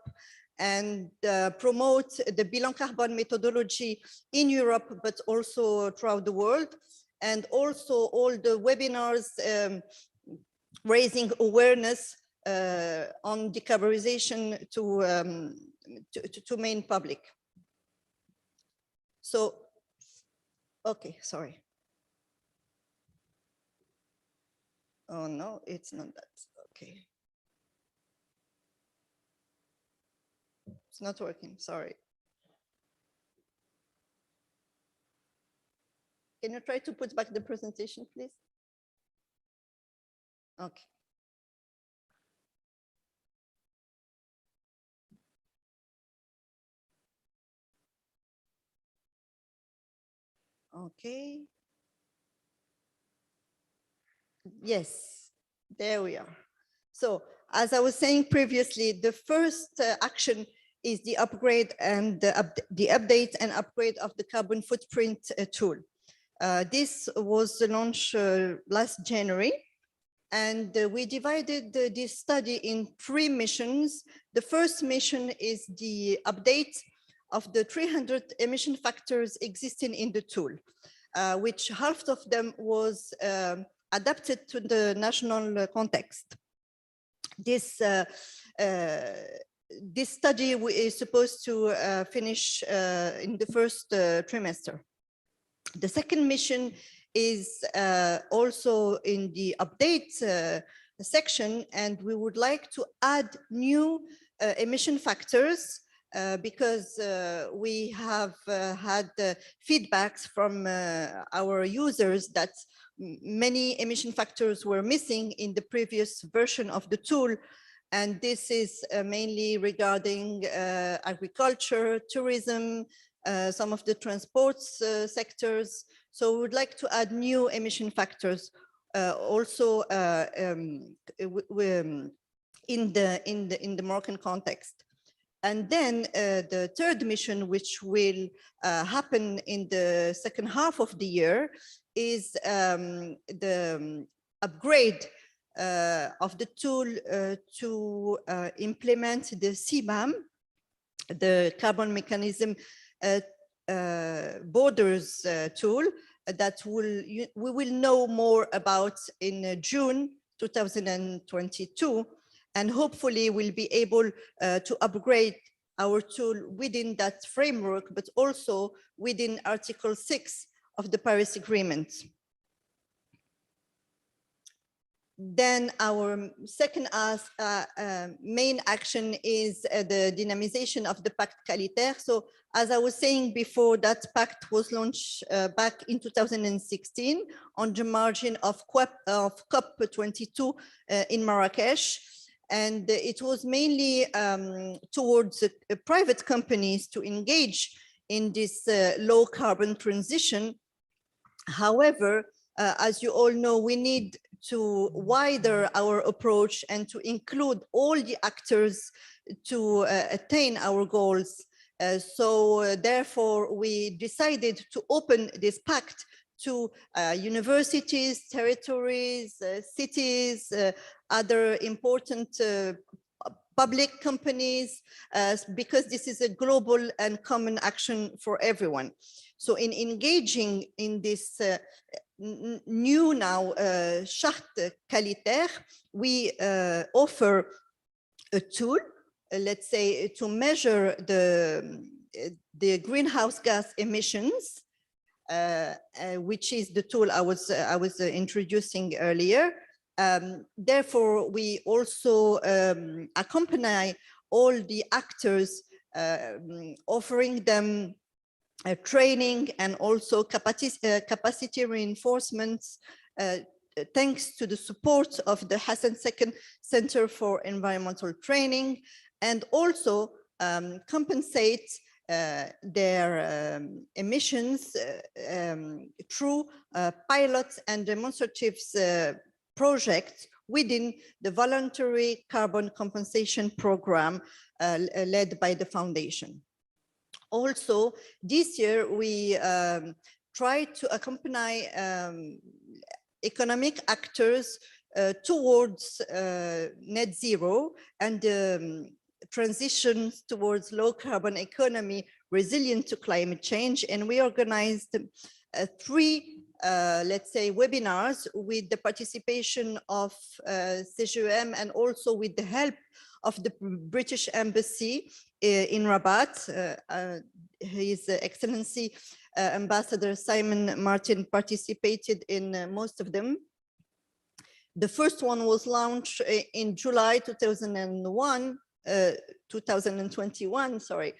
[SPEAKER 12] and promote the Bilan Carbone methodology in Europe, but also throughout the world. And also all the webinars raising awareness on decarbonization to main public. So, okay, sorry. Oh no, it's not that, okay. It's not working, sorry. Can you try to put back the presentation, please? Okay. Okay. Yes, there we are. So as I was saying previously, the first action is the upgrade and the update and upgrade of the carbon footprint tool. This was launched last January, and we divided this study in 3 missions. The first mission is the update of the 300 emission factors existing in the tool, which half of them was adapted to the national context. This study is supposed to finish in the first trimester. The second mission is also in the update section, and we would like to add new emission factors because we have had feedbacks from our users that many emission factors were missing in the previous version of the tool. And this is mainly regarding agriculture, tourism, some of the transports sectors. So we would like to add new emission factors also in the Moroccan context. And then the third mission, which will happen in the second half of the year, is the upgrade of the tool to implement the CBAM, the carbon mechanism borders tool that we will know more about in June 2022, and hopefully we'll be able to upgrade our tool within that framework, but also within Article 6 of the Paris Agreement. Then our second main action is the dynamization of the Pacte Qualitaire. So as I was saying before, that pact was launched back in 2016 on the margin of COP22 in Marrakesh. And it was mainly towards private companies to engage in this low carbon transition. However, as you all know, we need to widen our approach and to include all the actors to attain our goals. So therefore, we decided to open this pact to universities, territories, cities, other important public companies, because this is a global and common action for everyone. So in engaging in this new now Charte Qualitaire, we offer a tool, let's say, to measure the greenhouse gas emissions, which is the tool I was introducing earlier. Therefore, we also accompany all the actors, offering them training and also capacity reinforcements, thanks to the support of the Hassan II Center for Environmental Training, and also compensate their emissions through pilots and demonstrative projects within the voluntary carbon compensation program led by the foundation. Also, this year we try to accompany economic actors towards net zero and transitions towards low carbon economy resilient to climate change. And we organized 3 let's say webinars with the participation of CGEM and also with the help of the British Embassy in Rabat. His Excellency Ambassador Simon Martin participated in most of them. The first one was launched in July 2021, sorry,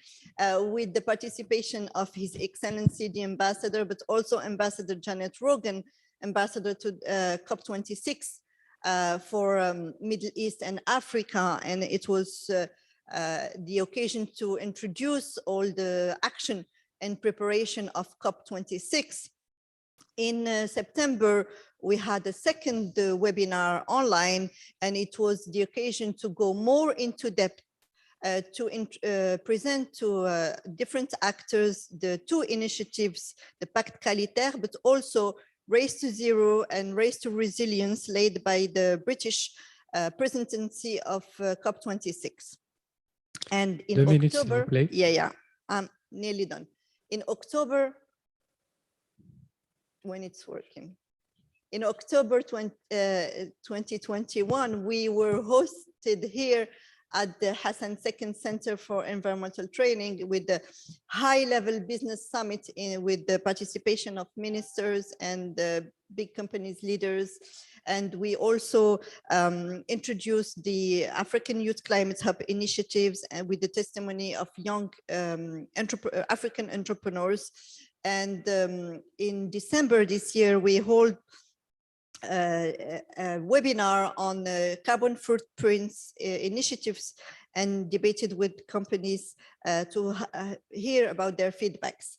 [SPEAKER 12] with the participation of His Excellency the Ambassador, but also Ambassador Janet Rogan, Ambassador to COP26 for Middle East and Africa. And it was the occasion to introduce all the action and preparation of COP26. In September, we had a second webinar online, and it was the occasion to go more into depth to present to different actors the 2 initiatives, the Pacte Qualitaire, but also Race to Zero and Race to Resilience, led by the British presidency of COP26. And in October, nearly done. In October, when it's working. In October 2021, we were hosted here at the Hassan II Center for Environmental Training with the high-level business summit with the participation of ministers and big companies leaders. And we also introduced the African Youth Climate Hub initiatives and with the testimony of young African entrepreneurs. And in December this year, we hold a webinar on carbon footprints initiatives and debated with companies to hear about their feedbacks.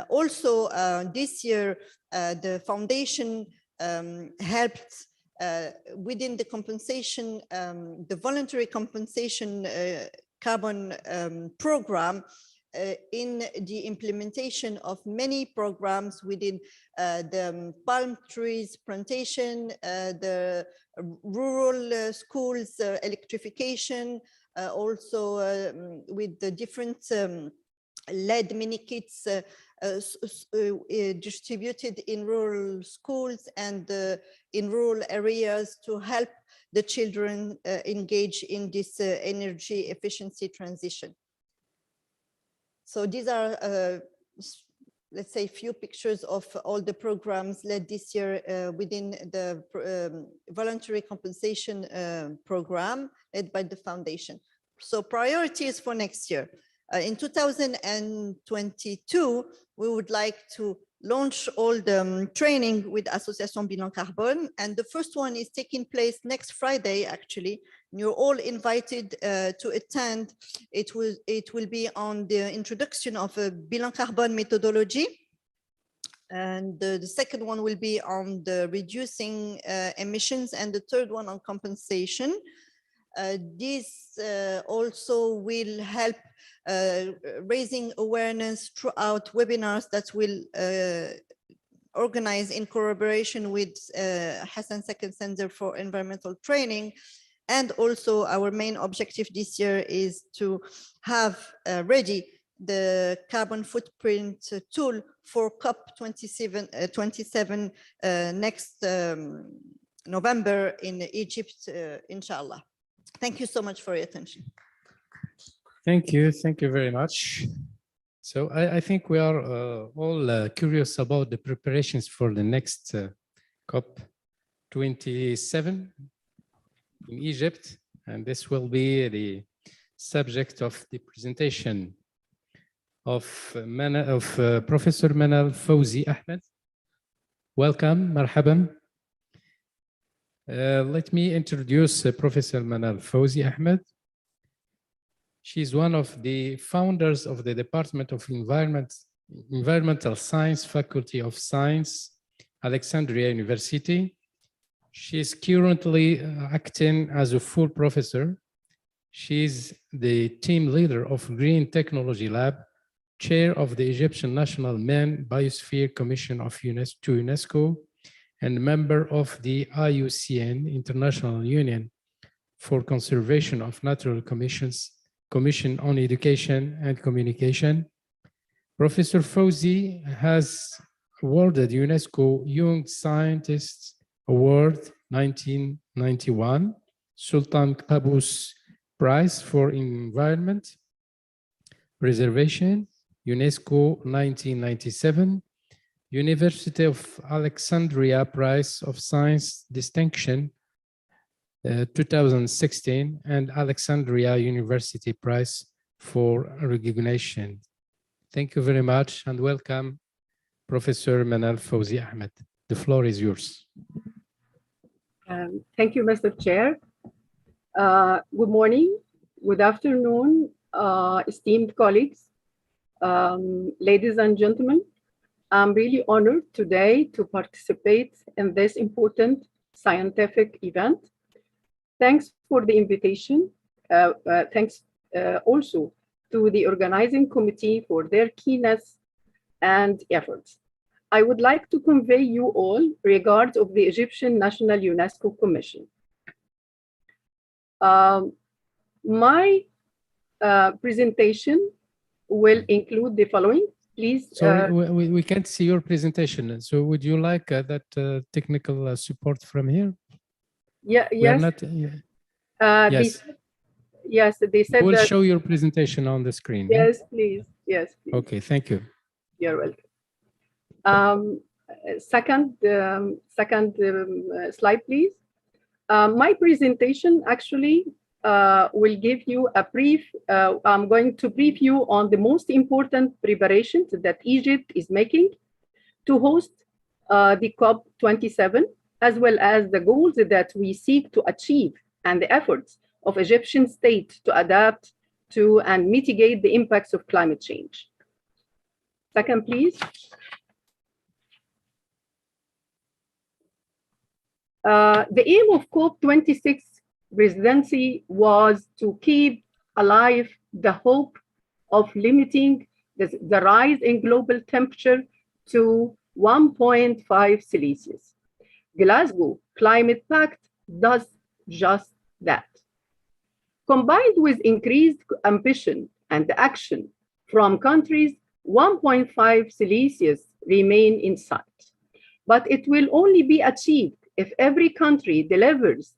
[SPEAKER 12] Also, this year, the foundation helped within the compensation, the voluntary compensation carbon program in the implementation of many programs within the palm trees plantation, the rural schools electrification, also with the different LED mini kits distributed in rural schools and in rural areas to help the children engage in this energy efficiency transition. So these are, let's say, few pictures of all the programs led this year within the voluntary compensation program led by the foundation. So priorities for next year. In 2022, we would like to launch all the training with Association Bilan Carbone. And the first one is taking place next Friday, actually. You're all invited to attend. It will be on the introduction of a Bilan Carbone methodology. And the second one will be on the reducing emissions, and the third one on compensation. This also will help raising awareness throughout webinars that will organize in collaboration with Hassan II Center for Environmental Training. And also our main objective this year is to have ready the carbon footprint tool for COP27 next November in Egypt, inshallah. Thank you so much for your attention.
[SPEAKER 5] Thank you very much. So I think we are all curious about the preparations for the next COP27 in Egypt, and this will be the subject of the presentation of Professor Manal Fawzi Ahmed. Welcome, marhaban. Let me introduce Professor Manal Fawzi Ahmed. She's one of the founders of the Department of Environmental Science, Faculty of Science, Alexandria University. She is currently acting as a full professor. She's the team leader of Green Technology Lab, chair of the Egyptian National Marine Biosphere Commission of UNESCO, and member of the IUCN, International Union for Conservation of Natural Commission on Education and Communication. Professor Fawzi has awarded UNESCO Young Scientist Award 1991, Sultan Qaboos Prize for Environment Preservation, UNESCO 1997, University of Alexandria Prize of Science Distinction 2016, and Alexandria University Prize for Recognition. Thank you very much and welcome, Professor Manal Fawzi Ahmed. The floor is yours.
[SPEAKER 13] Thank you, Mr. Chair. Good morning, good afternoon, esteemed colleagues, ladies and gentlemen. I'm really honored today to participate in this important scientific event. Thanks for the invitation. Thanks also to the organizing committee for their keenness and efforts. I would like to convey you all regards of the Egyptian National UNESCO Commission. My presentation will include the following. Please.
[SPEAKER 5] Sorry, we can't see your presentation. So would you like that technical support from here?
[SPEAKER 13] Yeah, yes.
[SPEAKER 5] Yes.
[SPEAKER 13] Yes, they said
[SPEAKER 5] We'll
[SPEAKER 13] that.
[SPEAKER 5] show your presentation on the screen.
[SPEAKER 13] Yes, please. Yes, please.
[SPEAKER 5] Okay, thank you.
[SPEAKER 13] You're welcome. Second slide, please. My presentation actually will give you a brief. I'm going to brief you on the most important preparations that Egypt is making to host the COP27, as well as the goals that we seek to achieve and the efforts of Egyptian state to adapt to and mitigate the impacts of climate change. Second, please. The aim of COP26 presidency was to keep alive the hope of limiting the rise in global temperature to 1.5 Celsius. Glasgow Climate Pact does just that. Combined with increased ambition and action from countries, 1.5 Celsius remain in sight. But it will only be achieved if every country delivers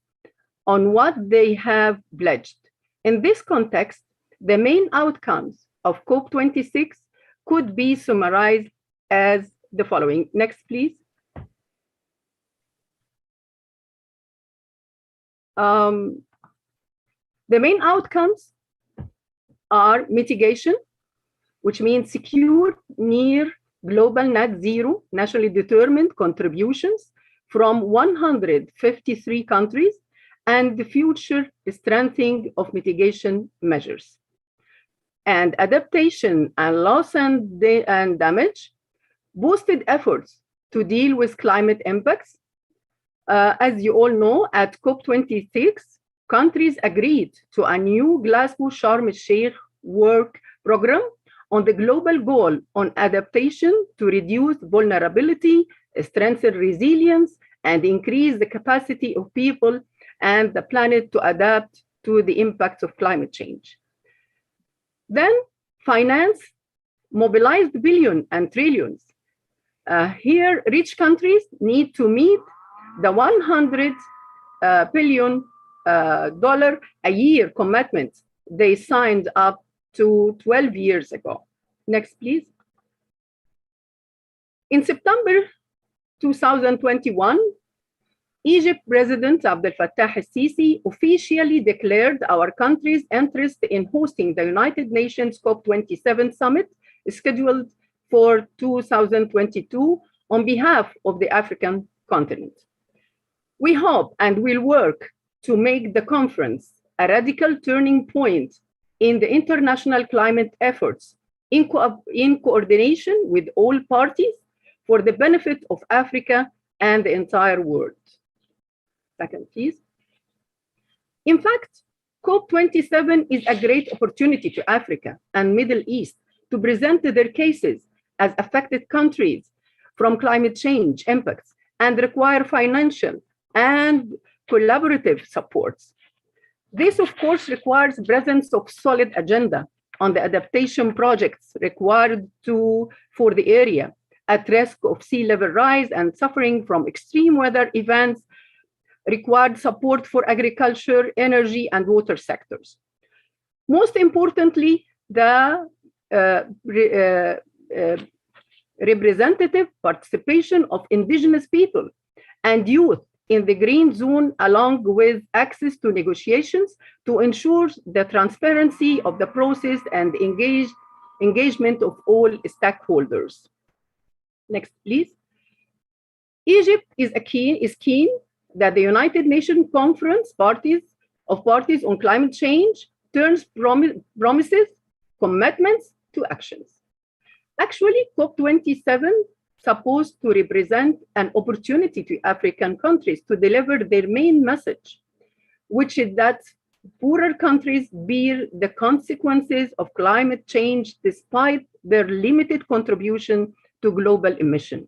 [SPEAKER 13] on what they have pledged. In this context, the main outcomes of COP26 could be summarized as the following. Next, please. The main outcomes are mitigation, which means secure near global net zero nationally determined contributions from 153 countries and the future strengthening of mitigation measures. And adaptation and loss and damage, boosted efforts to deal with climate impacts. As you all know, at COP26, countries agreed to a new Glasgow Sharm el-Sheikh work program on the global goal on adaptation to reduce vulnerability, strengthen resilience, and increase the capacity of people and the planet to adapt to the impacts of climate change. Then finance mobilized billions and trillions. Here, rich countries need to meet the $100 billion a year commitment they signed up to 12 years ago. Next, please. In September 2021, Egypt President Abdel Fattah el-Sisi officially declared our country's interest in hosting the United Nations COP27 summit scheduled for 2022 on behalf of the African continent. We hope and will work to make the conference a radical turning point in the international climate efforts in coordination with all parties for the benefit of Africa and the entire world. Second, please. In fact, COP27 is a great opportunity to Africa and Middle East to present their cases as affected countries from climate change impacts and require financial and collaborative supports. This, of course, requires presence of solid agenda on the adaptation projects required for the area at risk of sea level rise and suffering from extreme weather events, required support for agriculture, energy, and water sectors. Most importantly, the representative participation of indigenous people and youth in the green zone, along with access to negotiations to ensure the transparency of the process and engagement of all stakeholders. Next, please. Egypt is keen that the United Nations Conference parties on climate change turns promises, commitments to actions. Actually, COP27 supposed to represent an opportunity to African countries to deliver their main message, which is that poorer countries bear the consequences of climate change despite their limited contribution to global emission.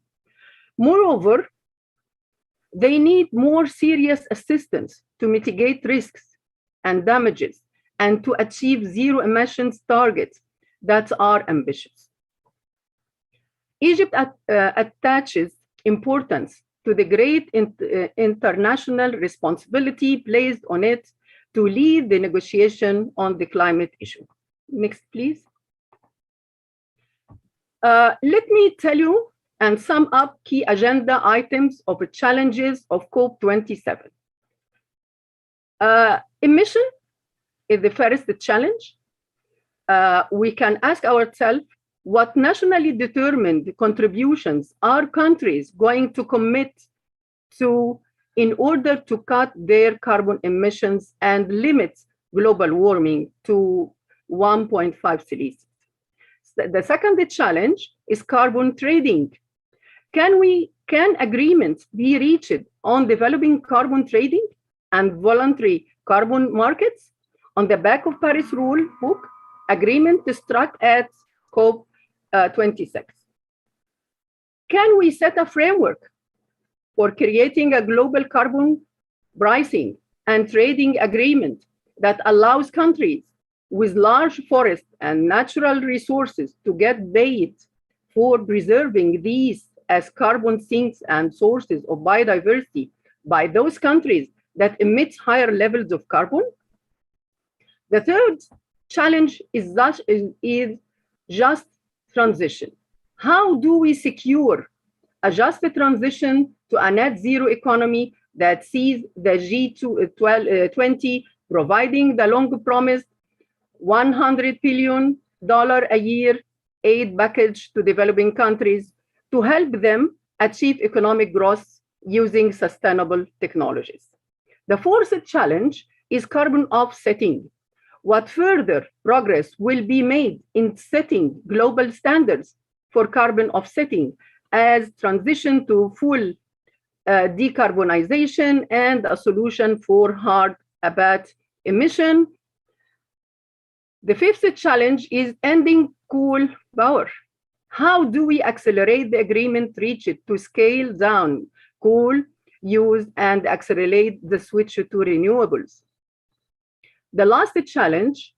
[SPEAKER 13] Moreover, they need more serious assistance to mitigate risks and damages and to achieve zero emissions targets that are ambitious. Egypt attaches importance to the great international responsibility placed on it to lead the negotiation on the climate issue. Next, please. Let me tell you and sum up key agenda items of the challenges of COP27. Emission is the first challenge. We can ask ourselves, what nationally determined contributions are countries going to commit to in order to cut their carbon emissions and limit global warming to 1.5 Celsius? The second challenge is carbon trading. Can agreements be reached on developing carbon trading and voluntary carbon markets on the back of Paris rule book agreement struck at COP26? Can we set a framework for creating a global carbon pricing and trading agreement that allows countries with large forests and natural resources to get paid for preserving these as carbon sinks and sources of biodiversity by those countries that emit higher levels of carbon? The third challenge is just transition. How do we secure a just transition to a net zero economy that sees the G20 providing the long promised $100 billion a year aid package to developing countries to help them achieve economic growth using sustainable technologies? The fourth challenge is carbon offsetting. What further progress will be made in setting global standards for carbon offsetting as transition to full decarbonization and a solution for hard abate emission? The fifth challenge is ending coal power. How do we accelerate the agreement reached to scale down coal use and accelerate the switch to renewables? The last challenge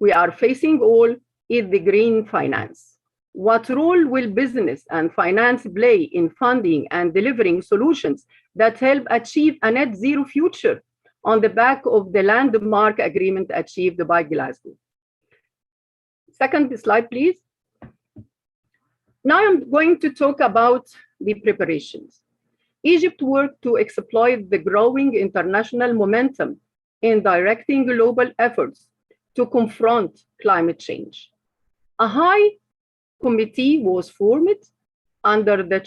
[SPEAKER 13] we are facing all is the green finance. What role will business and finance play in funding and delivering solutions that help achieve a net zero future on the back of the landmark agreement achieved by Glasgow? Second slide, please. Now I'm going to talk about the preparations. Egypt worked to exploit the growing international momentum in directing global efforts to confront climate change. A high committee was formed under the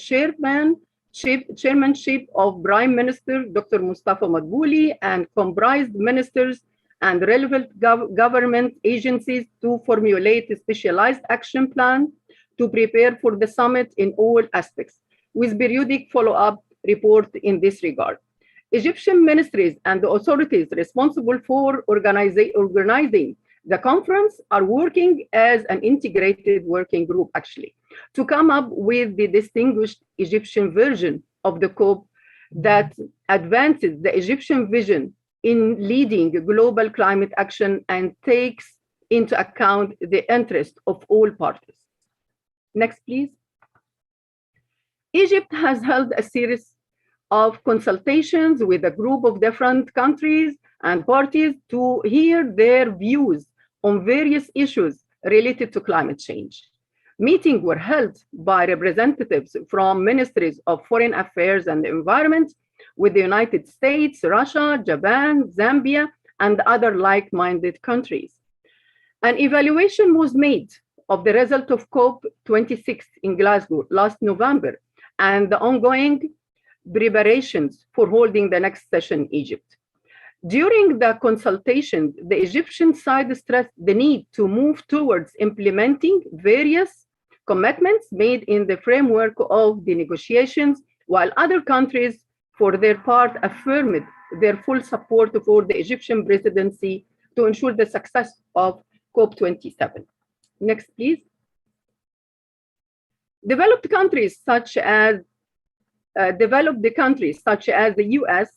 [SPEAKER 13] chairmanship of Prime Minister Dr. Mustafa Madbouli and comprised ministers and relevant government agencies to formulate a specialized action plan to prepare for the summit in all aspects, with periodic follow-up report in this regard. Egyptian ministries and the authorities responsible for organizing the conference are working as an integrated working group, actually, to come up with the distinguished Egyptian version of the COP that advances the Egyptian vision in leading global climate action and takes into account the interest of all parties. Next, please. Egypt has held a series of consultations with a group of different countries and parties to hear their views on various issues related to climate change. Meetings were held by representatives from ministries of foreign affairs and environment with the United States, Russia, Japan, Zambia, and other like-minded countries. An evaluation was made of the result of COP26 in Glasgow last November and the ongoing preparations for holding the next session in Egypt. During the consultation, the Egyptian side stressed the need to move towards implementing various commitments made in the framework of the negotiations, while other countries, for their part, affirmed their full support for the Egyptian presidency to ensure the success of COP27. Next, please. Developed countries such as the US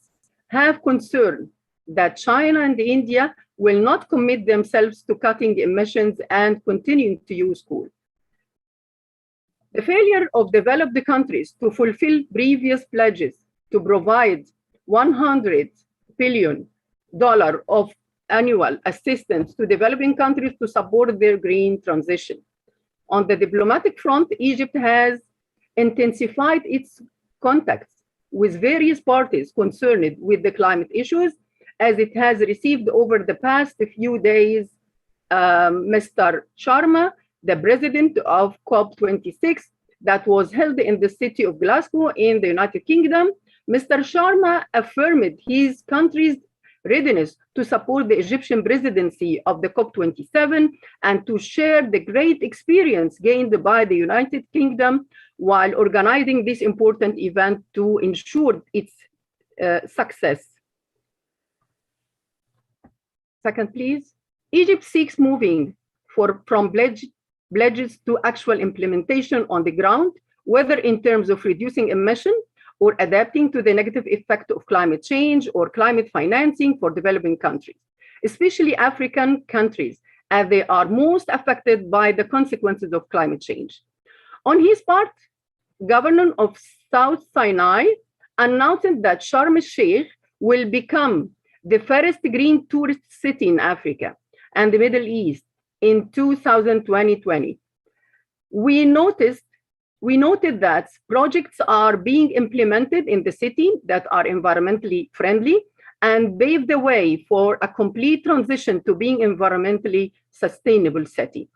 [SPEAKER 13] have concern that China and India will not commit themselves to cutting emissions and continuing to use coal. The failure of developed countries to fulfill previous pledges to provide $100 billion of annual assistance to developing countries to support their green transition. On the diplomatic front, Egypt has intensified its contacts with various parties concerned with the climate issues, as it has received over the past few days Mr. Sharma, the president of COP26 that was held in the city of Glasgow in the United Kingdom. Mr. Sharma affirmed his country's readiness to support the Egyptian presidency of the COP27 and to share the great experience gained by the United Kingdom while organizing this important event to ensure its success. Second, please. Egypt seeks moving from pledges to actual implementation on the ground, whether in terms of reducing emission or adapting to the negative effect of climate change or climate financing for developing countries, especially African countries, as they are most affected by the consequences of climate change. On his part, Governor of South Sinai announced that Sharm el-Sheikh will become the first green tourist city in Africa and the Middle East in 2020. We noted that projects are being implemented in the city that are environmentally friendly and pave the way for a complete transition to being environmentally sustainable city.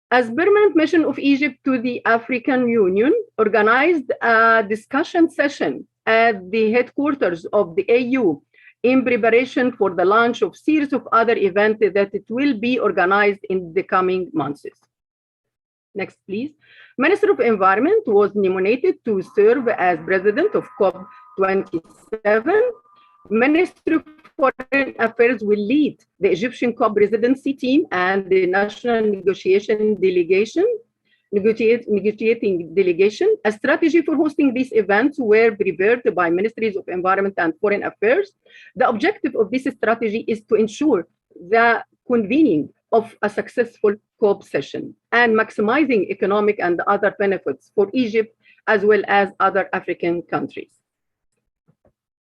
[SPEAKER 13] As permanent mission of Egypt to the African Union, organized a discussion session at the headquarters of the AU in preparation for the launch of series of other events that it will be organized in the coming months. Next, please. Minister of Environment was nominated to serve as president of COP27. Minister of Foreign Affairs will lead the Egyptian COP presidency team and the national negotiating delegation. A strategy for hosting these events were prepared by Ministries of Environment and Foreign Affairs. The objective of this strategy is to ensure the convening of a successful COP session and maximizing economic and other benefits for Egypt as well as other African countries.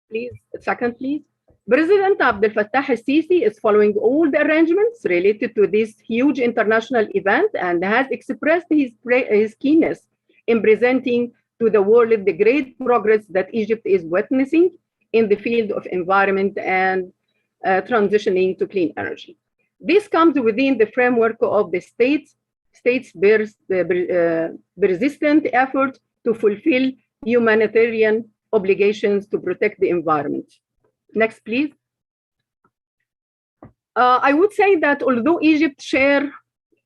[SPEAKER 13] Please, second, please. President Abdel Fattah el-Sisi is following all the arrangements related to this huge international event and has expressed his keenness in presenting to the world the great progress that Egypt is witnessing in the field of environment and transitioning to clean energy. This comes within the framework of the state's persistent effort to fulfill humanitarian obligations to protect the environment. Next, please. I would say that although Egypt's share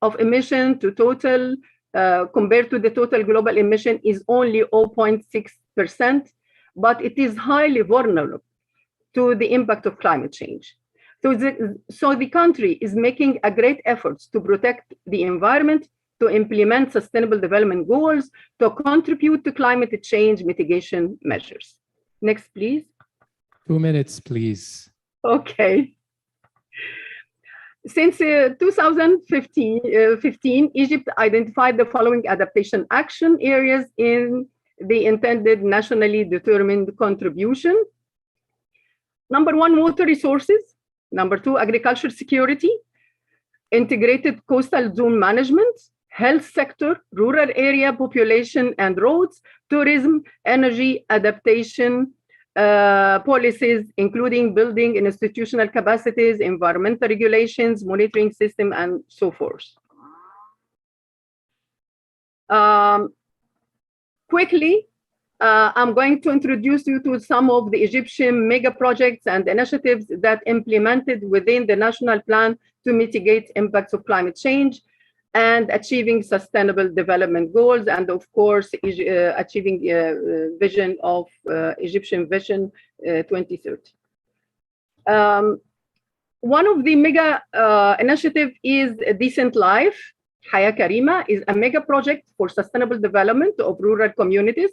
[SPEAKER 13] of emission to total, compared to the total global emission is only 0.6%, but it is highly vulnerable to the impact of climate change. So the country is making a great efforts to protect the environment, to implement sustainable development goals, to contribute to climate change mitigation measures. Next, please.
[SPEAKER 5] 2 minutes, please.
[SPEAKER 13] Okay. Since 2015, Egypt identified the following adaptation action areas in the intended nationally determined contribution. Number 1, water resources. Number 2, agriculture security, integrated coastal zone management, health sector, rural area population and roads, tourism, energy, adaptation, policies, including building and institutional capacities, environmental regulations, monitoring system, and so forth. Quickly, I'm going to introduce you to some of the Egyptian mega projects and initiatives that implemented within the national plan to mitigate impacts of climate change and achieving sustainable development goals, and of course, achieving vision of Egyptian Vision 2030. One of the mega initiative is Decent Life. Haya Karima is a mega project for sustainable development of rural communities.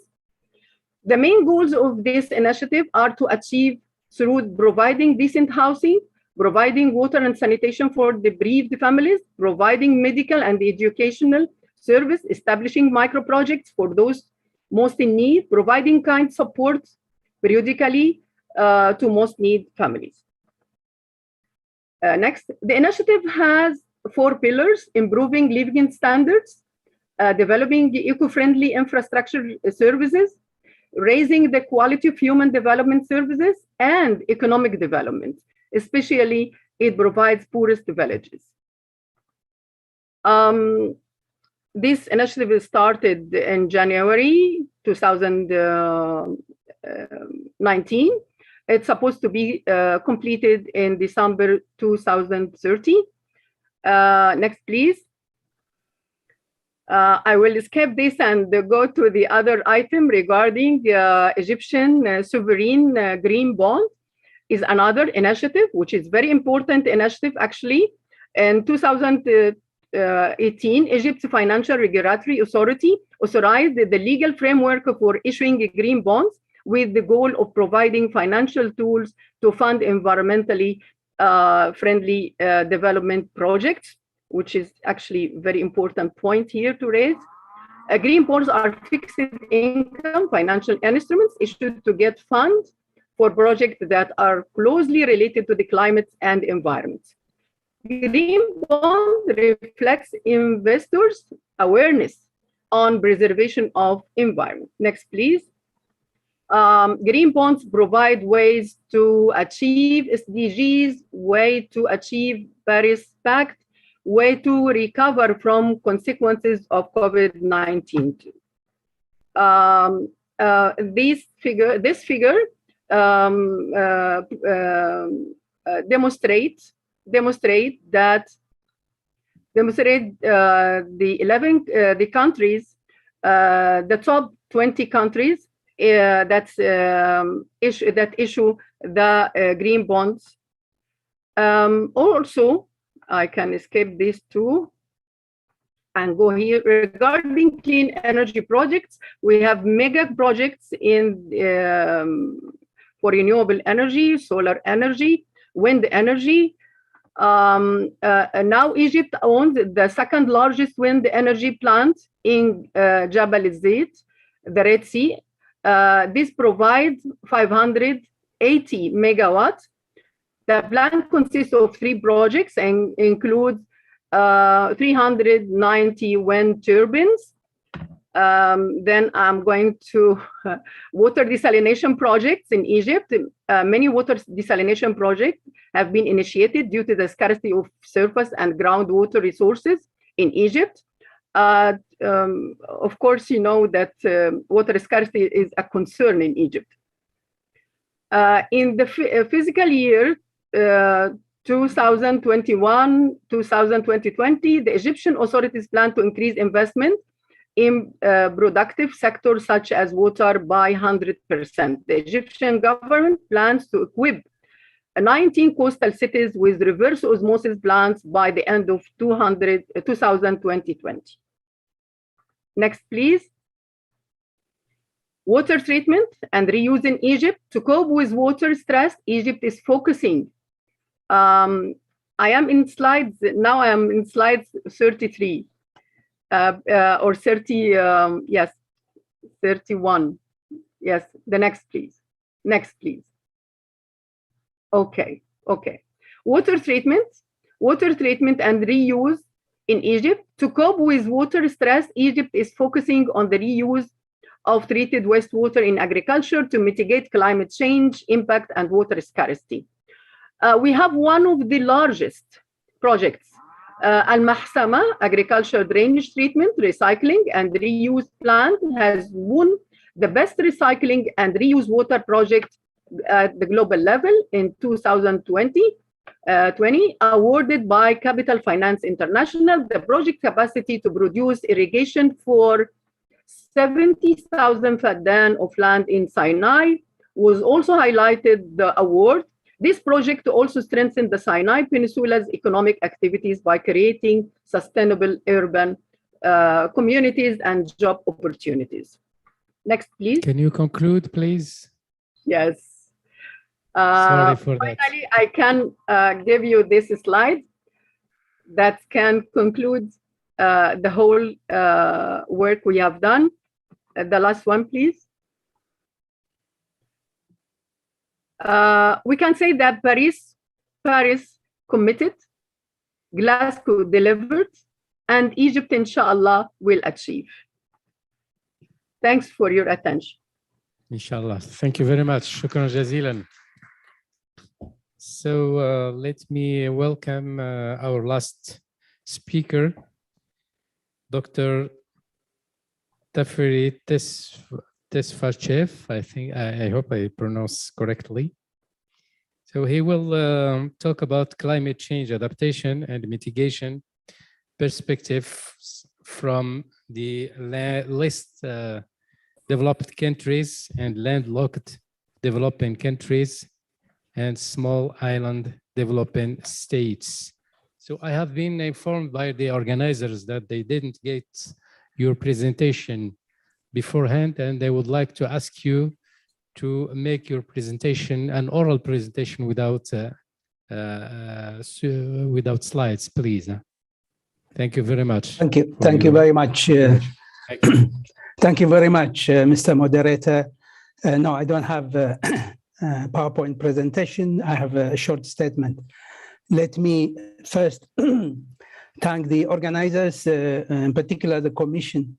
[SPEAKER 13] The main goals of this initiative are to achieve through providing decent housing, providing water and sanitation for deprived families, providing medical and educational service, establishing micro projects for those most in need, providing kind support periodically to most need families. Next, the initiative has 4 pillars: improving living standards, developing eco-friendly infrastructure services, raising the quality of human development services, and economic development. Especially, it provides poorest villages. This initiative started in January 2019. It's supposed to be completed in December 2030. Next, please. I will skip this and go to the other item regarding Egyptian sovereign green bond. Is another initiative, which is very important initiative actually. In 2018, Egypt's Financial Regulatory Authority authorized the legal framework for issuing green bonds with the goal of providing financial tools to fund environmentally friendly development projects, which is actually a very important point here to raise. Green bonds are fixed income financial instruments issued to get funds for projects that are closely related to the climate and environment. Green bond reflects investors' awareness on preservation of environment. Next, please. Green bonds provide ways to achieve SDGs, way to achieve Paris Pact, way to recover from consequences of COVID-19. This figure demonstrate the countries, the top 20 countries that issue the green bonds. Also, I can escape this too and go here. Regarding clean energy projects, we have mega projects in for renewable energy, solar energy, wind energy. Now Egypt owns the second largest wind energy plant in Jabal Zayt, the Red Sea. This provides 580 megawatts. The plant consists of 3 projects and includes 390 wind turbines. Then I'm going to water desalination projects in Egypt. Many water desalination projects have been initiated due to the scarcity of surface and groundwater resources in Egypt. Of course, you know that water scarcity is a concern in Egypt. In the fiscal year 2021-2020, the Egyptian authorities plan to increase investment in productive sectors such as water by 100%. The Egyptian government plans to equip 19 coastal cities with reverse osmosis plants by the end of 2020. Next, please. Water treatment and reuse in Egypt. To cope with water stress, Egypt is focusing. I am in slides, now I am in slides 33. Or 30, yes, 31. Yes, the next, please. Next, please. Okay. Water treatment and reuse in Egypt. To cope with water stress, Egypt is focusing on the reuse of treated wastewater in agriculture to mitigate climate change impact and water scarcity. We have one of the largest projects. Al-Mahsama Agriculture Drainage Treatment, Recycling and Reuse Plant has won the best recycling and reuse water project at the global level in 2020, awarded by Capital Finance International. The project capacity to produce irrigation for 70,000 faddan of land in Sinai was also highlighted the award. This project also strengthened the Sinai Peninsula's economic activities by creating sustainable urban communities and job opportunities. Next, please.
[SPEAKER 5] Can you conclude, please?
[SPEAKER 13] Yes.
[SPEAKER 5] Sorry for that.
[SPEAKER 13] Finally, I can give you this slide that can conclude the whole work we have done. The last one, please. We can say that Paris committed, Glasgow delivered, and Egypt, inshallah, will achieve. Thanks for your attention.
[SPEAKER 5] Inshallah. Thank you very much. Shukran jazilan. So let me welcome our last speaker, Dr. Taferi Tesfachev. I hope I pronounce correctly. So he will talk about climate change adaptation and mitigation perspectives from the least developed countries and landlocked developing countries and small island developing states. So I have been informed by the organizers that they didn't get your presentation beforehand, and they would like to ask you to make your presentation, an oral presentation without slides, please. Thank you very much.
[SPEAKER 14] Thank you. Thank you very much. Thank you very much, Mr. Moderator. No, I don't have a PowerPoint presentation. I have a short statement. Let me first thank the organizers, in particular the Commission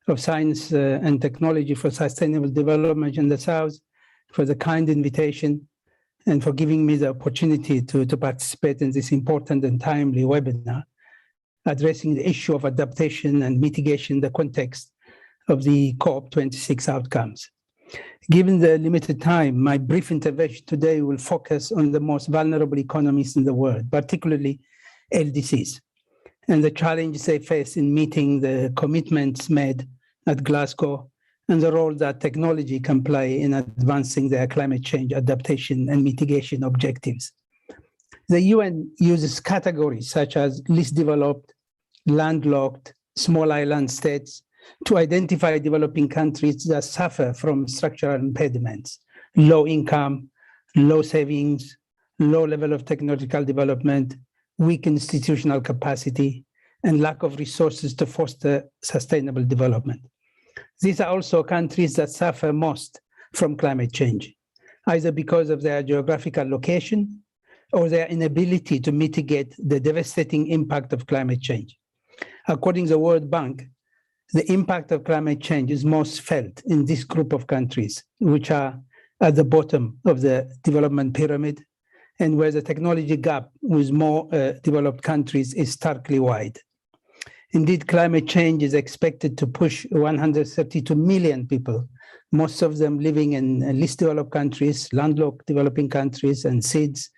[SPEAKER 14] of Science and Technology for Sustainable Development in the South, for the kind invitation and for giving me the opportunity to participate in this important and timely webinar addressing the issue of adaptation and mitigation in the context of the COP26 outcomes. Given the limited time, my brief intervention today will focus on the most vulnerable economies in the world, particularly LDCs, and the challenges they face in meeting the commitments made at Glasgow and the role that technology can play in advancing their climate change adaptation and mitigation objectives. The UN uses categories such as least developed, landlocked, small island states to identify developing countries that suffer from structural impediments, low income, low savings, low level of technological development, weak institutional capacity, and lack of resources to foster sustainable development. These are also countries that suffer most from climate change, either because of their geographical location or their inability to mitigate the devastating impact of climate change. According to the World Bank, the impact of climate change is most felt in this group of countries, which are at the bottom of the development pyramid and where the technology gap with more developed countries is starkly wide. Indeed, climate change is expected to push 132 million people, most of them living in least developed countries, landlocked developing countries, and SIDS,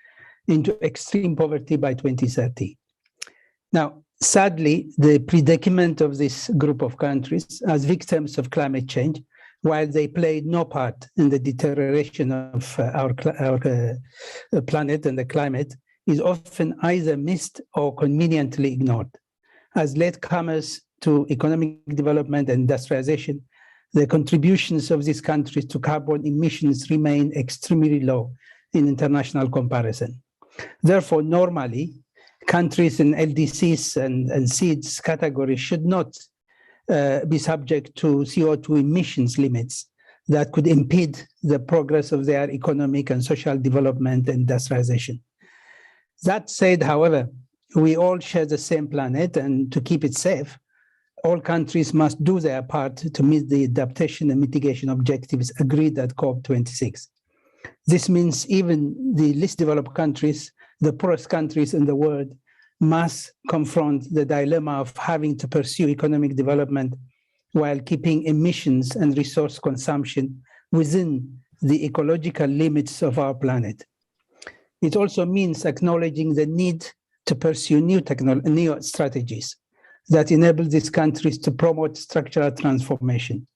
[SPEAKER 14] into extreme poverty by 2030. Now, sadly, the predicament of this group of countries as victims of climate change, while they played no part in the deterioration of our planet and the climate, is often either missed or conveniently ignored. As latecomers to economic development and industrialization, the contributions of these countries to carbon emissions remain extremely low in international comparison. Therefore, normally, countries in LDCs and SIDS categories should not be subject to CO2 emissions limits that could impede the progress of their economic and social development and industrialization. That said, however, we all share the same planet, and to keep it safe, all countries must do their part to meet the adaptation and mitigation objectives agreed at COP26. This means even the least developed countries, the poorest countries in the world, must confront the dilemma of having to pursue economic development while keeping emissions and resource consumption within the ecological limits of our planet. It also means acknowledging the need to pursue new strategies that enable these countries to promote structural transformation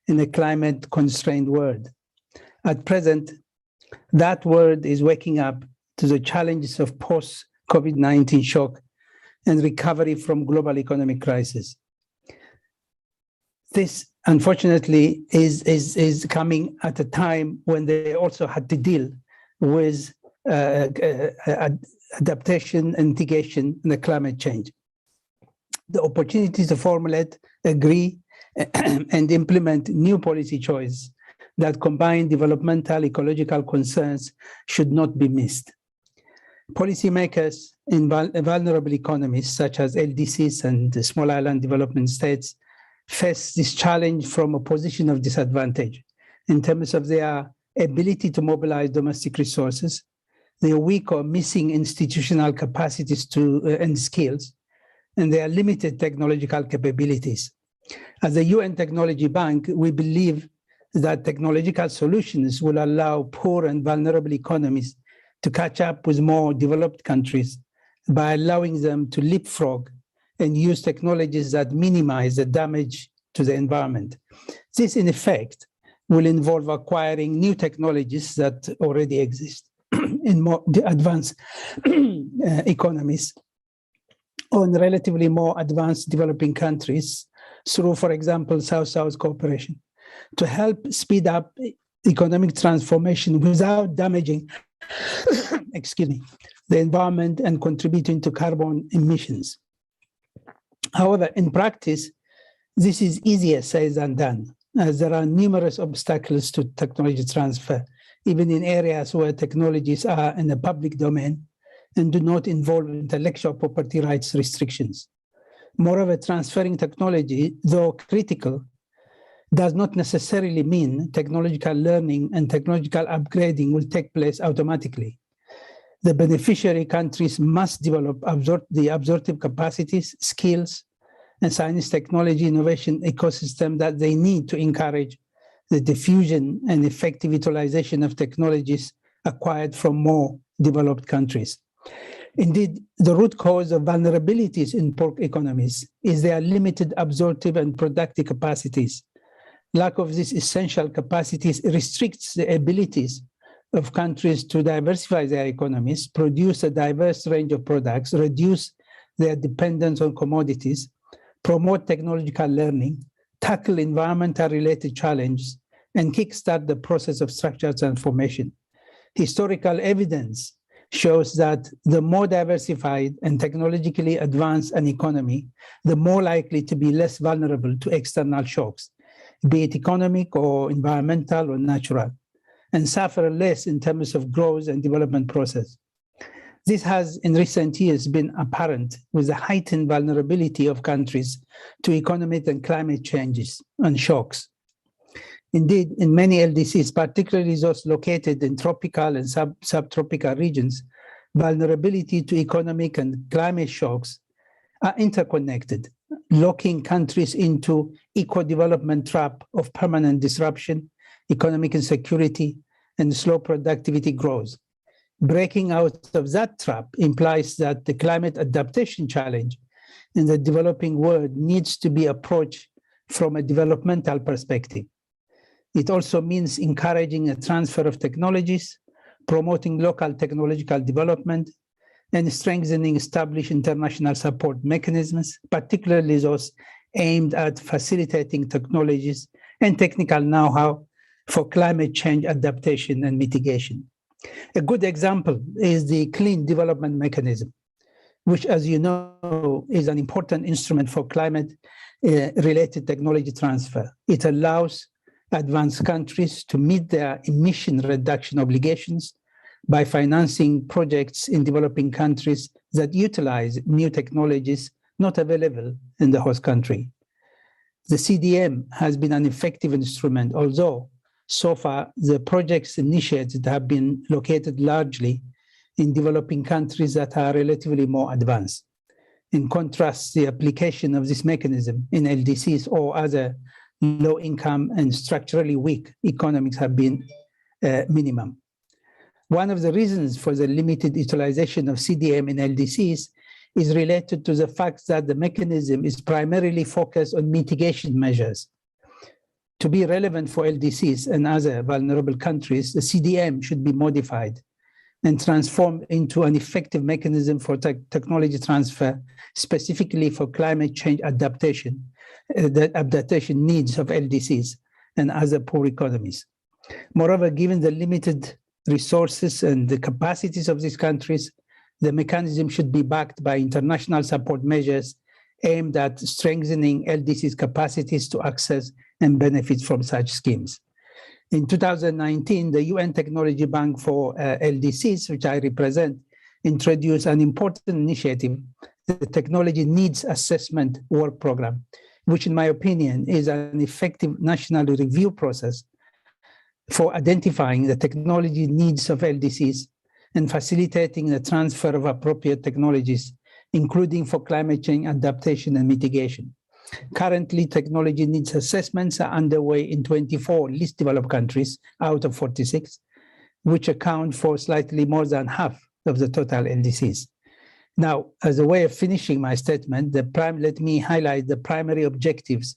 [SPEAKER 14] in a climate-constrained world. At present, that world is waking up to the challenges of post-COVID-19 shock and recovery from global economic crisis. This, unfortunately, is coming at a time when they also had to deal with adaptation, mitigation, and climate change. The opportunity to formulate, agree, and implement new policy choices that combine developmental ecological concerns should not be missed. Policymakers in vulnerable economies, such as LDCs and small island development states, face this challenge from a position of disadvantage in terms of their ability to mobilize domestic resources, their weak or missing institutional capacities and skills, and their limited technological capabilities. As a UN Technology Bank, we believe that technological solutions will allow poor and vulnerable economies to catch up with more developed countries by allowing them to leapfrog and use technologies that minimize the damage to the environment. This, in effect, will involve acquiring new technologies that already exist in more advanced economies or in relatively more advanced developing countries through, for example, South-South cooperation, to help speed up economic transformation without damaging excuse me, the environment and contributing to carbon emissions. However, in practice, this is easier said than done, as there are numerous obstacles to technology transfer, even in areas where technologies are in the public domain and do not involve intellectual property rights restrictions. Moreover, transferring technology, though critical, does not necessarily mean technological learning and technological upgrading will take place automatically. The beneficiary countries must develop the absorptive capacities, skills, and science, technology, innovation ecosystem that they need to encourage the diffusion and effective utilization of technologies acquired from more developed countries. Indeed, the root cause of vulnerabilities in poor economies is their limited absorptive and productive capacities. Lack of these essential capacities restricts the abilities of countries to diversify their economies, produce a diverse range of products, reduce their dependence on commodities, promote technological learning, tackle environmental-related challenges, and kickstart the process of structural transformation. Historical evidence shows that the more diversified and technologically advanced an economy, the more likely to be less vulnerable to external shocks, be it economic or environmental or natural, and suffer less in terms of growth and development process. This has in recent years been apparent with the heightened vulnerability of countries to economic and climate changes and shocks. Indeed, in many LDCs, particularly those located in tropical and subtropical regions, vulnerability to economic and climate shocks are interconnected, locking countries into eco-development trap of permanent disruption, economic insecurity, and slow productivity growth. Breaking out of that trap implies that the climate adaptation challenge in the developing world needs to be approached from a developmental perspective. It also means encouraging a transfer of technologies, promoting local technological development, and strengthening established international support mechanisms, particularly those aimed at facilitating technologies and technical know-how for climate change adaptation and mitigation. A good example is the Clean Development Mechanism, which, as you know, is an important instrument for climate-related technology transfer. It allows advanced countries to meet their emission reduction obligations by financing projects in developing countries that utilize new technologies not available in the host country. The CDM has been an effective instrument, although so far the projects initiated have been located largely in developing countries that are relatively more advanced. In contrast, the application of this mechanism in LDCs or other low-income and structurally weak economies have been minimum. One of the reasons for the limited utilization of CDM in LDCs is related to the fact that the mechanism is primarily focused on mitigation measures. To be relevant for LDCs and other vulnerable countries, the CDM should be modified and transformed into an effective mechanism for technology transfer, specifically for climate change adaptation, the adaptation needs of LDCs and other poor economies. Moreover, given the limited resources, and the capacities of these countries, the mechanism should be backed by international support measures aimed at strengthening LDC's capacities to access and benefit from such schemes. In 2019, the UN Technology Bank for LDCs, which I represent, introduced an important initiative, the Technology Needs Assessment Work Program, which in my opinion is an effective national review process for identifying the technology needs of LDCs and facilitating the transfer of appropriate technologies, including for climate change adaptation and mitigation. Currently, technology needs assessments are underway in 24 least developed countries out of 46, which account for slightly more than half of the total LDCs. Now, as a way of finishing my statement, let me highlight the primary objectives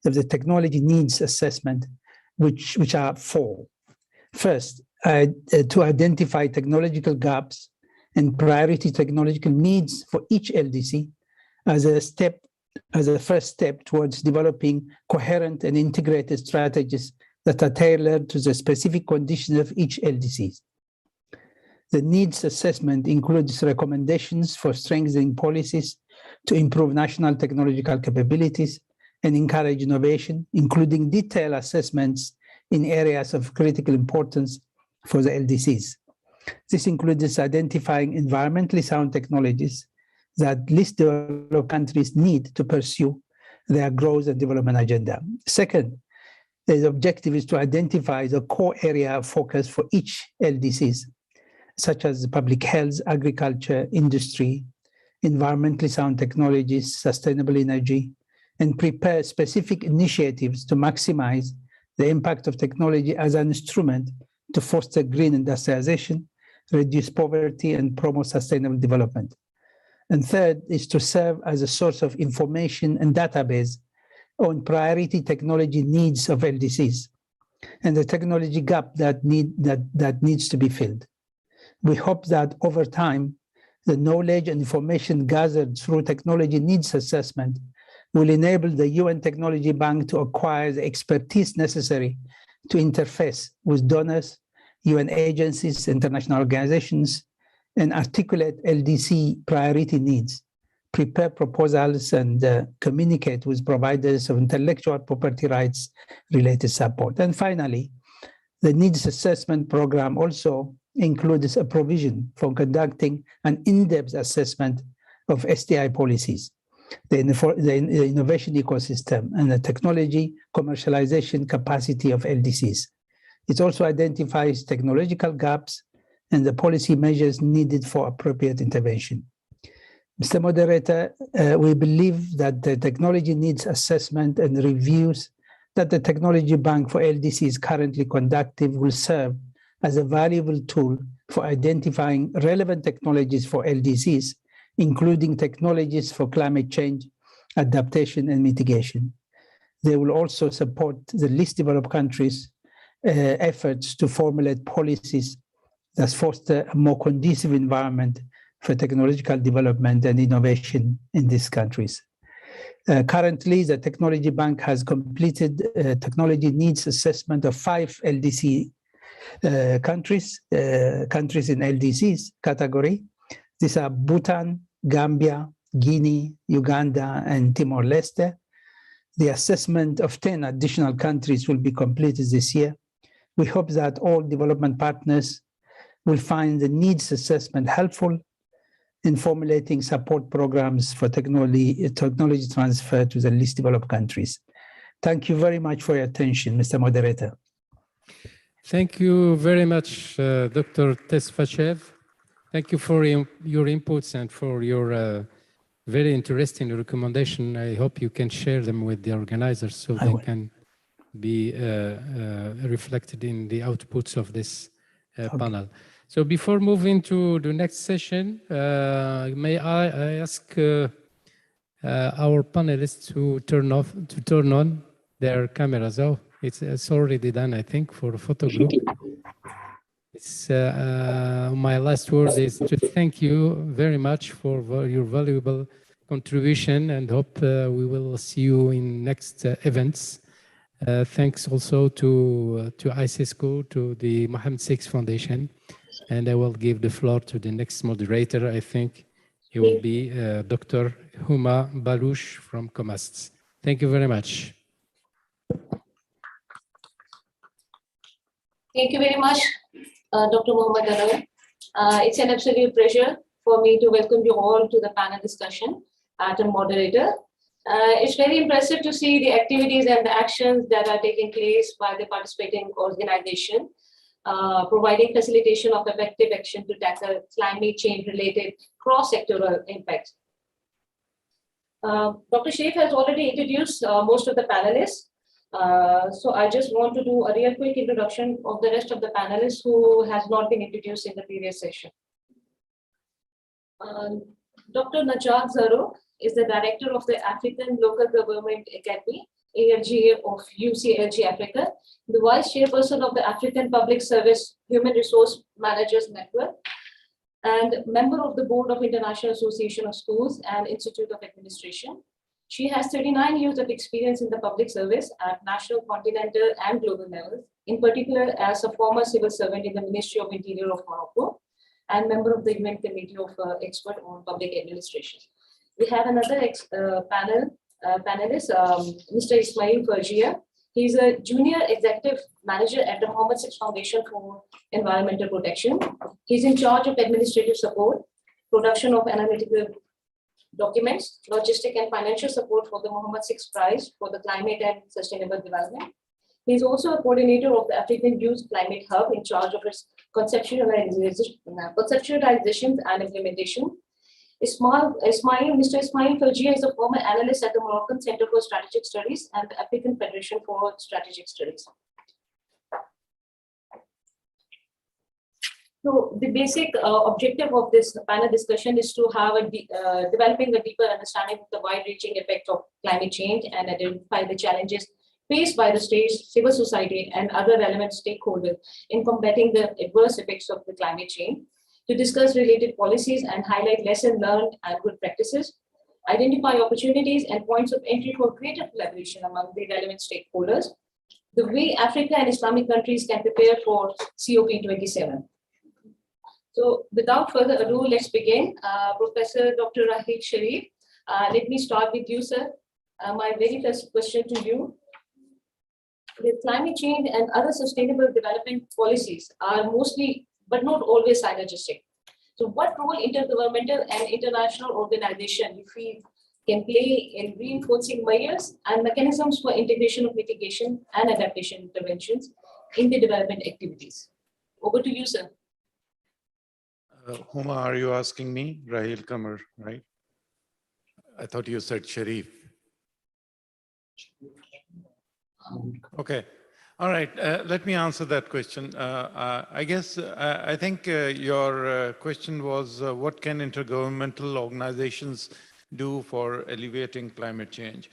[SPEAKER 14] of the technology needs assessment, which are four. First, to identify technological gaps and priority technological needs for each LDC as a first step towards developing coherent and integrated strategies that are tailored to the specific conditions of each LDC. The needs assessment includes recommendations for strengthening policies to improve national technological capabilities and encourage innovation, including detailed assessments in areas of critical importance for the LDCs. This includes identifying environmentally sound technologies that least developed countries need to pursue their growth and development agenda. Second, the objective is to identify the core area of focus for each LDCs, such as public health, agriculture, industry, environmentally sound technologies, sustainable energy, and prepare specific initiatives to maximize the impact of technology as an instrument to foster green industrialization, reduce poverty, and promote sustainable development. And third is to serve as a source of information and database on priority technology needs of LDCs and the technology gap that needs to be filled. We hope that over time, the knowledge and information gathered through technology needs assessment will enable the UN Technology Bank to acquire the expertise necessary to interface with donors, UN agencies, international organizations, and articulate LDC priority needs, prepare proposals, and communicate with providers of intellectual property rights related support. And finally, the needs assessment program also includes a provision for conducting an in-depth assessment of STI policies, the innovation ecosystem, and the technology commercialization capacity of LDCs. It also identifies technological gaps and the policy measures needed for appropriate intervention. Mr. Moderator, we believe that the technology needs assessment and reviews that the Technology Bank for LDC is currently conducting will serve as a valuable tool for identifying relevant technologies for LDCs, including technologies for climate change, adaptation, and mitigation. They will also support the least developed countries' efforts to formulate policies that foster a more conducive environment for technological development and innovation in these countries. Currently, the Technology Bank has completed technology needs assessment of 5 LDC countries in LDCs category. These are Bhutan, Gambia, Guinea, Uganda, and Timor-Leste. The assessment of 10 additional countries will be completed this year. We hope that all development partners will find the needs assessment helpful in formulating support programs for technology transfer to the least developed countries. Thank you very much for your attention, Mr. Moderator.
[SPEAKER 5] Thank you very much, Dr. Tesfachev. Thank you for your inputs and for your very interesting recommendation. I hope you can share them with the organizers so they can be reflected in the outputs of this panel. So before moving to the next session, may I ask our panelists to turn on their cameras? Oh, it's already done, I think, for the photo group. My last word is to thank you very much for your valuable contribution, and hope we will see you in next events. Thanks also to ISISCO, to the Mohammed VI Foundation. And I will give the floor to the next moderator. I think he will be Dr. Huma Balouch from COMAST. Thank you very much.
[SPEAKER 15] Thank you very much, Dr. Mohammed Anwar. It's an absolute pleasure for me to welcome you all to the panel discussion as a moderator. It's very impressive to see the activities and the actions that are taking place by the participating organization, providing facilitation of effective action to tackle climate change-related cross-sectoral impacts. Dr. Sharif has already introduced most of the panelists. So I just want to do a real quick introduction of the rest of the panelists who has not been introduced in the previous session. Dr. Najat Zarou is the director of the African Local Government Academy, ALGA of UCLG Africa, the vice chairperson of the African Public Service Human Resource Managers Network, and member of the board of International Association of Schools and Institute of Administration. She has 39 years of experience in the public service at national, continental, and global levels, in particular as a former civil servant in the Ministry of Interior of Morocco and member of the UN Committee of Expert on Public Administration. We have another panelist, Mr. Ismail Farjia. He's a junior executive manager at the Mohammed VI Foundation for Environmental Protection. He's in charge of administrative support, production of analytical documents, logistic and financial support for the Mohammed VI Prize for the Climate and Sustainable Development. He's also a coordinator of the African Youth Climate Hub in charge of its conceptualization and implementation. Mr. Ismail Farjia is a former analyst at the Moroccan Center for Strategic Studies and the African Federation for Strategic Studies. So the basic objective of this panel discussion is to have developing a deeper understanding of the wide-reaching effect of climate change and identify the challenges faced by the state, civil society, and other relevant stakeholders in combating the adverse effects of the climate change, to discuss related policies and highlight lessons learned and good practices, identify opportunities and points of entry for greater collaboration among the relevant stakeholders, the way Africa and Islamic countries can prepare for COP27. So without further ado, let's begin. Professor Dr. Raheel Sharif, let me start with you, sir. My very first question to you. With climate change and other sustainable development policies are mostly, but not always synergistic. So what role intergovernmental and international organizations, you feel, can play in reinforcing measures and mechanisms for integration of mitigation and adaptation interventions in the development activities? Over to you, sir.
[SPEAKER 2] Huma, are you asking me? Raheel Kamar, right?
[SPEAKER 6] I thought you said Sharif.
[SPEAKER 2] Okay. All right. Let me answer that question. I guess I think your question was what can intergovernmental organizations do for alleviating climate change?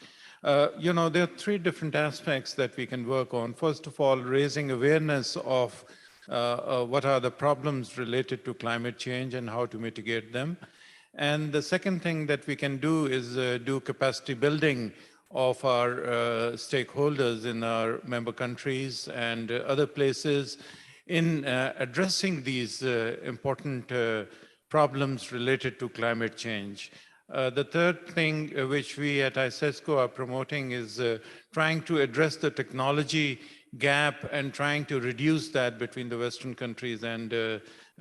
[SPEAKER 2] You know, there are three different aspects that we can work on. First of all, raising awareness of what are the problems related to climate change and how to mitigate them. And the second thing that we can do is do capacity building of our stakeholders in our member countries and other places in addressing these important problems related to climate change. The third thing which we at ISESCO are promoting is trying to address the technology gap and trying to reduce that between the Western countries and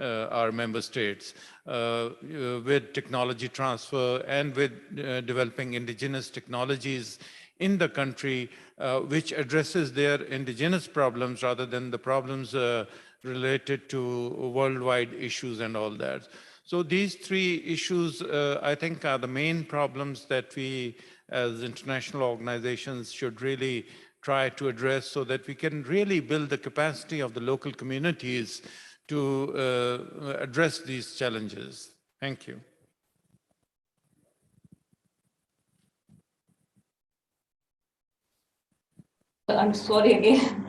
[SPEAKER 2] our member states with technology transfer and with developing indigenous technologies in the country which addresses their indigenous problems rather than the problems related to worldwide issues and all that. So these three issues, I think, are the main problems that we as international organizations should really try to address so that we can really build the capacity of the local communities to address these challenges. Thank you.
[SPEAKER 15] I'm sorry again.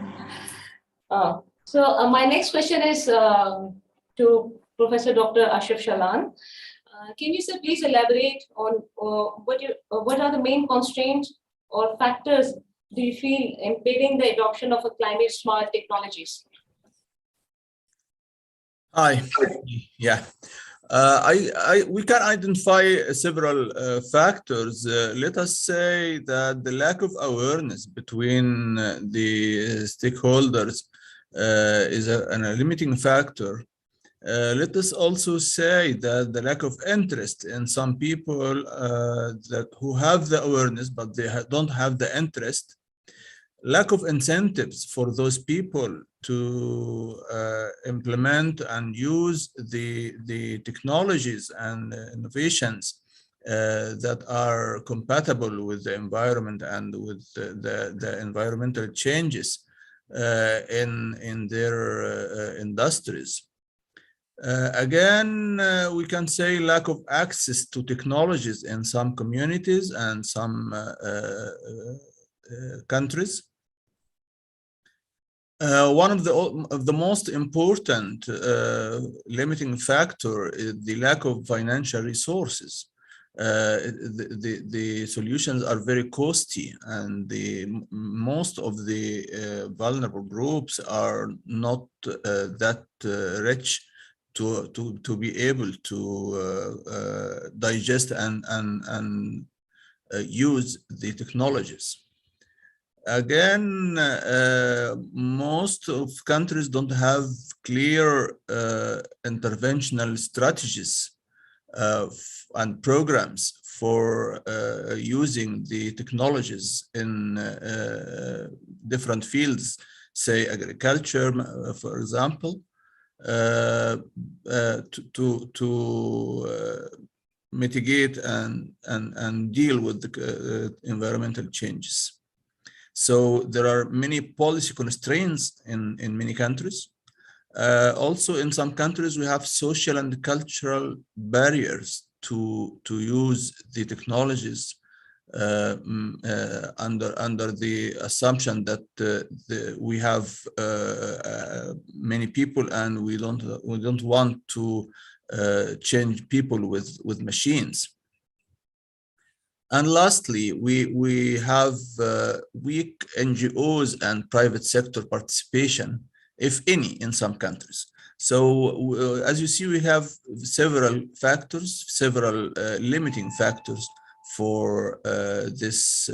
[SPEAKER 15] So my next question is to Professor Dr. Ashraf Shalan. Can you, sir, please elaborate on what are the main constraints or factors do you feel impeding the adoption of a climate smart technologies?
[SPEAKER 3] Hi. Yeah. We can identify several factors. Let us say that the lack of awareness between the stakeholders is a limiting factor. Let us also say that the lack of interest in some people who have the awareness, but they don't have the interest. Lack of incentives for those people to implement and use the technologies and innovations that are compatible with the environment and with the environmental changes in their industries. Again, we can say lack of access to technologies in some communities and some countries. One of the most important limiting factor is the lack of financial resources. The solutions are very costly, and most of the vulnerable groups are not that rich to be able to digest and use the technologies. Again, most of countries don't have clear interventional strategies and programs for using the technologies in different fields, say agriculture, for example, to mitigate and deal with the environmental changes. So there are many policy constraints in many countries. Also, in some countries, we have social and cultural barriers to use the technologies under the assumption that we have many people, and we don't want to change people with machines. And lastly, we have weak NGOs and private sector participation, if any, in some countries. So as you see, we have several factors, several limiting factors for this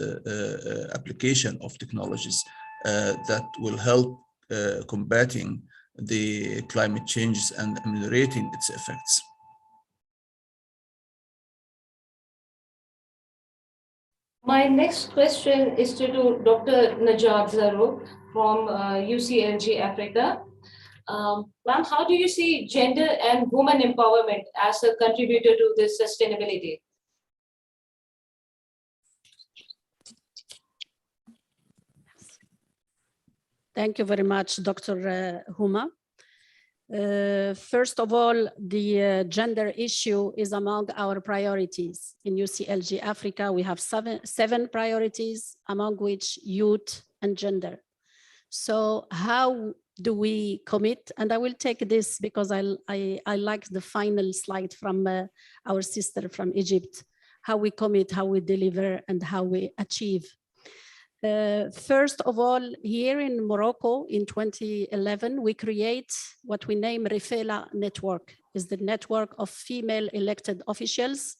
[SPEAKER 3] application of technologies that will help combating the climate changes and ameliorating its effects.
[SPEAKER 15] My next question is to Dr. Najat Zarouk from UCLG Africa. Ma'am, how do you see gender and women empowerment as a contributor to this sustainability?
[SPEAKER 4] Thank you very much, Dr. Huma. First of all, the gender issue is among our priorities. In UCLG Africa, we have seven priorities, among which youth and gender. So how do we commit? And I will take this because I like the final slide from our sister from Egypt, how we commit, how we deliver, and how we achieve. First of all, here in Morocco in 2011, we create what we name Rifela Network, is the network of female elected officials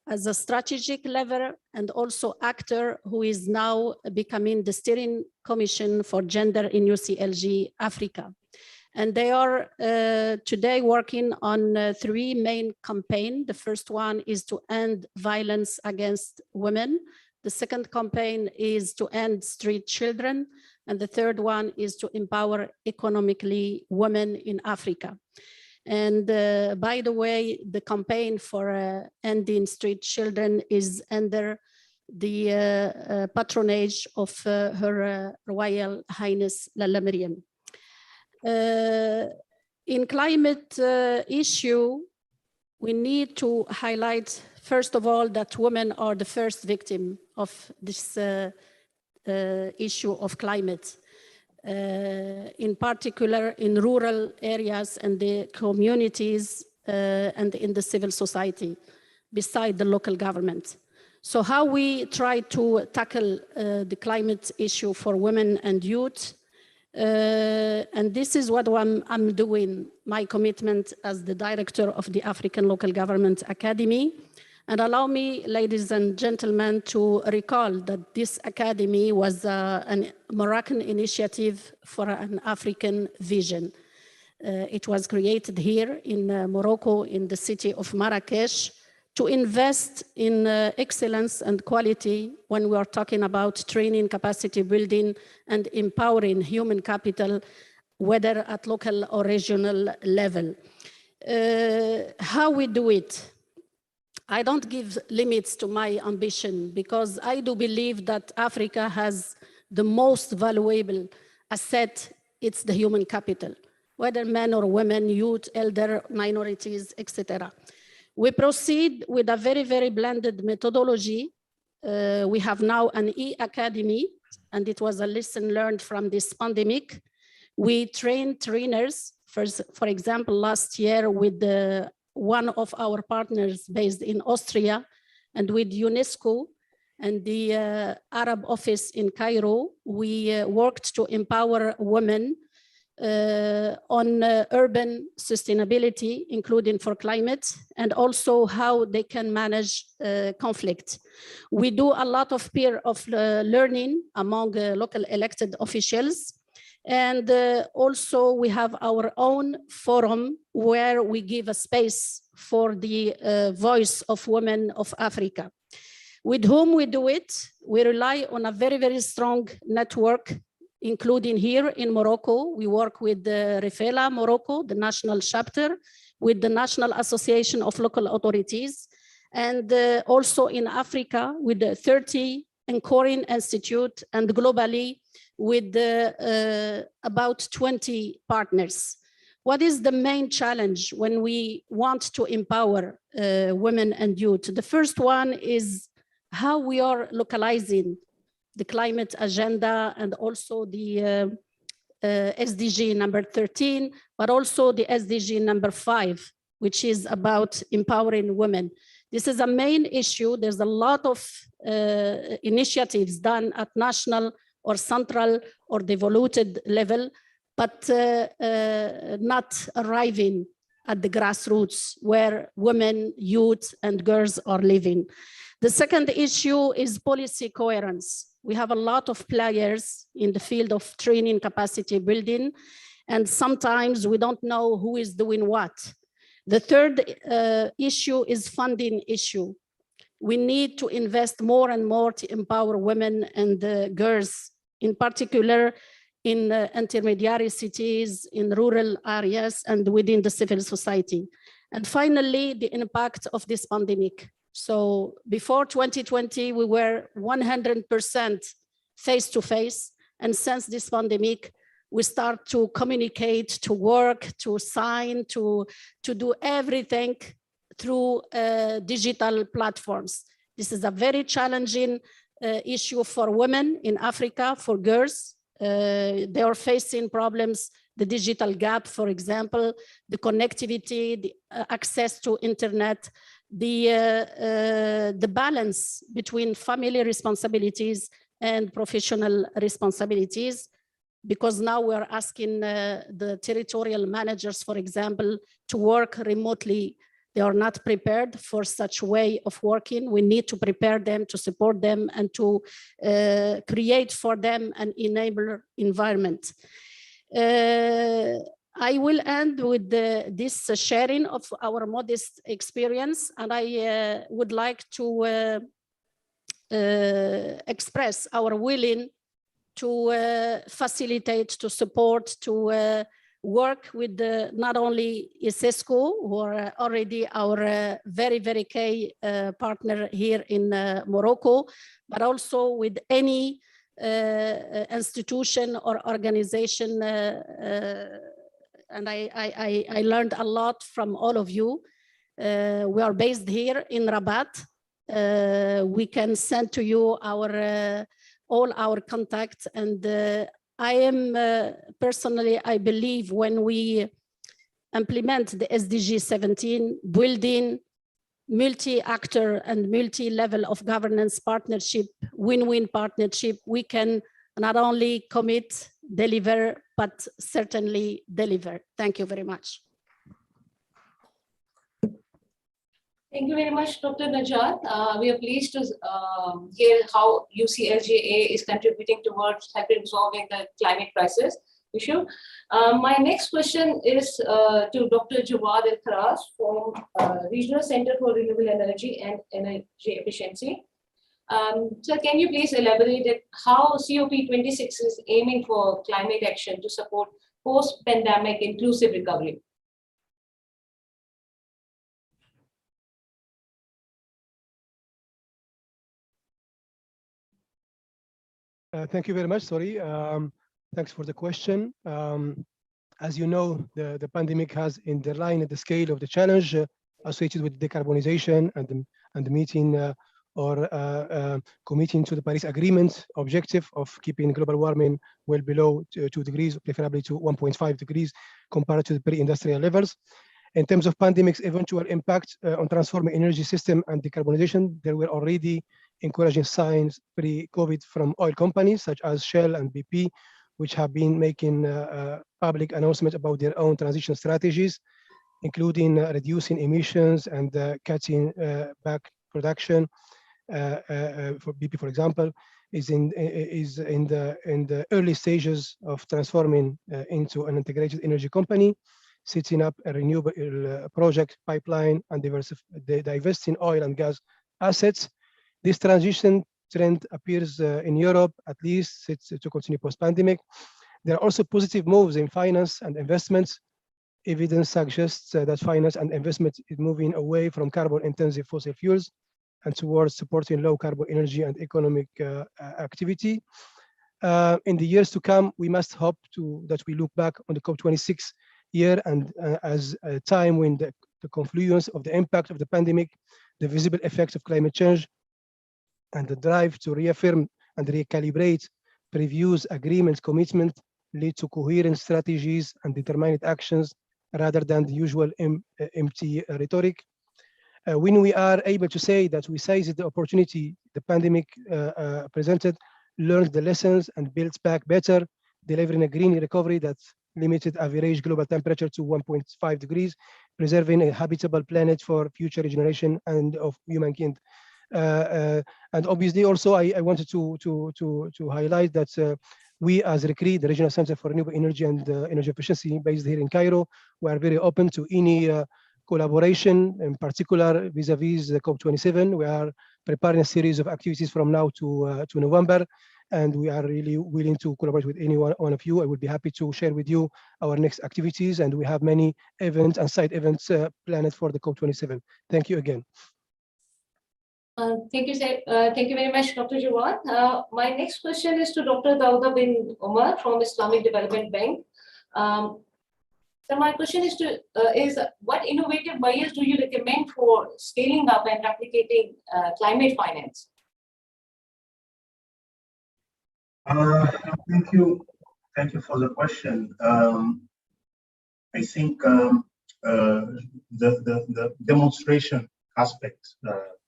[SPEAKER 4] as a strategic lever and also actor who is now becoming the steering commission for gender in UCLG Africa. And they are today working on three main campaigns. The first one is to end violence against women. The second campaign is to end street children. And the third one is to empower economically women in Africa. And by the way, the campaign for ending street children is under the patronage of Her Royal Highness Lalla Mariam. In climate issue, we need to highlight, first of all, that women are the first victim of this issue of climate. In particular in rural areas and the communities and in the civil society, beside the local government. So how we try to tackle the climate issue for women and youth, and this is what I'm doing, my commitment as the director of the African Local Government Academy. And allow me, ladies and gentlemen, to recall that this academy was a Moroccan initiative for an African vision. It was created here in Morocco, in the city of Marrakesh, to invest in excellence and quality when we are talking about training, capacity building, and empowering human capital, whether at local or regional level. How we do it? I don't give limits to my ambition, because I do believe that Africa has the most valuable asset. It's the human capital, whether men or women, youth, elder, minorities, etc. We proceed with a very, very blended methodology. We have now an e-academy, and it was a lesson learned from this pandemic. We train trainers, for example, last year with one of our partners based in Austria, and with UNESCO and the Arab office in Cairo, we worked to empower women on urban sustainability, including for climate, and also how they can manage conflict. We do a lot of peer learning among local elected officials. And also we have our own forum where we give a space for the voice of women of Africa. With whom we do it, we rely on a very, very strong network, including here in Morocco. We work with Refela Morocco, the national chapter, with the National Association of Local Authorities, and also in Africa with the 30 Encorin Institute, and globally with about 20 partners. What is the main challenge when we want to empower women and youth? The first one is how we are localizing the climate agenda, and also the SDG number 13, but also the SDG number 5, which is about empowering women. This is a main issue. There's a lot of initiatives done at national or central or devoluted level, but not arriving at the grassroots where women, youth, and girls are living. The second issue is policy coherence. We have a lot of players in the field of training, capacity building, and sometimes we don't know who is doing what. The third issue is funding issue. We need to invest more and more to empower women and girls, in particular in intermediary cities, in rural areas, and within the civil society. And finally, the impact of this pandemic. So before 2020, we were 100% face-to-face. And since this pandemic, we start to communicate, to work, to sign, to do everything through digital platforms. This is a very challenging issue for women in Africa, for girls. They are facing problems, the digital gap, for example, the connectivity, the access to internet, the balance between family responsibilities and professional responsibilities, because now we're asking the territorial managers, for example, to work remotely. They are not prepared for such way of working. We need to prepare them, to support them, and to create for them an enabler environment. I will end with this sharing of our modest experience, and I would like to express our willing to facilitate, to support, to work with not only ISESCO, who are already our very, very key partner here in Morocco, but also with any institution or organization. And I learned a lot from all of you. We are based here in Rabat. We can send to you all our contacts, and I am personally, I believe when we implement the SDG 17, building multi-actor and multi-level of governance partnership, win-win partnership, we can not only commit, deliver, but certainly deliver. Thank you very much.
[SPEAKER 15] Thank you very much, Dr. Najat. We are pleased to hear how UCLGA is contributing towards helping resolving the climate crisis issue. My next question is to Dr. Jawad Al-Kharaz from Regional Center for Renewable Energy and Energy Efficiency. So can you please elaborate how COP26 is aiming for climate action to support post-pandemic inclusive recovery?
[SPEAKER 9] Thank you very much. Sorry. Thanks for the question. As you know, the pandemic has underlined the scale of the challenge associated with decarbonization and the meeting or committing to the Paris Agreement objective of keeping global warming well below 2 degrees, preferably to 1.5 degrees compared to the pre-industrial levels. In terms of pandemic's eventual impact on transforming energy system and decarbonization, there were already encouraging signs pre-COVID from oil companies such as Shell and BP, which have been making public announcements about their own transition strategies, including reducing emissions and cutting back production. For BP, for example, is in the early stages of transforming into an integrated energy company, setting up a renewable project pipeline and divesting oil and gas assets. This transition trend appears in Europe, at least it's to continue post-pandemic. There are also positive moves in finance and investments. Evidence suggests that finance and investment is moving away from carbon-intensive fossil fuels and towards supporting low-carbon energy and economic activity. In the years to come, we must hope that we look back on the COP26 year and as a time when the confluence of the impact of the pandemic, the visible effects of climate change, and the drive to reaffirm and recalibrate previous agreements commitment lead to coherent strategies and determined actions rather than the usual empty rhetoric. When we are able to say that we seized the opportunity the pandemic presented, learned the lessons and built back better, delivering a green recovery that limited average global temperature to 1.5 degrees, preserving a habitable planet for future generation and of humankind. And obviously also I wanted to highlight that we as RECRE, the Regional Center for Renewable Energy and Energy Efficiency based here in Cairo, we are very open to any collaboration, in particular vis-a-vis the COP27. We are preparing a series of activities from now to November, and we are really willing to collaborate with any one of you. I would be happy to share with you our next activities, and we have many events and side events planned for the COP27. Thank you again.
[SPEAKER 15] Thank you very much, Dr. Jawad. My next question is to Dr. Dauda bin Omar from Islamic Development Bank. So my question is what innovative measures do you recommend for scaling up and replicating climate finance?
[SPEAKER 10] Thank you for the question. I think the demonstration aspect,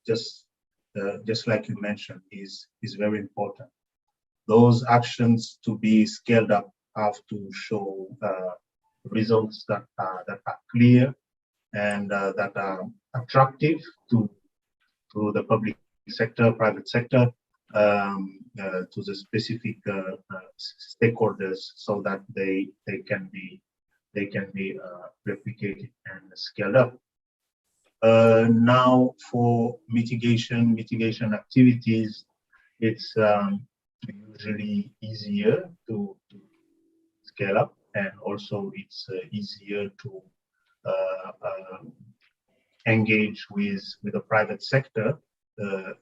[SPEAKER 10] just like you mentioned, is very important. Those actions to be scaled up have to show results that are clear and that are attractive to the public sector, private sector, to the specific stakeholders, so that they can be replicated and scaled up. Now for mitigation activities, it's usually easier to scale up, and also it's easier to engage with the private sector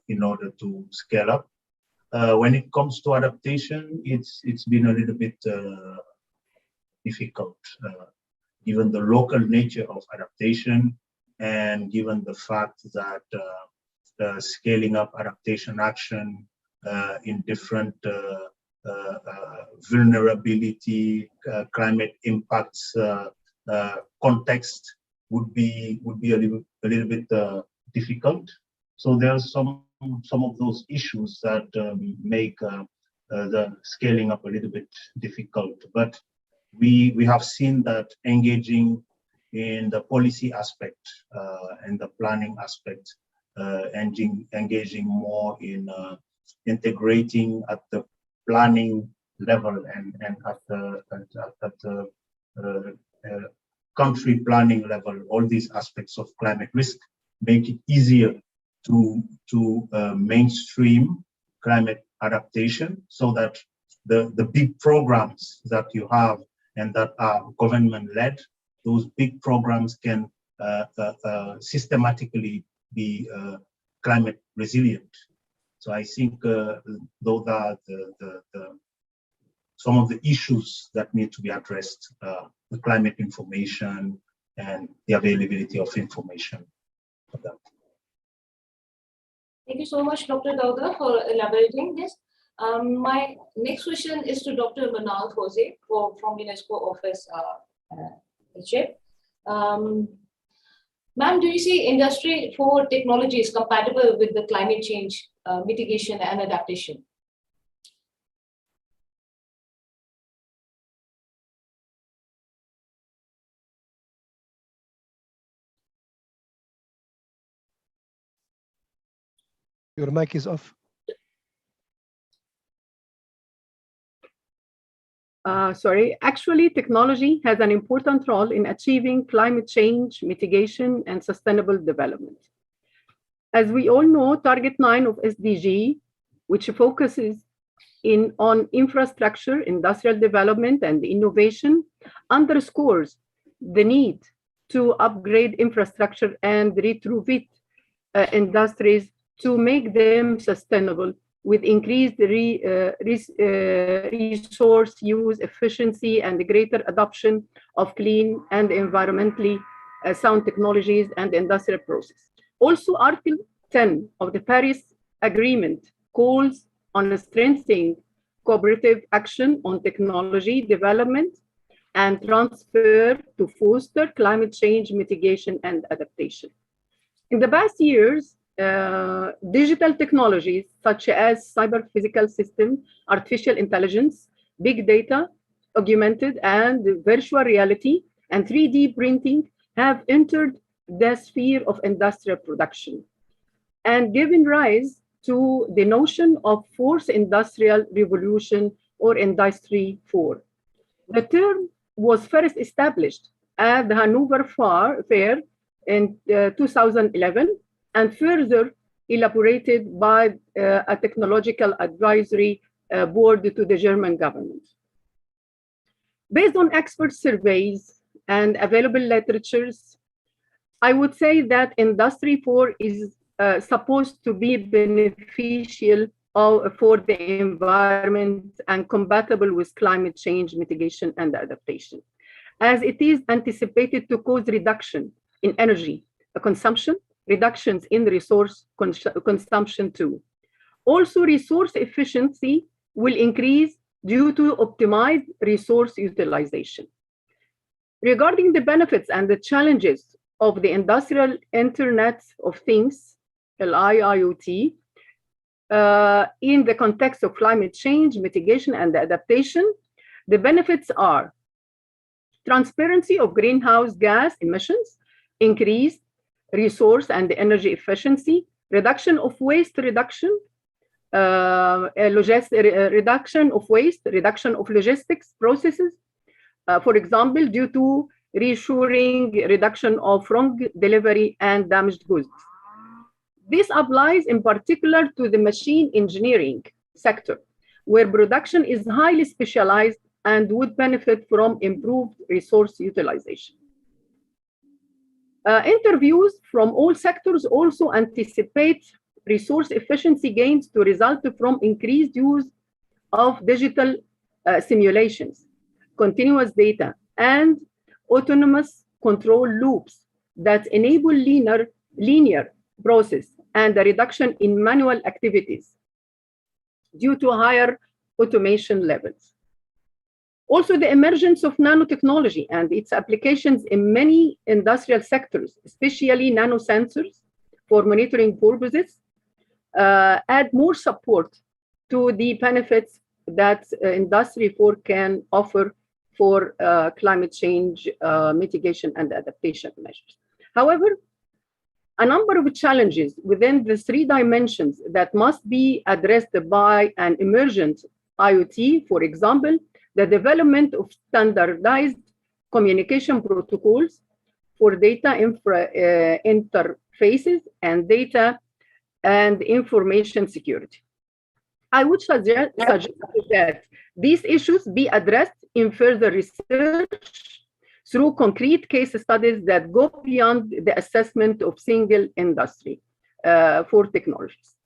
[SPEAKER 10] in order to scale up. When it comes to adaptation, it's been a little bit difficult, given the local nature of adaptation, and given the fact that scaling up adaptation action in different vulnerability, climate impacts context would be a little bit difficult. So there are some of those issues that make the scaling up a little bit difficult. But we have seen that engaging in the policy aspect and the planning aspect, engaging more in integrating at the planning level and at the country planning level, all these aspects of climate risk make it easier to mainstream climate adaptation, so that the big programs that you have and that are government-led, those big programs can systematically be climate resilient. So I think those are some of the issues that need to be addressed, the climate information and the availability of information for that.
[SPEAKER 15] Thank you so much, Dr. Dauda, for elaborating this. My next question is to Dr. Manal Jose from UNESCO Office Chip. Ma'am, do you see Industry 4 technologies compatible with the climate change mitigation and adaptation?
[SPEAKER 9] Your mic is off.
[SPEAKER 13] Sorry, actually, technology has an important role in achieving climate change mitigation and sustainable development. As we all know, Target 9 of SDG, which focuses on infrastructure, industrial development, and innovation, underscores the need to upgrade infrastructure and retrofit industries to make them sustainable with increased resource use efficiency and greater adoption of clean and environmentally sound technologies and industrial process. Also, Article 10 of the Paris Agreement calls on strengthening cooperative action on technology development and transfer to foster climate change mitigation and adaptation. In the past years, digital technologies such as cyber-physical systems, artificial intelligence, big data, augmented and virtual reality, and 3D printing have entered the sphere of industrial production and given rise to the notion of fourth industrial revolution or Industry 4. The term was first established at the Hanover Fair in 2011 and further elaborated by a technological advisory board to the German government. Based on expert surveys and available literatures, I would say that Industry 4 is supposed to be beneficial for the environment and compatible with climate change mitigation and adaptation, as it is anticipated to cause reduction in energy consumption, reductions in resource consumption too. Also, resource efficiency will increase due to optimized resource utilization. Regarding the benefits and the challenges of the Industrial Internet of Things, IIoT, in the context of climate change, mitigation, and adaptation, the benefits are transparency of greenhouse gas emissions, increased resource and energy efficiency, reduction of waste, reduction of logistics processes, for example, due to reassuring reduction of wrong delivery and damaged goods. This applies in particular to the machine engineering sector, where production is highly specialized and would benefit from improved resource utilization. Interviews from all sectors also anticipate resource efficiency gains to result from increased use of digital simulations, continuous data, and autonomous control loops that enable linear process and a reduction in manual activities due to higher automation levels. Also, the emergence of nanotechnology and its applications in many industrial sectors, especially nanosensors, for monitoring purposes, add more support to the benefits that Industry 4 can offer for climate change mitigation and adaptation measures. However, a number of challenges within the 3 dimensions that must be addressed by an emergent IoT, for example, the development of standardized communication protocols for data interfaces and data and information security. I would suggest that these issues be addressed in further research through concrete case studies that go beyond the assessment of single industry for technologies.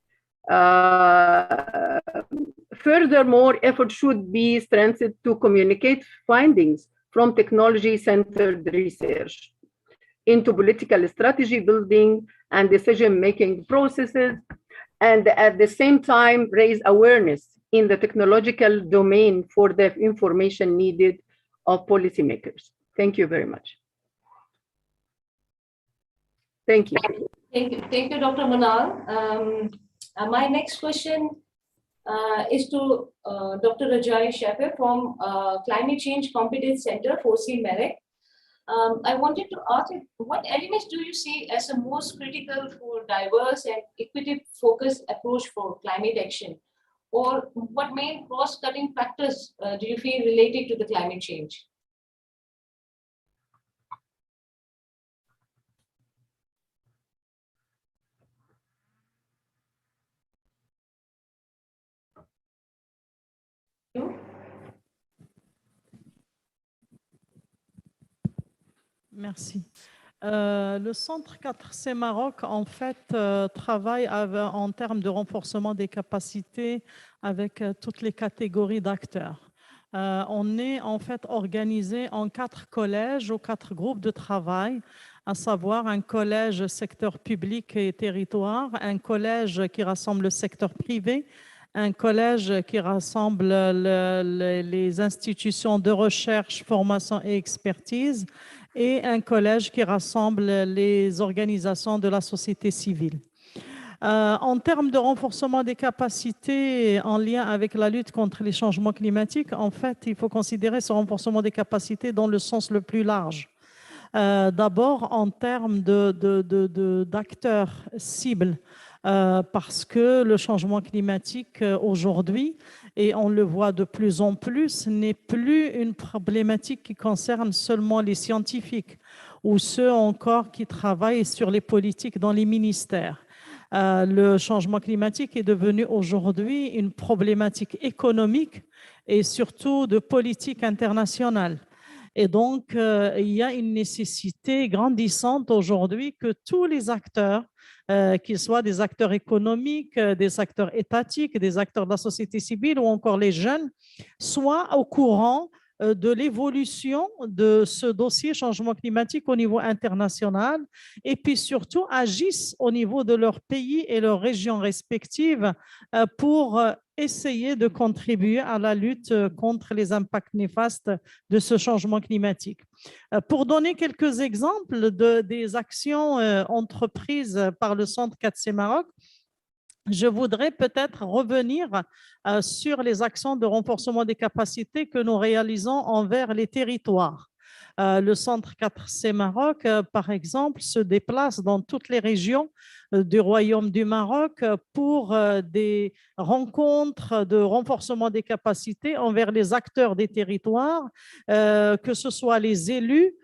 [SPEAKER 13] Furthermore, effort should be strengthened to communicate findings from technology-centered research into political strategy building and decision-making processes, and at the same time raise awareness in the technological domain for the information needed of policymakers. Thank you very much. Thank you.
[SPEAKER 15] Thank you, Dr. Manal. My next question is to Dr. Rajai Shafir from Climate Change Competence Center, 4C MEREC. I wanted to ask you, what elements do you see as the most critical for diverse and equity-focused approach for climate action? Or what main cross-cutting factors do you feel related to the climate change?
[SPEAKER 8] Merci. Le Centre 4C Maroc, en fait, travaille en termes de renforcement des capacités avec toutes les catégories d'acteurs. On est en fait organisé en 4 collèges ou 4 groupes de travail, à savoir un collège secteur public et territoire, un collège qui rassemble le secteur privé, un collège qui rassemble les institutions de recherche, formation et expertise, et un collège qui rassemble les organisations de la société civile. En termes de renforcement des capacités en lien avec la lutte contre les changements climatiques, en fait, il faut considérer ce renforcement des capacités dans le sens le plus large. D'abord, en termes d'acteurs cibles, parce que le changement climatique aujourd'hui, et on le voit de plus en plus, n'est plus une problématique qui concerne seulement les scientifiques ou ceux encore qui travaillent sur les politiques dans les ministères. Le changement climatique est devenu aujourd'hui une problématique économique et surtout de politique internationale. Et donc, il y a une nécessité grandissante aujourd'hui que tous les acteurs, qu'ils soient des acteurs économiques, des acteurs étatiques, des acteurs de la société civile ou encore les jeunes, soient au courant de l'évolution de ce dossier changement climatique au niveau international et puis surtout agissent au niveau de leur pays et leurs régions respectives pour essayer de contribuer à la lutte contre les impacts néfastes de ce changement climatique. Pour donner quelques exemples des actions entreprises par le Centre 4C Maroc, je voudrais peut-être revenir sur les actions de renforcement des capacités que nous réalisons envers les territoires. Le Centre 4C Maroc, par exemple, se déplace dans toutes les régions du Royaume du Maroc pour des rencontres de renforcement des capacités envers les acteurs des territoires, que ce soit les élus,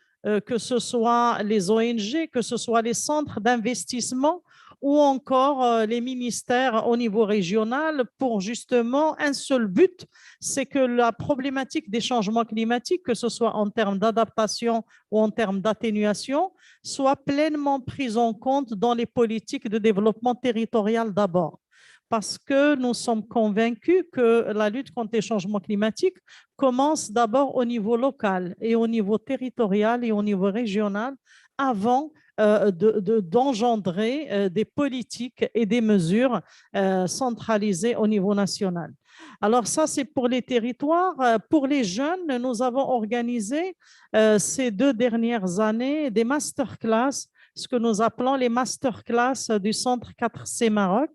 [SPEAKER 8] que ce soit les ONG, que ce soit les centres d'investissement ou encore les ministères au niveau régional pour justement un seul but, c'est que la problématique des changements climatiques, que ce soit en termes d'adaptation ou en termes d'atténuation, soit pleinement prise en compte dans les politiques de développement territorial d'abord. Parce que nous sommes convaincus que la lutte contre les changements climatiques commence d'abord au niveau local et au niveau territorial et au niveau régional avant d'engendrer des politiques et des mesures centralisées au niveau national. Alors ça, c'est pour les territoires. Pour les jeunes, nous avons organisé ces 2 dernières années des masterclass ce que nous appelons les masterclass du Centre 4C Maroc.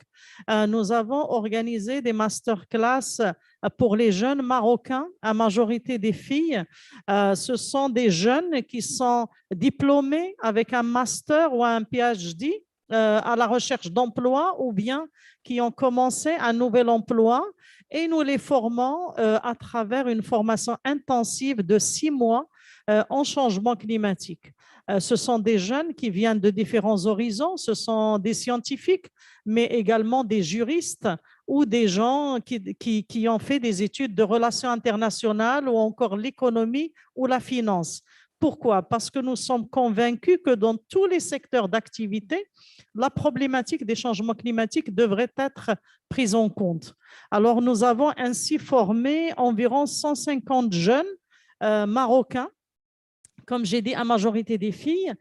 [SPEAKER 8] Nous avons organisé des masterclass pour les jeunes Marocains, à majorité des filles. Ce sont des jeunes qui sont diplômés avec un master ou un PhD à la recherche d'emploi ou bien qui ont commencé un nouvel emploi et nous les formons à travers une formation intensive de 6 mois en changement climatique. Ce sont des jeunes qui viennent de différents horizons, ce sont des scientifiques, mais également des juristes ou des gens qui ont fait des études de relations internationales ou encore l'économie ou la finance. Pourquoi? Parce que nous sommes convaincus que dans tous les secteurs d'activité, la problématique des changements climatiques devrait être prise en compte. Alors, nous avons ainsi formé environ 150 jeunes marocains, comme j'ai dit, à majorité des filles,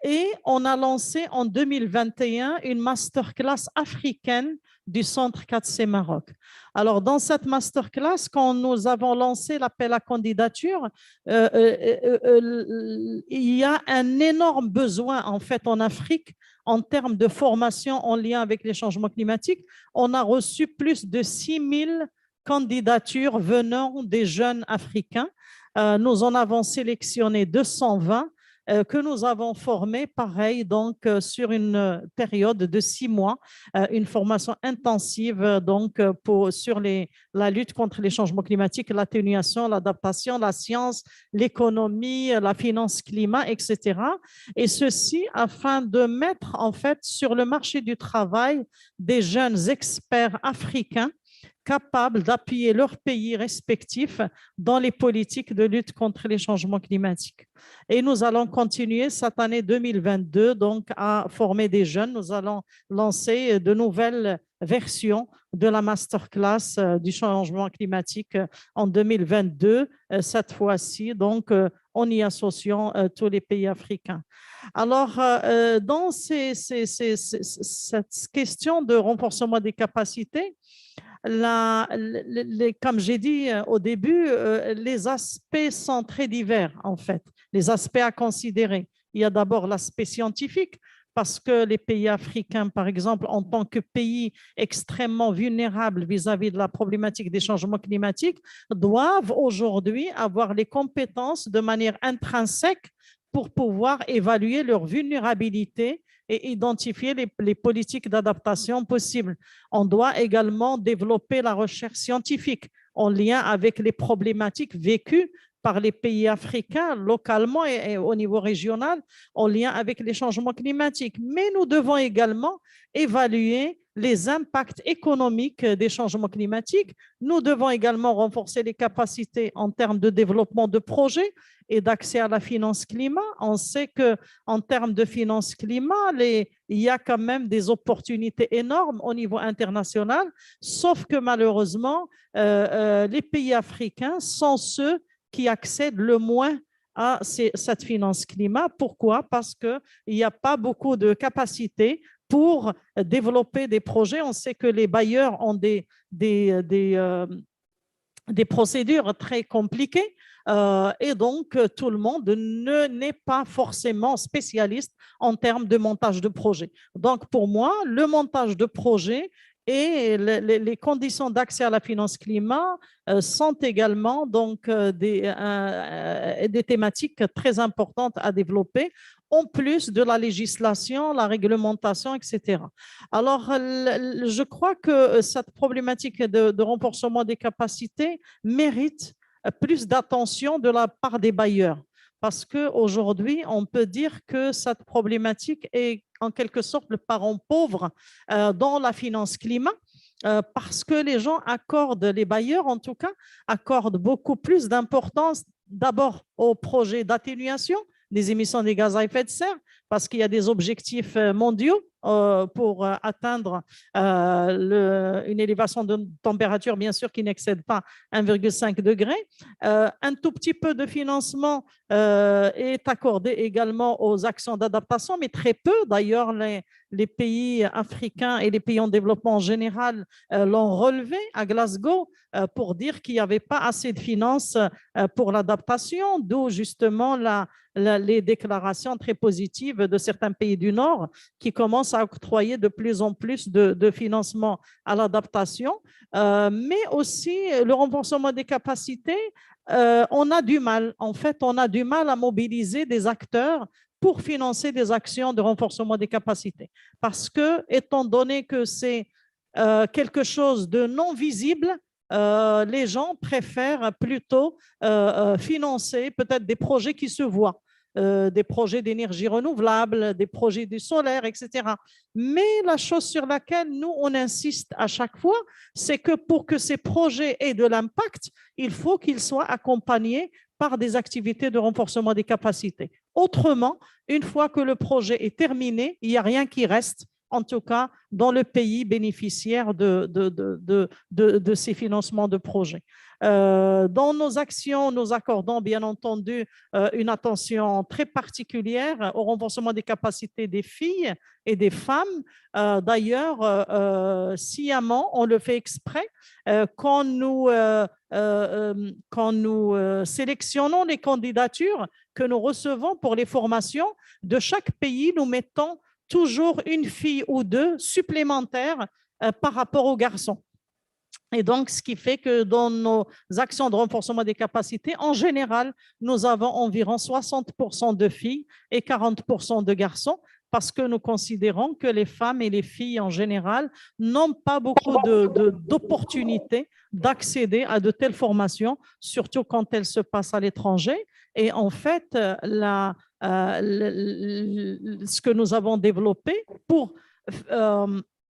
[SPEAKER 8] et on a lancé en 2021 une masterclass africaine du Centre 4C Maroc. Alors, dans cette masterclass, quand nous avons lancé l'appel à candidature, il y a un énorme besoin en fait en Afrique en termes de formation en lien avec les changements climatiques. On a reçu plus de 6000 candidatures venant des jeunes africains. Nous en avons sélectionné 220 que nous avons formés, pareil, donc sur une période de 6 mois, une formation intensive donc sur la lutte contre les changements climatiques, l'atténuation, l'adaptation, la science, l'économie, la finance climat, etc. Et ceci afin de mettre en fait sur le marché du travail des jeunes experts africains capables d'appuyer leurs pays respectifs dans les politiques de lutte contre les changements climatiques. Et nous allons continuer cette année 2022 donc à former des jeunes. Nous allons lancer de nouvelles versions de la masterclass du changement climatique en 2022, cette fois-ci, donc en y associant tous les pays africains. Alors, dans cette question de renforcement des capacités, comme j'ai dit au début, les aspects sont très divers en fait, les aspects à considérer. Il y a d'abord l'aspect scientifique, parce que les pays africains, par exemple, en tant que pays extrêmement vulnérables vis-à-vis de la problématique des changements climatiques, doivent aujourd'hui avoir les compétences de manière intrinsèque pour pouvoir évaluer leur vulnérabilité et identifier les politiques d'adaptation possibles. On doit également développer la recherche scientifique en lien avec les problématiques vécues par les pays africains localement et au niveau régional en lien avec les changements climatiques. Mais nous devons également évaluer les impacts économiques des changements climatiques. Nous devons également renforcer les capacités en termes de développement de projets et d'accès à la finance climat. On sait qu'en termes de finance climat, il y a quand même des opportunités énormes au niveau international, sauf que malheureusement, les pays africains sont ceux qui accèdent le moins à cette finance climat. Pourquoi? Parce qu'il n'y a pas beaucoup de capacités pour développer des projets. On sait que les bailleurs ont des procédures très compliquées et donc tout le monde n'est pas forcément spécialiste en termes de montage de projet. Donc pour moi, le montage de projet et les conditions d'accès à la finance climat sont également donc des thématiques très importantes à développer, en plus de la législation, la réglementation, etc. Alors, je crois que cette problématique de renforcement des capacités mérite plus d'attention de la part des bailleurs. Parce qu'aujourd'hui, on peut dire que cette problématique est en quelque sorte le parent pauvre dans la finance climat, parce que les gens accordent, les bailleurs en tout cas, accordent beaucoup plus d'importance d'abord aux projets d'atténuation des émissions des gaz à effet de serre, parce qu'il y a des objectifs mondiaux pour atteindre une élévation de température, bien sûr, qui n'excède pas 1,5 degré. Un tout petit peu de financement est accordé également aux actions d'adaptation, mais très peu. D'ailleurs, les pays africains et les pays en développement en général l'ont relevé à Glasgow pour dire qu'il n'y avait pas assez de finances pour l'adaptation, d'où justement les déclarations très positives initiative de certains pays du Nord qui commencent à octroyer de plus en plus de financement à l'adaptation, mais aussi le renforcement des capacités. On a du mal, en fait, on a du mal à mobiliser des acteurs pour financer des actions de renforcement des capacités. Parce que, étant donné que c'est quelque chose de non visible, les gens préfèrent plutôt financer peut-être des projets qui se voient, des projets d'énergie renouvelable, des projets du solaire, etc. Mais la chose sur laquelle nous, on insiste à chaque fois, c'est que pour que ces projets aient de l'impact, il faut qu'ils soient accompagnés par des activités de renforcement des capacités. Autrement, une fois que le projet est terminé, il n'y a rien qui reste, en tout cas dans le pays bénéficiaire de ces financements de projets. Dans nos actions, nous accordons bien entendu une attention très particulière au renforcement des capacités des filles et des femmes. D'ailleurs, sciemment, on le fait exprès quand nous sélectionnons les candidatures que nous recevons pour les formations de chaque pays, nous mettons toujours une fille ou deux supplémentaires par rapport aux garçons. Et donc, ce qui fait que dans nos actions de renforcement des capacités, en général, nous avons environ 60% de filles et 40% de garçons, parce que nous considérons que les femmes et les filles en général n'ont pas beaucoup d'opportunités d'accéder à de telles formations, surtout quand elles se passent à l'étranger. Et en fait, ce que nous avons développé pour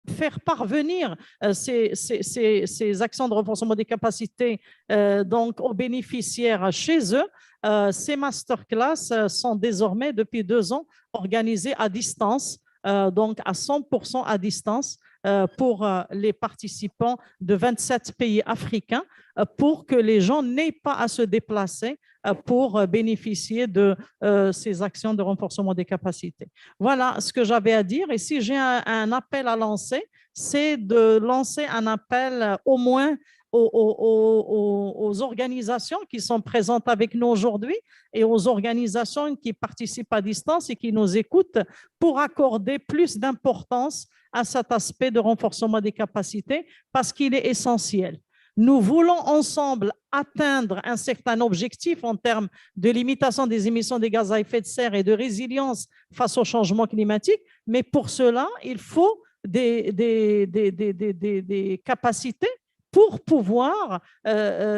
[SPEAKER 8] faire parvenir ces actions de renforcement des capacités donc aux bénéficiaires chez eux, ces masterclass sont désormais depuis 2 ans organisées à distance, donc à 100% à distance pour les participants de 27 pays africains, pour que les gens n'aient pas à se déplacer pour bénéficier de ces actions de renforcement des capacités. Voilà ce que j'avais à dire. Et si j'ai un appel à lancer, c'est de lancer un appel au moins aux organisations qui sont présentes avec nous aujourd'hui et aux organisations qui participent à distance et qui nous écoutent pour accorder plus d'importance à cet aspect de renforcement des capacités parce qu'il est essentiel. Nous voulons ensemble atteindre un certain objectif en termes de limitation des émissions de gaz à effet de serre et de résilience face au changement climatique, mais pour cela, il faut des capacités pour pouvoir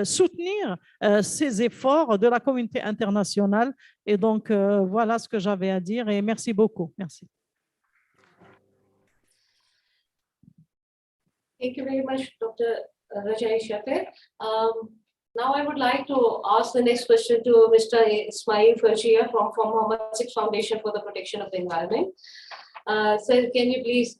[SPEAKER 8] soutenir ces efforts de la communauté internationale. Et donc, voilà ce que j'avais à dire et merci beaucoup. Merci.
[SPEAKER 15] Thank you very much, Dr. Rajai Shafir. Now I would like to ask the next question to Mr. Ismail Farjia from Muhammad VI Foundation for the Protection of the Environment. Sir, can you please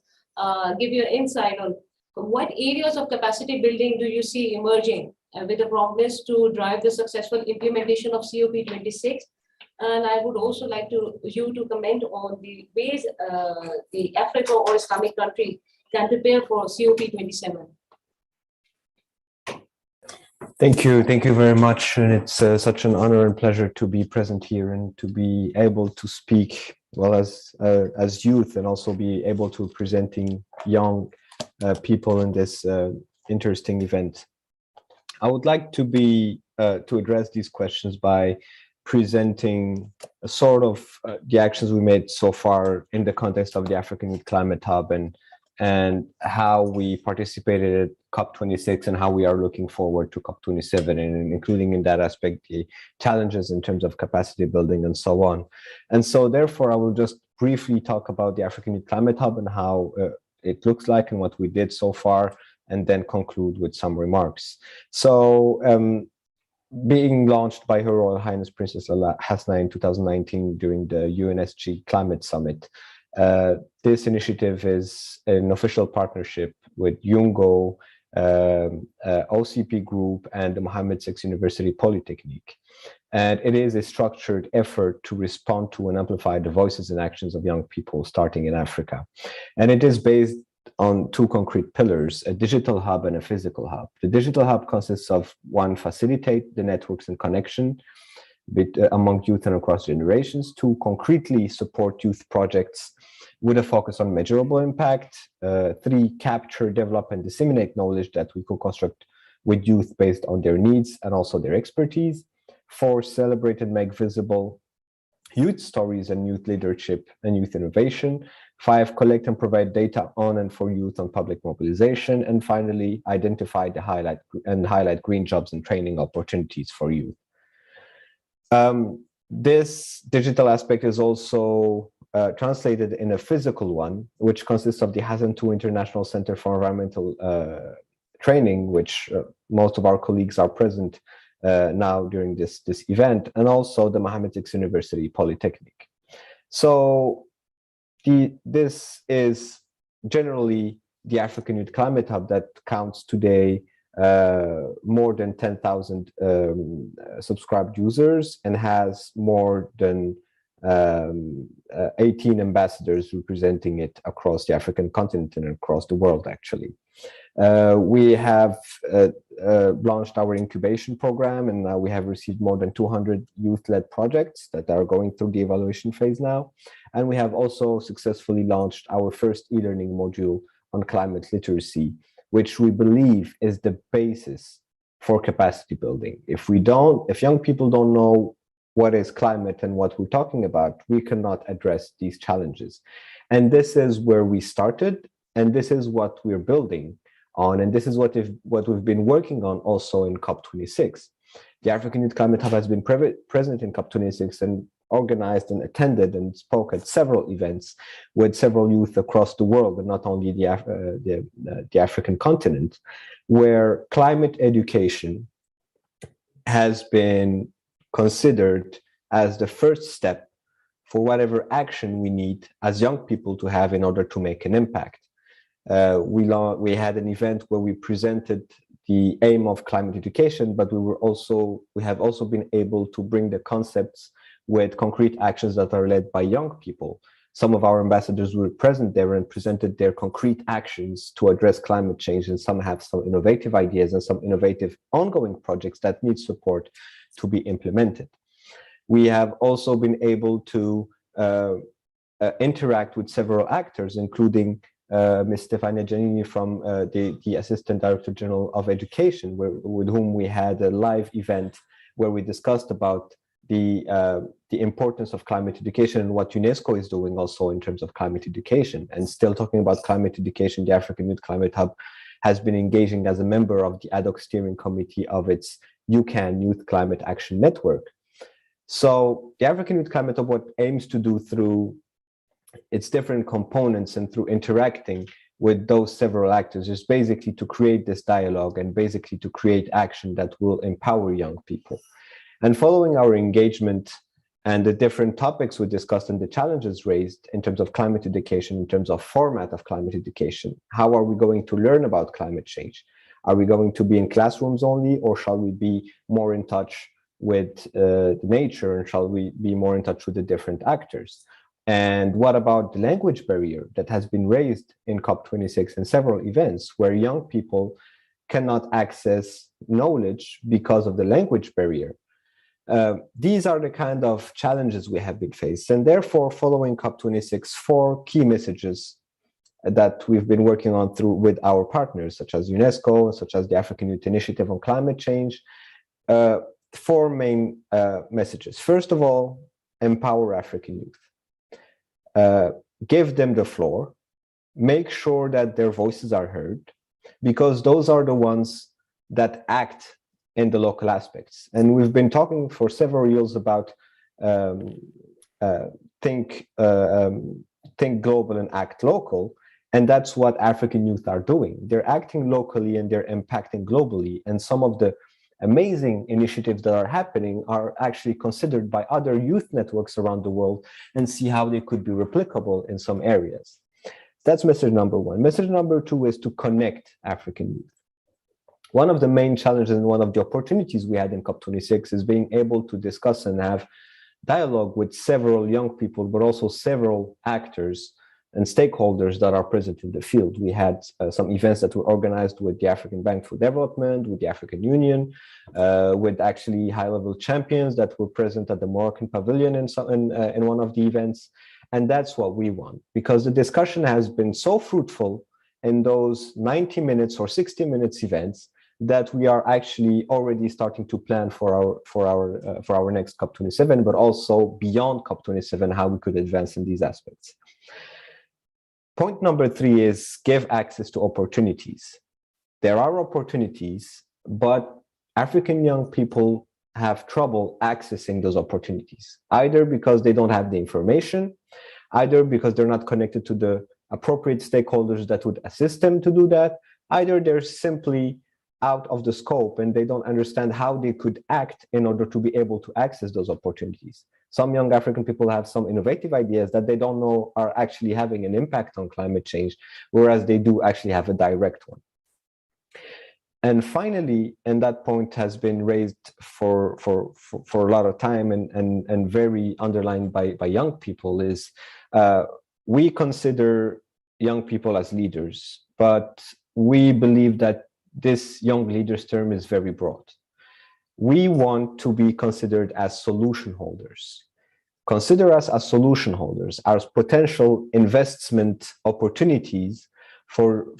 [SPEAKER 15] give your insight on what areas of capacity building do you see emerging with the promise to drive the successful implementation of COP26? And I would also like you to comment on the ways the Africa or Islamic country can prepare for COP27.
[SPEAKER 16] Thank you very much, and it's such an honor and pleasure to be present here and to be able to speak well as youth and also be able to presenting young people in this interesting event. I would like to address these questions by presenting a sort of the actions we made so far in the context of the African Youth Climate Hub and how we participated at COP26 and how we are looking forward to COP27, and including in that aspect the challenges in terms of capacity building and so on. And so therefore, I will just briefly talk about the African Youth Climate Hub and how it looks like and what we did so far, and then conclude with some remarks. So being launched by Her Royal Highness Princess Hasna in 2019 during the UNSG Climate Summit, this initiative is an official partnership with UNGO, OCP Group, and the Mohammed VI University Polytechnic. And it is a structured effort to respond to and amplify the voices and actions of young people starting in Africa. And it is based on 2 concrete pillars, a digital hub and a physical hub. The digital hub consists of 1, facilitate the networks and connection among youth and across generations. 2, concretely support youth projects with a focus on measurable impact. 3, capture, develop, and disseminate knowledge that we co-construct with youth based on their needs and also their expertise. 4, celebrate and make visible youth stories and youth leadership and youth innovation. 5, collect and provide data on and for youth on public mobilization. And finally, identify the highlight green jobs and training opportunities for youth. This digital aspect is also translated in a physical one, which consists of the Hassan II International Center for Environmental Training, which most of our colleagues are present now during this event, and also the Mohammed VI University Polytechnic. So this is generally the African Youth Climate Hub that counts today more than 10,000 subscribed users and has more than 18 ambassadors representing it across the African continent and across the world, actually. We have launched our incubation program, and now we have received more than 200 youth-led projects that are going through the evaluation phase now. And we have also successfully launched our first e-learning module on climate literacy, which we believe is the basis for capacity building. If young people don't know what is climate and what we're talking about, we cannot address these challenges. And this is where we started, and this is what we're building on, and this is what we've been working on also in COP26. The African Youth Climate Hub has been present in COP26 and organized and attended and spoke at several events with several youth across the world, and not only the African continent, where climate education has been considered as the first step for whatever action we need as young people to have in order to make an impact. We had an event where we presented the aim of climate education, but we have also been able to bring the concepts with concrete actions that are led by young people. Some of our ambassadors were present there and presented their concrete actions to address climate change, and some have some innovative ideas and some innovative ongoing projects that need support to be implemented. We have also been able to interact with several actors, including Ms. Stefania Giannini from the Assistant Director General of Education, with whom we had a live event where we discussed about the importance of climate education and what UNESCO is doing also in terms of climate education. And still talking about climate education, the African Youth Climate Hub has been engaging as a member of the ad hoc steering committee of its UCAN Youth Climate Action Network. So the African Youth Climate Hub, what aims to do through its different components and through interacting with those several actors is basically to create this dialogue and basically to create action that will empower young people. And following our engagement and the different topics we discussed and the challenges raised in terms of climate education, in terms of format of climate education, how are we going to learn about climate change? Are we going to be in classrooms only, or shall we be more in touch with nature, and shall we be more in touch with the different actors? And what about the language barrier that has been raised in COP26 and several events where young people cannot access knowledge because of the language barrier? These are the kind of challenges we have been faced. And therefore, following COP26, 4 key messages that we've been working on with our partners, such as UNESCO, such as the African Youth Initiative on Climate Change. 4 main messages. First of all, empower African youth. Give them the floor, make sure that their voices are heard, because those are the ones that act in the local aspects. And we've been talking for several years about think global and act local, and that's what African youth are doing. They're acting locally and they're impacting globally, and some of the amazing initiatives that are happening are actually considered by other youth networks around the world and see how they could be replicable in some areas. That's message number 1. Message number 2 is to connect African youth. One of the main challenges and one of the opportunities we had in COP26 is being able to discuss and have dialogue with several young people, but also several actors and stakeholders that are present in the field. We had some events that were organized with the African Bank for Development, with the African Union, with actually high-level champions that were present at the Moroccan pavilion in one of the events. And that's what we want, because the discussion has been so fruitful in those 90 minutes or 60 minutes events that we are actually already starting to plan for our next COP27, but also beyond COP27, how we could advance in these aspects. Point number 3 is give access to opportunities. There are opportunities, but African young people have trouble accessing those opportunities, either because they don't have the information, either because they're not connected to the appropriate stakeholders that would assist them to do that, either they're simply out of the scope and they don't understand how they could act in order to be able to access those opportunities. Some young African people have some innovative ideas that they don't know are actually having an impact on climate change, whereas they do actually have a direct one. And finally, and that point has been raised for a lot of time and very underlined by young people, is we consider young people as leaders, but we believe that this young leaders term is very broad. We want to be considered as solution holders. Consider us as solution holders, as potential investment opportunities for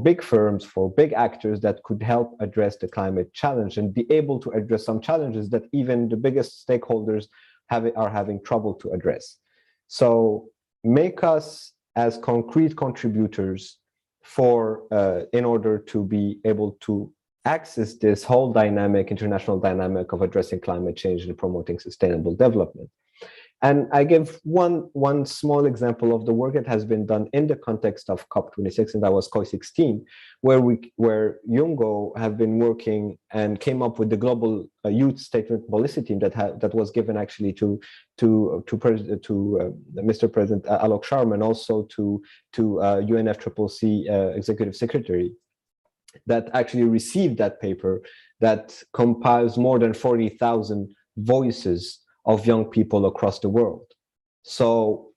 [SPEAKER 16] big firms, for big actors that could help address the climate challenge and be able to address some challenges that even the biggest stakeholders are having trouble to address. So make us as concrete contributors in order to be able to access this whole international dynamic of addressing climate change and promoting sustainable development. And I give one small example of the work that has been done in the context of COP26, and that was COP16, where UNGO have been working and came up with the global youth statement policy team that was given actually to Mr. President Alok Sharma, and also to UNFCCC Executive Secretary, that actually received that paper that compiles more than 40,000 voices of young people across the world. So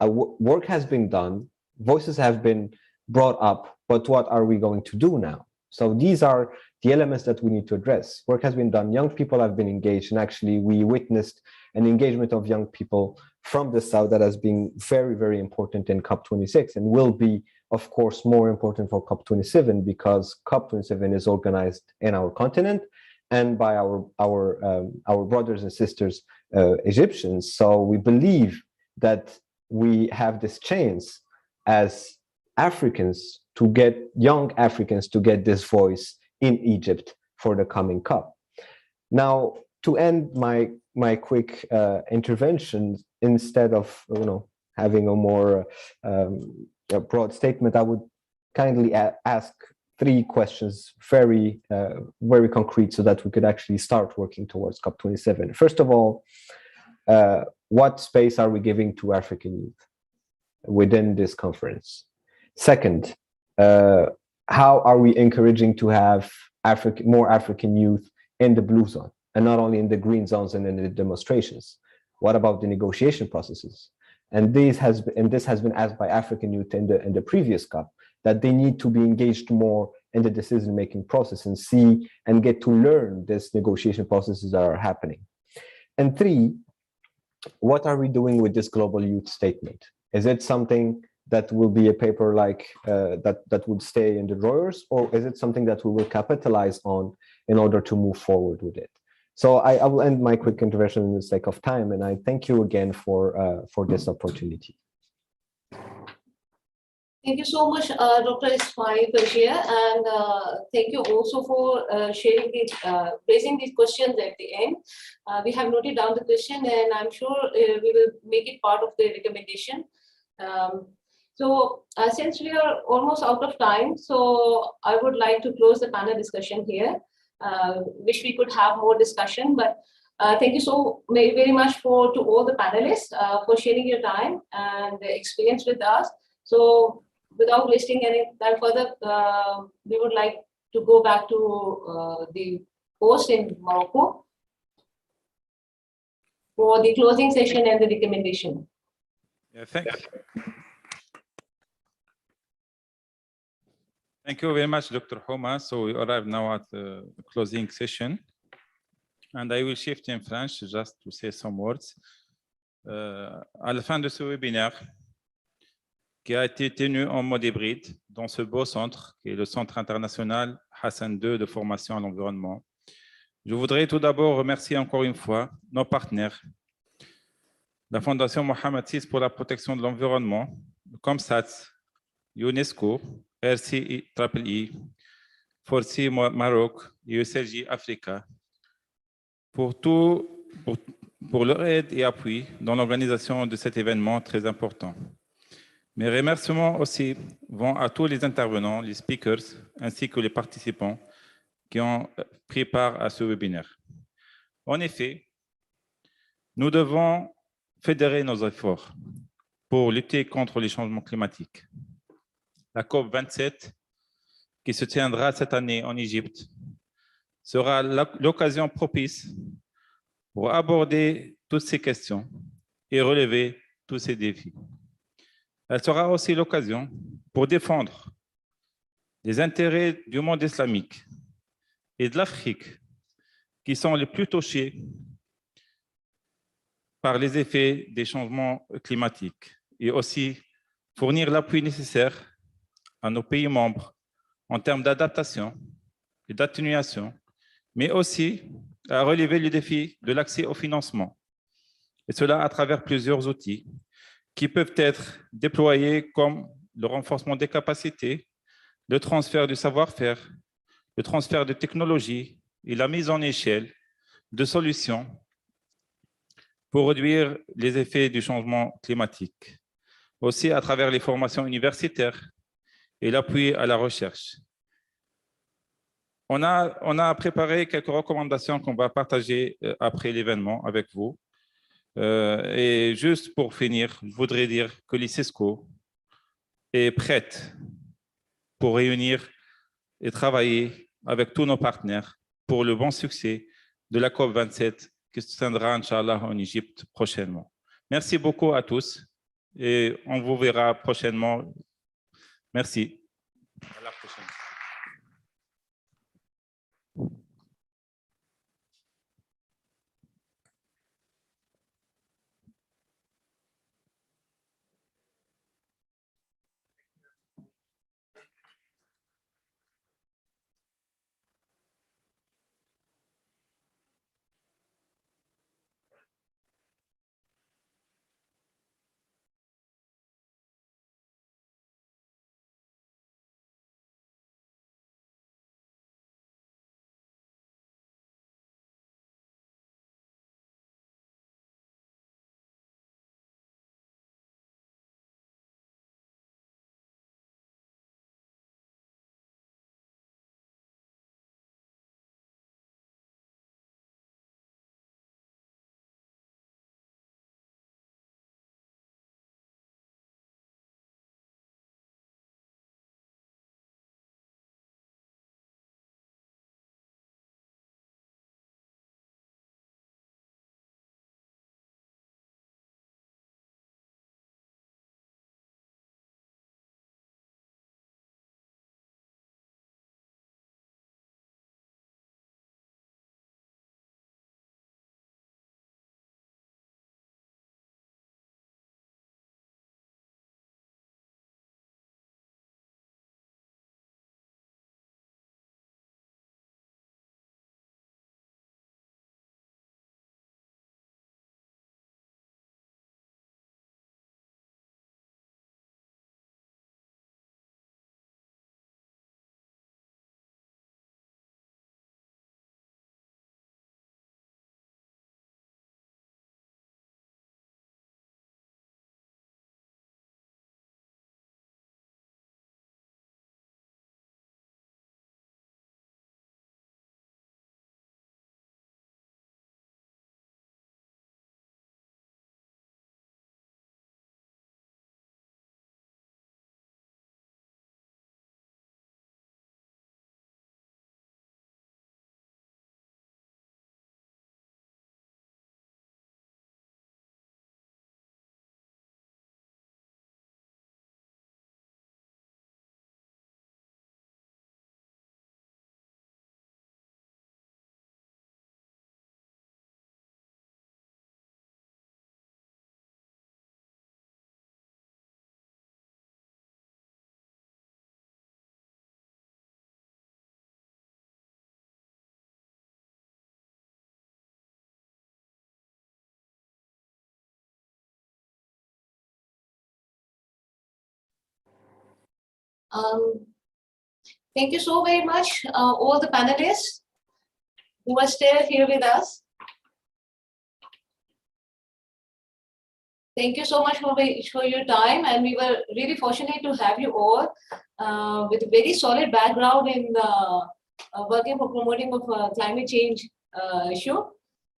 [SPEAKER 16] work has been done, voices have been brought up, but what are we going to do now? So these are the elements that we need to address. Work has been done, young people have been engaged, and actually we witnessed an engagement of young people from the South that has been very, very important in COP26 and will be, of course, more important for COP27, because COP27 is organized in our continent and by our brothers and sisters, Egyptians. So we believe that we have this chance as Africans to get young Africans to get this voice in Egypt for the coming COP. Now, to end my quick intervention, instead of having a more broad statement, I would kindly ask 3 questions, very concrete, so that we could actually start working towards COP27. First of all, what space are we giving to African youth within this conference? Second, how are we encouraging to have more African youth in the blue zone, and not only in the green zones and in the demonstrations? What about the negotiation processes? And this has been asked by African youth in the previous COP, that they need to be engaged more in the decision-making process and see and get to learn these negotiation processes that are happening. And 3, what are we doing with this global youth statement? Is it something that will be a paper like that would stay in the drawers, or is it something that we will capitalize on in order to move forward with it? So I will end my quick intervention in the sake of time, and I thank you again for this opportunity.
[SPEAKER 15] Thank you so much, Dr. Ismail Bashir, and thank you also for raising these questions at the end. We have noted down the question, and I'm sure we will make it part of the recommendation. So since we are almost out of time, so I would like to close the panel discussion here. Wish we could have more discussion, but thank you so very much to all the panelists for sharing your time and the experience with us. So without wasting any time further, we would like to go back to the host in Morocco for the closing session and the recommendation.
[SPEAKER 2] Yeah, thanks.
[SPEAKER 17] Thank you very much, Dr. Homa. So we arrive now at the closing session. And I will shift in French just to say some words. À la fin de ce webinaire, qui a été tenu en mode hybride dans ce beau centre, qui est le Centre international Hassan II de formation à l'environnement, je voudrais tout d'abord remercier encore une fois nos partenaires, la Fondation Mohamed VI pour la protection de l'environnement, COP26's, UNESCO, RCIEE, Forci Maroc et ECLJ Africa, pour leur aide et appui dans l'organisation de cet événement très important. Mes remerciements aussi vont à tous les intervenants, les speakers, ainsi que les participants qui ont pris part à ce webinaire. En effet, nous devons fédérer nos efforts pour lutter contre les changements climatiques. La COP27, qui se tiendra cette année en Égypte, sera l'occasion propice pour aborder toutes ces questions et relever tous ces défis. Elle sera aussi l'occasion pour défendre les intérêts du monde islamique et de l'Afrique qui sont les plus touchés par les effets des changements climatiques et aussi fournir l'appui nécessaire à nos pays membres en termes d'adaptation et d'atténuation, mais aussi à relever le défi de l'accès au financement, et cela à travers plusieurs outils qui peuvent être déployés comme le renforcement des capacités, le transfert du savoir-faire, le transfert de technologies et la mise en échelle de solutions pour réduire les effets du changement climatique, aussi à travers les formations universitaires et l'appui à la recherche. On a préparé quelques recommandations qu'on va partager après l'événement avec vous. Et juste pour finir, je voudrais dire que l'ICESCO est prête pour réunir et travailler avec tous nos partenaires pour le bon succès de la COP27 qui se tiendra, Inch'Allah, en Égypte prochainement. Merci beaucoup à tous et on vous verra prochainement. Merci. À la prochaine.
[SPEAKER 15] Thank you so very much, all the panelists who are still here with us. Thank you so much for your time, and we were really fortunate to have you all with a very solid background in working for promoting of climate change issue.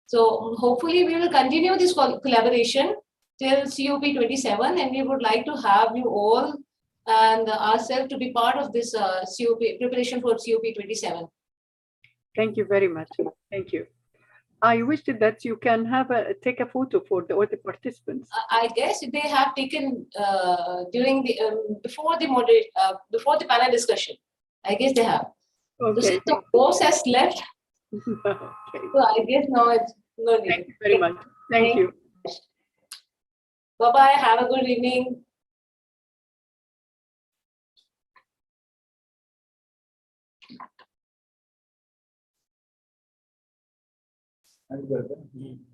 [SPEAKER 15] So hopefully we will continue this collaboration till COP27, and we would like to have you all and ourselves to be part of this COP preparation for COP27.
[SPEAKER 13] Thank you very much. Thank you. I wish that you can have take a photo for all the participants.
[SPEAKER 15] I guess they have taken during the before the panel discussion. I guess they have.
[SPEAKER 13] Okay.
[SPEAKER 15] The boss has left.
[SPEAKER 13] Okay.
[SPEAKER 15] So I guess now it's no need.
[SPEAKER 13] Thank you very much. Thank you.
[SPEAKER 15] Bye bye. Have a good evening.
[SPEAKER 1] Very good.